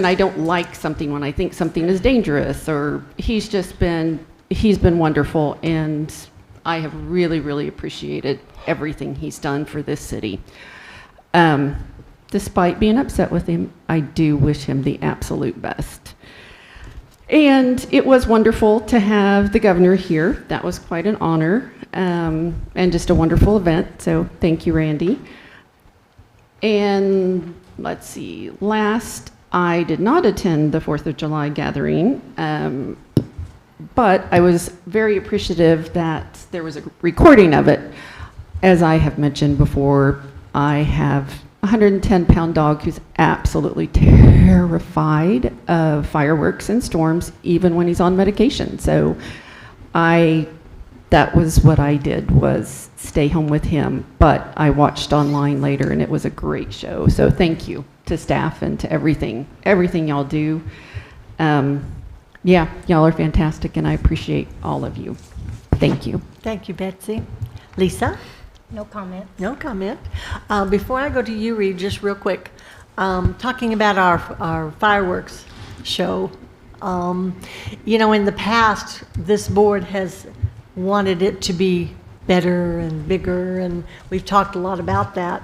I don't like something, when I think something is dangerous, or he's been wonderful, and I have really, really appreciated everything he's done for this city. Despite being upset with him, I do wish him the absolute best. And it was wonderful to have the governor here. That was quite an honor, and just a wonderful event. So thank you, Randy. And let's see, I did not attend the 4th of July gathering, but I was very appreciative that there was a recording of it. As I have mentioned before, I have a 110-pound dog who's absolutely terrified of fireworks and storms, even when he's on medication. So that was what I did, was stay home with him. But I watched online later, and it was a great show. So thank you to staff and to everything y'all do. Y'all are fantastic, and I appreciate all of you. Thank you. Thank you, Betsy. Lisa? No comment. No comment. Before I go to you, Reed, just real quick, talking about our fireworks show. In the past, this board has wanted it to be better and bigger, and we've talked a lot about that.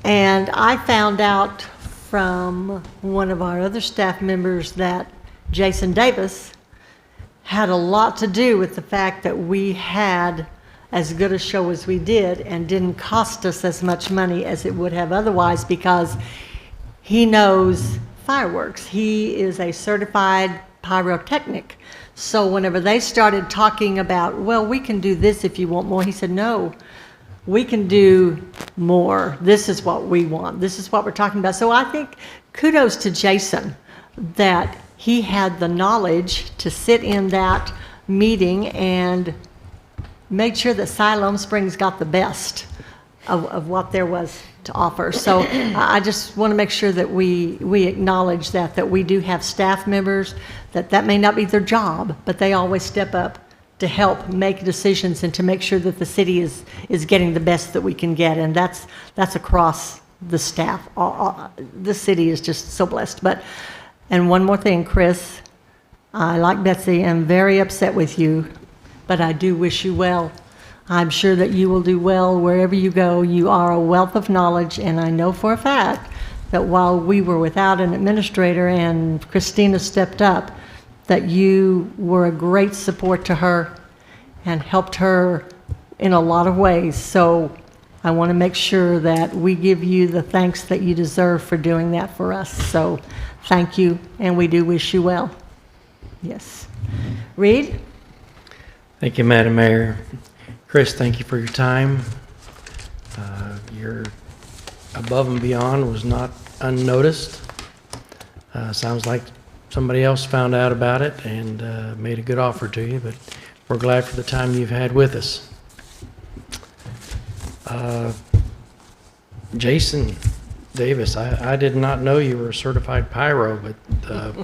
And I found out from one of our other staff members that Jason Davis had a lot to do with the fact that we had as good a show as we did, and didn't cost us as much money as it would have otherwise, because he knows fireworks. He is a certified pyrotechnic. So whenever they started talking about, well, we can do this if you want more, he said, no, we can do more. This is what we want. This is what we're talking about. So I think kudos to Jason that he had the knowledge to sit in that meeting and made sure that Siloam Springs got the best of what there was to offer. So I just want to make sure that we acknowledge that we do have staff members, that may not be their job, but they always step up to help make decisions and to make sure that the city is getting the best that we can get. And that's across the staff. The city is just so blessed. And one more thing, Chris, I, like Betsy, am very upset with you, but I do wish you well. I'm sure that you will do well wherever you go. You are a wealth of knowledge, and I know for a fact that while we were without an administrator and Christina stepped up, that you were a great support to her and helped her in a lot of ways. So I want to make sure that we give you the thanks that you deserve for doing that for us. So thank you, and we do wish you well. Yes. Reed? Thank you, Madam Mayor. Chris, thank you for your time. Your above and beyond was not unnoticed. Sounds like somebody else found out about it and made a good offer to you, but we're glad for the time you've had with us. Jason Davis, I did not know you were a certified pyro, but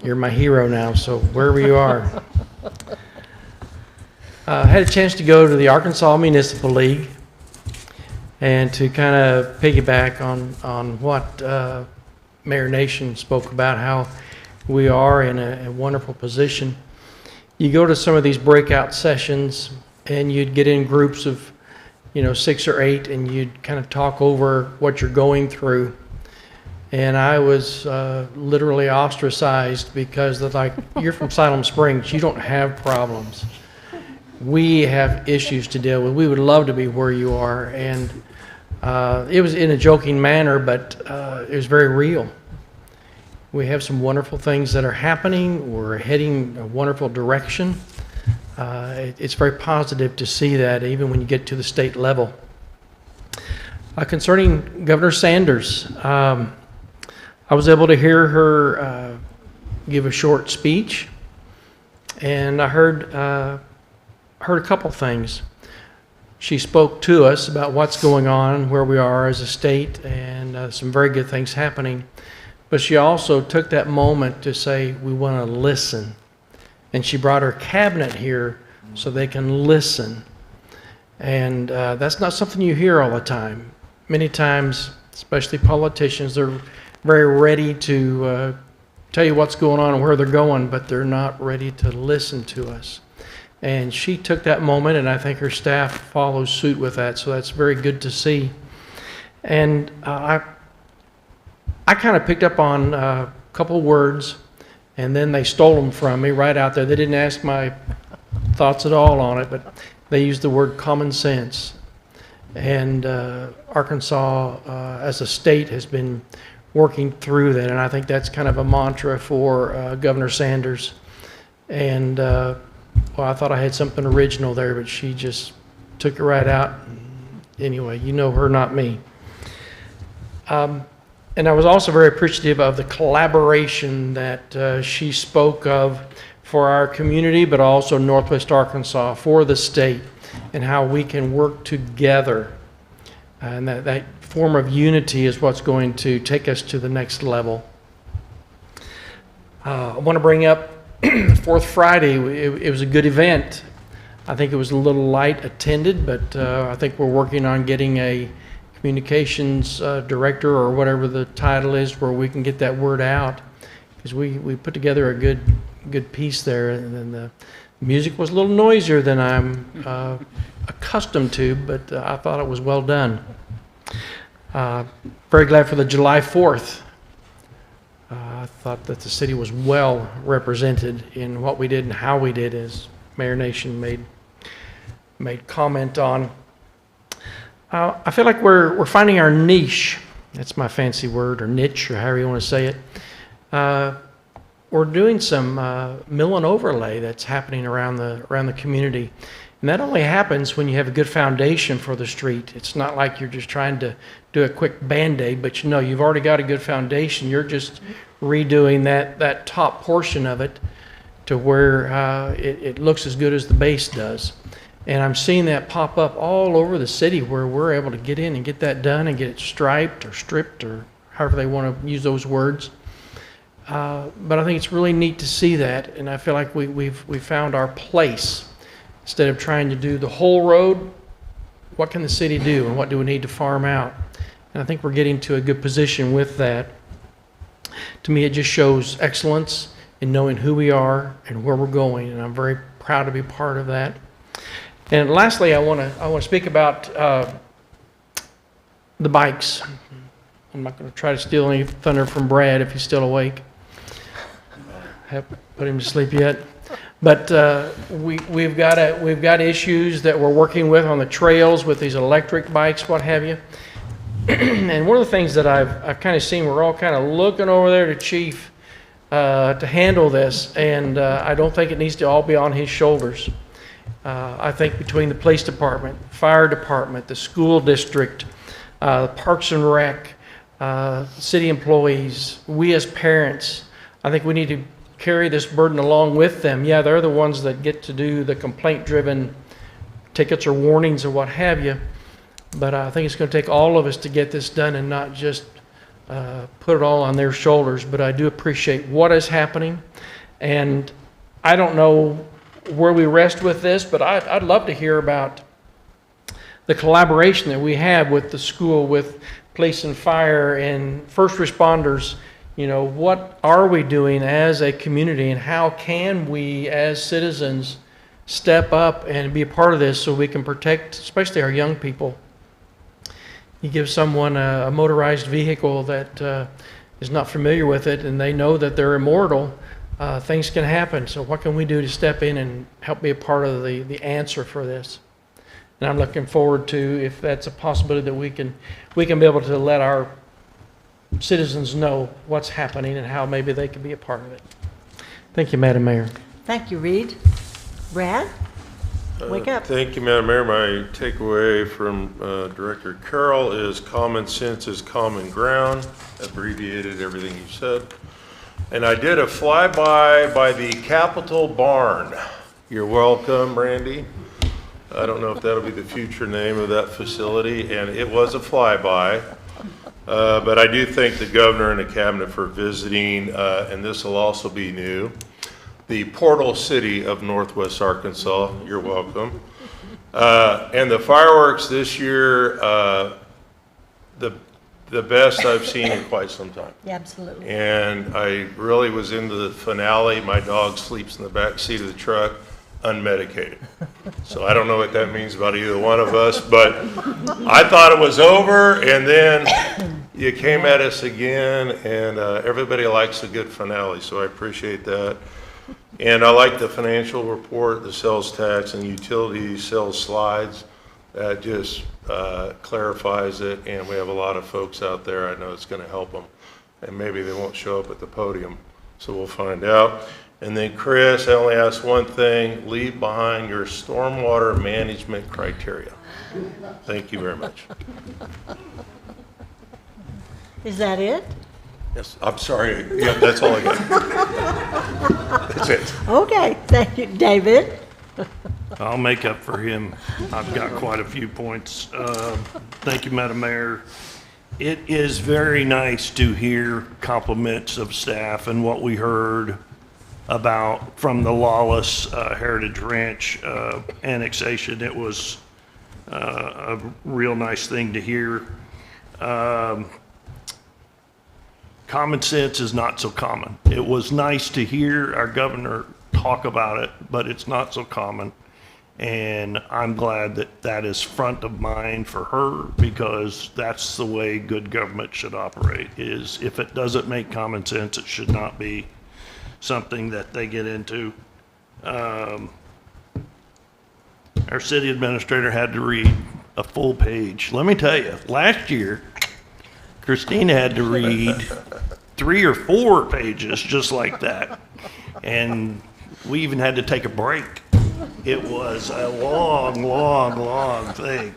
you're my hero now, so wherever you are. I had a chance to go to the Arkansas Municipal League and to kind of piggyback on what Mayor Nation spoke about, how we are in a wonderful position. You go to some of these breakout sessions and you'd get in groups of 6 or 8 and you'd kind of talk over what you're going through. And I was literally ostracized because they're like, you're from Siloam Springs, you don't have problems. We have issues to deal with. We would love to be where you are. And it was in a joking manner, but it was very real. We have some wonderful things that are happening. We're heading a wonderful direction. It's very positive to see that even when you get to the state level. Concerning Governor Sanders, I was able to hear her give a short speech, and I heard a couple things. She spoke to us about what's going on, where we are as a state, and some very good things happening. But she also took that moment to say, we want to listen. And she brought her cabinet here so they can listen. And that's not something you hear all the time. Many times, especially politicians, they're very ready to tell you what's going on and where they're going, but they're not ready to listen to us. And she took that moment, and I think her staff follows suit with that, so that's very good to see. And I kind of picked up on a couple words, and then they stole them from me right out there. They didn't ask my thoughts at all on it, but they used the word common sense. And Arkansas, as a state, has been working through that, and I think that's kind of a mantra for Governor Sanders. And well, I thought I had something original there, but she just took it right out. Anyway, you know her, not me. And I was also very appreciative of the collaboration that she spoke of for our community, but also Northwest Arkansas, for the state, and how we can work together. And that form of unity is what's going to take us to the next level. I want to bring up Fourth Friday. It was a good event. I think it was a little light attended, but I think we're working on getting a communications director, or whatever the title is, where we can get that word out, because we put together a good piece there, and then the music was a little noisier than I'm accustomed to, but I thought it was well done. Very glad for the July 4th. I thought that the city was well represented in what we did and how we did, as Mayor Nation made comment on. I feel like we're finding our niche. That's my fancy word, or niche, or however you want to say it. We're doing some mill and overlay that's happening around the community, And that only happens when you have a good foundation for the street. It's not like you're just trying to do a quick Band-Aid, but you've already got a good foundation. You're just redoing that top portion of it to where it looks as good as the base does. And I'm seeing that pop up all over the city where we're able to get in and get that done and get it striped or stripped or however they want to use those words. But I think it's really neat to see that, and I feel like we've found our place. Instead of trying to do the whole road, what can the city do and what do we need to farm out? And I think we're getting to a good position with that. To me, it just shows excellence in knowing who we are and where we're going, and I'm very proud to be part of that. And lastly, I want to speak about the bikes. I'm not going to try to steal any thunder from Brad if he's still awake. Haven't put him to sleep yet. But we've got issues that we're working with on the trails with these electric bikes, what have you. And one of the things that I've kind of seen, we're all kind of looking over there to Chief to handle this, and I don't think it needs to all be on his shoulders. I think between the police department, fire department, the school district, Parks and Rec, city employees, we as parents, I think we need to carry this burden along with them. Yeah, they're the ones that get to do the complaint-driven tickets or warnings or what have you, but I think it's going to take all of us to get this done and not just put it all on their shoulders. But I do appreciate what is happening, and I don't know where we rest with this, but I'd love to hear about the collaboration that we have with the school, with police and fire and first responders. What are we doing as a community, and how can we as citizens step up and be a part of this so we can protect especially our young people? You give someone a motorized vehicle that is not familiar with it and they know that they're immortal, things can happen. So what can we do to step in and help be a part of the answer for this? And I'm looking forward to, if that's a possibility, that we can be able to let our citizens know what's happening and how maybe they can be a part of it. Thank you, Madam Mayor. Thank you, Reed. Brad? Wake up. Thank you, Madam Mayor. My takeaway from Director Carroll is common sense is common ground. Abbreviated everything you said. And I did a flyby by the Capitol Barn. You're welcome, Randy. I don't know if that'll be the future name of that facility, and it was a flyby. But I do thank the governor and the cabinet for visiting, and this will also be new. The Portal City of Northwest Arkansas, you're welcome. And the fireworks this year, the best I've seen in quite some time. Yeah, absolutely. And I really was into the finale. My dog sleeps in the back seat of the truck, unmedicated. So I don't know what that means about either one of us, but I thought it was over, and then you came at us again, and everybody likes a good finale, so I appreciate that. And I like the financial report, the sales tax and utility sales slides. That just clarifies it, and we have a lot of folks out there. I know it's going to help them, and maybe they won't show up at the podium, so we'll find out. And then Chris, I only ask one thing: leave behind your stormwater management criteria. Thank you very much. Is that it? Yes, I'm sorry. Yeah, that's all I got. That's it. Okay, thank you. David? I'll make up for him. I've got quite a few points. Thank you, Madam Mayor. It is very nice to hear compliments of staff and what we heard about from the Lawless Heritage Ranch annexation. It was a real nice thing to hear. Common sense is not so common. It was nice to hear our governor talk about it, but it's not so common. And I'm glad that that is front of mind for her, because that's the way good government should operate, is if it doesn't make common sense, it should not be something that they get into. Our city administrator had to read a full page. Let me tell you, last year, Christine had to read 3 or 4 pages just like that. And we even had to take a break It was a long, long, long thing.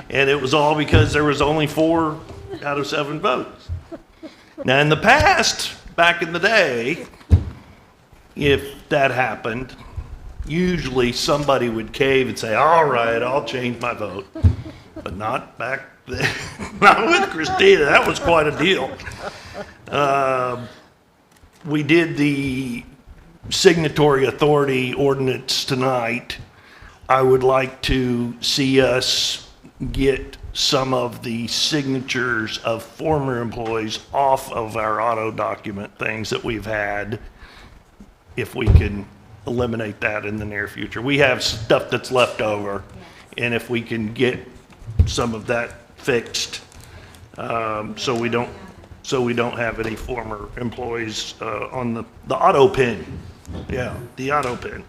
And it was all because there was only 4 out of 7 votes. Now, in the past, back in the day, if that happened, usually somebody would cave and say, all right, I'll change my vote. But not back then. Not with Christina. That was quite a deal. We did the signatory authority ordinance tonight. I would like to see us get some of the signatures of former employees off of our auto document things that we've had, if we can eliminate that in the near future. We have stuff that's left over, and if we can get some of that fixed, so we don't have any former employees on the auto pin. Yeah, the auto pin.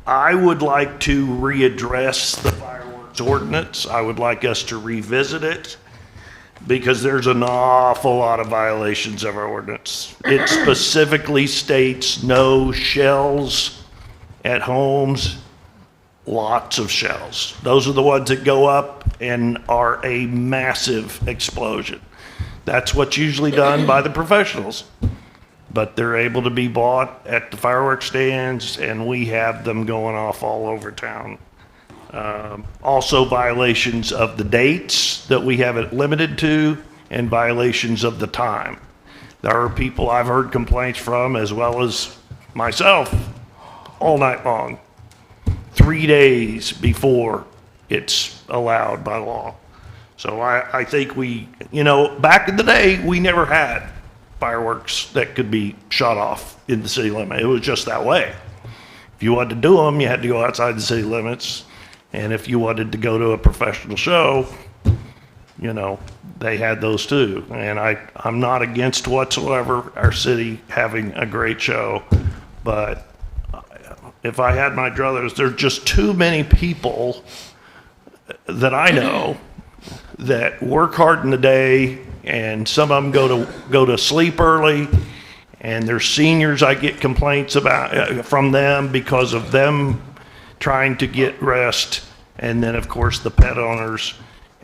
I would like to readdress the fireworks ordinance. I would like us to revisit it because there's an awful lot of violations of our ordinance. It specifically states no shells at homes, lots of shells. Those are the ones that go up and are a massive explosion. That's what's usually done by the professionals. But they're able to be bought at the fireworks stands, and we have them going off all over town. Also violations of the dates that we have it limited to, and violations of the time. There are people I've heard complaints from, as well as myself, all night long, 3 days before it's allowed by law. So I think back in the day, we never had fireworks that could be shot off in the city limit. It was just that way. If you wanted to do them, you had to go outside the city limits. And if you wanted to go to a professional show, they had those too. And I'm not against whatsoever our city having a great show. But if I had my druthers, there's just too many people that I know that work hard in the day, and some of them go to sleep early, and there's seniors I get complaints about from them because of them trying to get rest, and then of course the pet owners.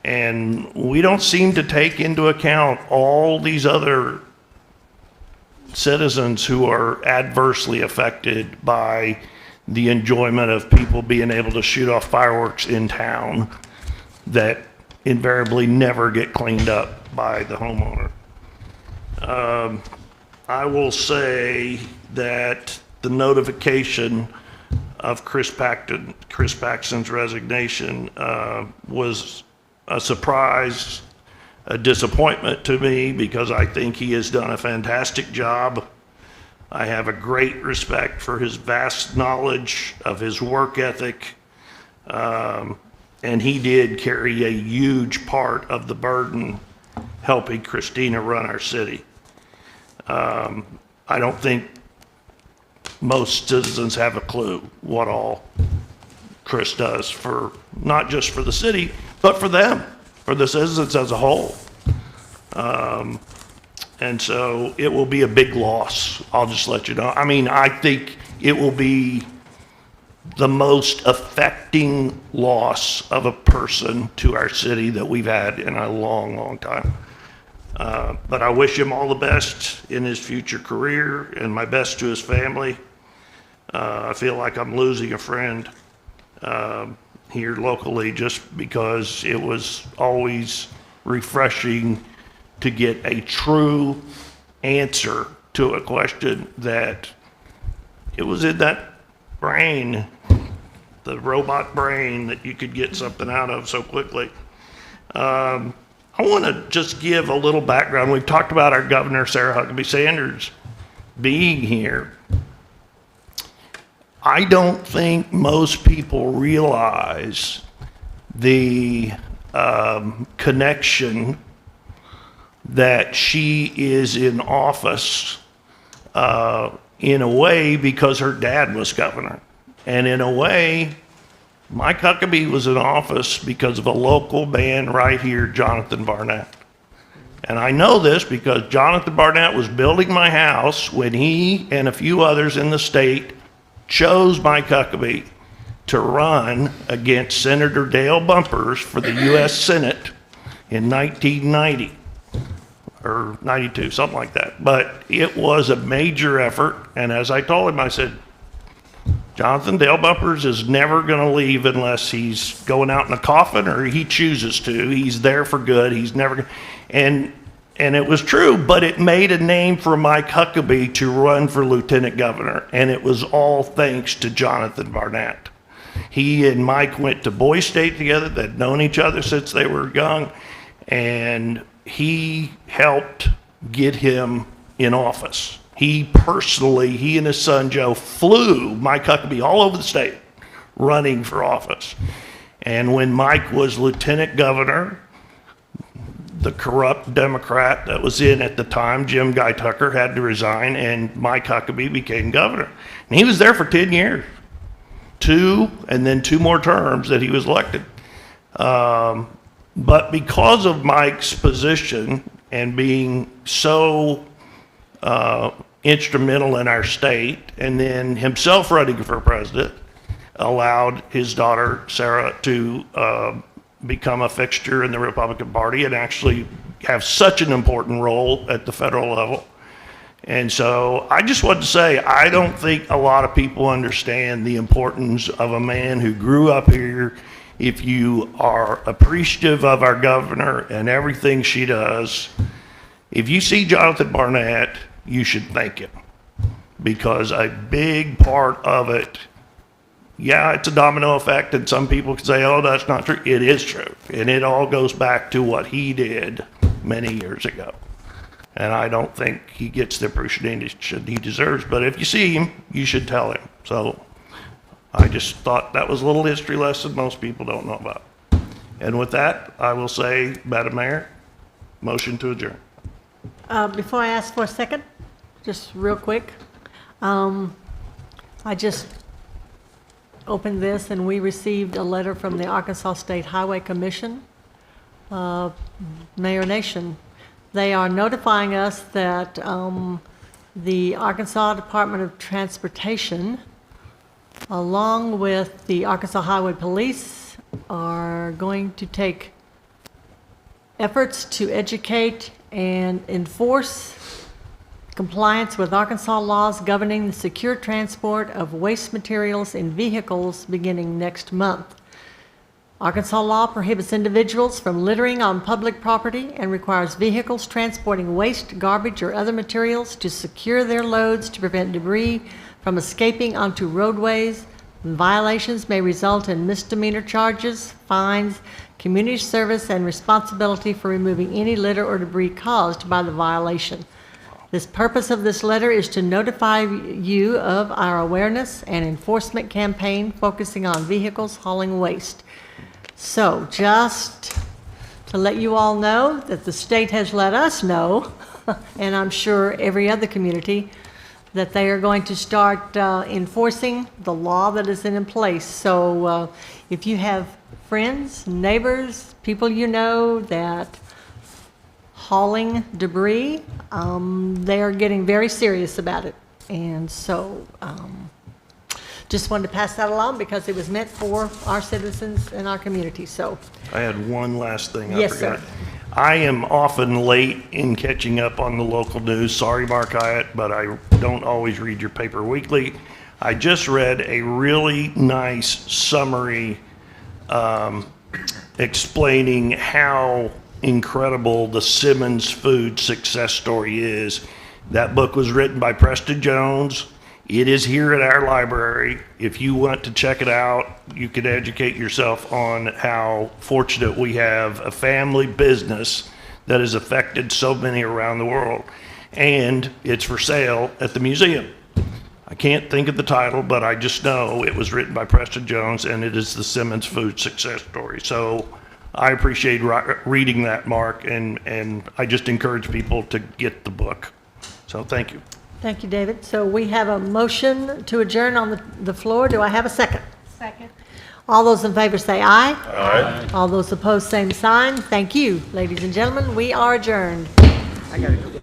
And we don't seem to take into account all these other citizens who are adversely affected by the enjoyment of people being able to shoot off fireworks in town that invariably never get cleaned up by the homeowner. I will say that the notification of Chris Paxton's resignation was a surprise, a disappointment to me, because I think he has done a fantastic job. I have a great respect for his vast knowledge of his work ethic. And he did carry a huge part of the burden helping Christina run our city. I don't think most citizens have a clue what all Chris does for, not just for the city, but for them, for the citizens as a whole. And so it will be a big loss. I'll just let you know. I mean, I think it will be the most affecting loss of a person to our city that we've had in a long, long time. But I wish him all the best in his future career, and my best to his family. I feel like I'm losing a friend here locally, just because it was always refreshing to get a true answer to a question that it was in that brain, the robot brain, that you could get something out of so quickly. I want to just give a little background. We've talked about our governor, Sarah Huckabee Sanders, being here. I don't think most people realize the connection that she is in office in a way because her dad was governor. And in a way, Mike Huckabee was in office because of a local man right here, Jonathan Barnett. And I know this because Jonathan Barnett was building my house when he and a few others in the state chose Mike Huckabee to run against Senator Dale Bumpers for the U.S. Senate in 1990 or 92, something like that. But it was a major effort, and as I told him, I said, Jonathan, Dale Bumpers is never going to leave unless he's going out in a coffin or he chooses to. He's there for good. He's never, and it was true, but it made a name for Mike Huckabee to run for lieutenant governor, and it was all thanks to Jonathan Barnett. He and Mike went to Boys State together. They'd known each other since they were young, and he helped get him in office. He and his son Joe flew Mike Huckabee all over the state running for office. And when Mike was lieutenant governor, the corrupt Democrat that was in at the time, Jim Guy Tucker, had to resign, and Mike Huckabee became governor. And he was there for 10 years, and then 2 more terms that he was elected. But because of Mike's position and being so instrumental in our state, and then himself running for president, allowed his daughter Sarah to become a fixture in the Republican Party and actually have such an important role at the federal level. And so I just want to say, I don't think a lot of people understand the importance of a man who grew up here. If you are appreciative of our governor and everything she does, if you see Jonathan Barnett, you should thank him, because a big part of it, yeah, it's a domino effect, and some people can say, oh, that's not true. It is true, and it all goes back to what he did many years ago. And I don't think he gets the appreciation he deserves, but if you see him, you should tell him. So I just thought that was a little history lesson most people don't know about. And with that, I will say, Madam Mayor, motion to adjourn. Before I ask for a second, just real quick, I just opened this and we received a letter from the Arkansas State Highway Commission, Mayor Nation. They are notifying us that the Arkansas Department of Transportation, along with the Arkansas Highway Police, are going to take efforts to educate and enforce compliance with Arkansas laws governing the secure transport of waste materials in vehicles beginning next month. Arkansas law prohibits individuals from littering on public property and requires vehicles transporting waste, garbage, or other materials to secure their loads to prevent debris from escaping onto roadways. Violations may result in misdemeanor charges, fines, community service, and responsibility for removing any litter or debris caused by the violation. The purpose of this letter is to notify you of our awareness and enforcement campaign focusing on vehicles hauling waste. So just to let you all know that the state has let us know, and I'm sure every other community, that they are going to start enforcing the law that is in place. So if you have friends, neighbors, people you know that hauling debris, they are getting very serious about it. And so just wanted to pass that along because it was meant for our citizens and our community. So I had one last thing I Yes, forgot. sir. I am often late in catching up on the local news. Sorry, Mark Hyatt, but I don't always read your paper weekly. I just read a really nice summary explaining how incredible the Simmons Food success story is. That book was written by Preston Jones. It is here at our library. If you want to check it out, you can educate yourself on how fortunate we have a family business that has affected so many around the world. And it's for sale at the museum. I can't think of the title, but I just know it was written by Preston Jones, and it is the Simmons Food success story. So I appreciate reading that, Mark, and I just encourage people to get the book. So thank you. thank you, David. So we have a motion to adjourn on the floor. Do I have a second? Second. All those in favor say aye. Aye. All those opposed, same sign. Thank you, ladies and gentlemen. We are adjourned. I gotta go.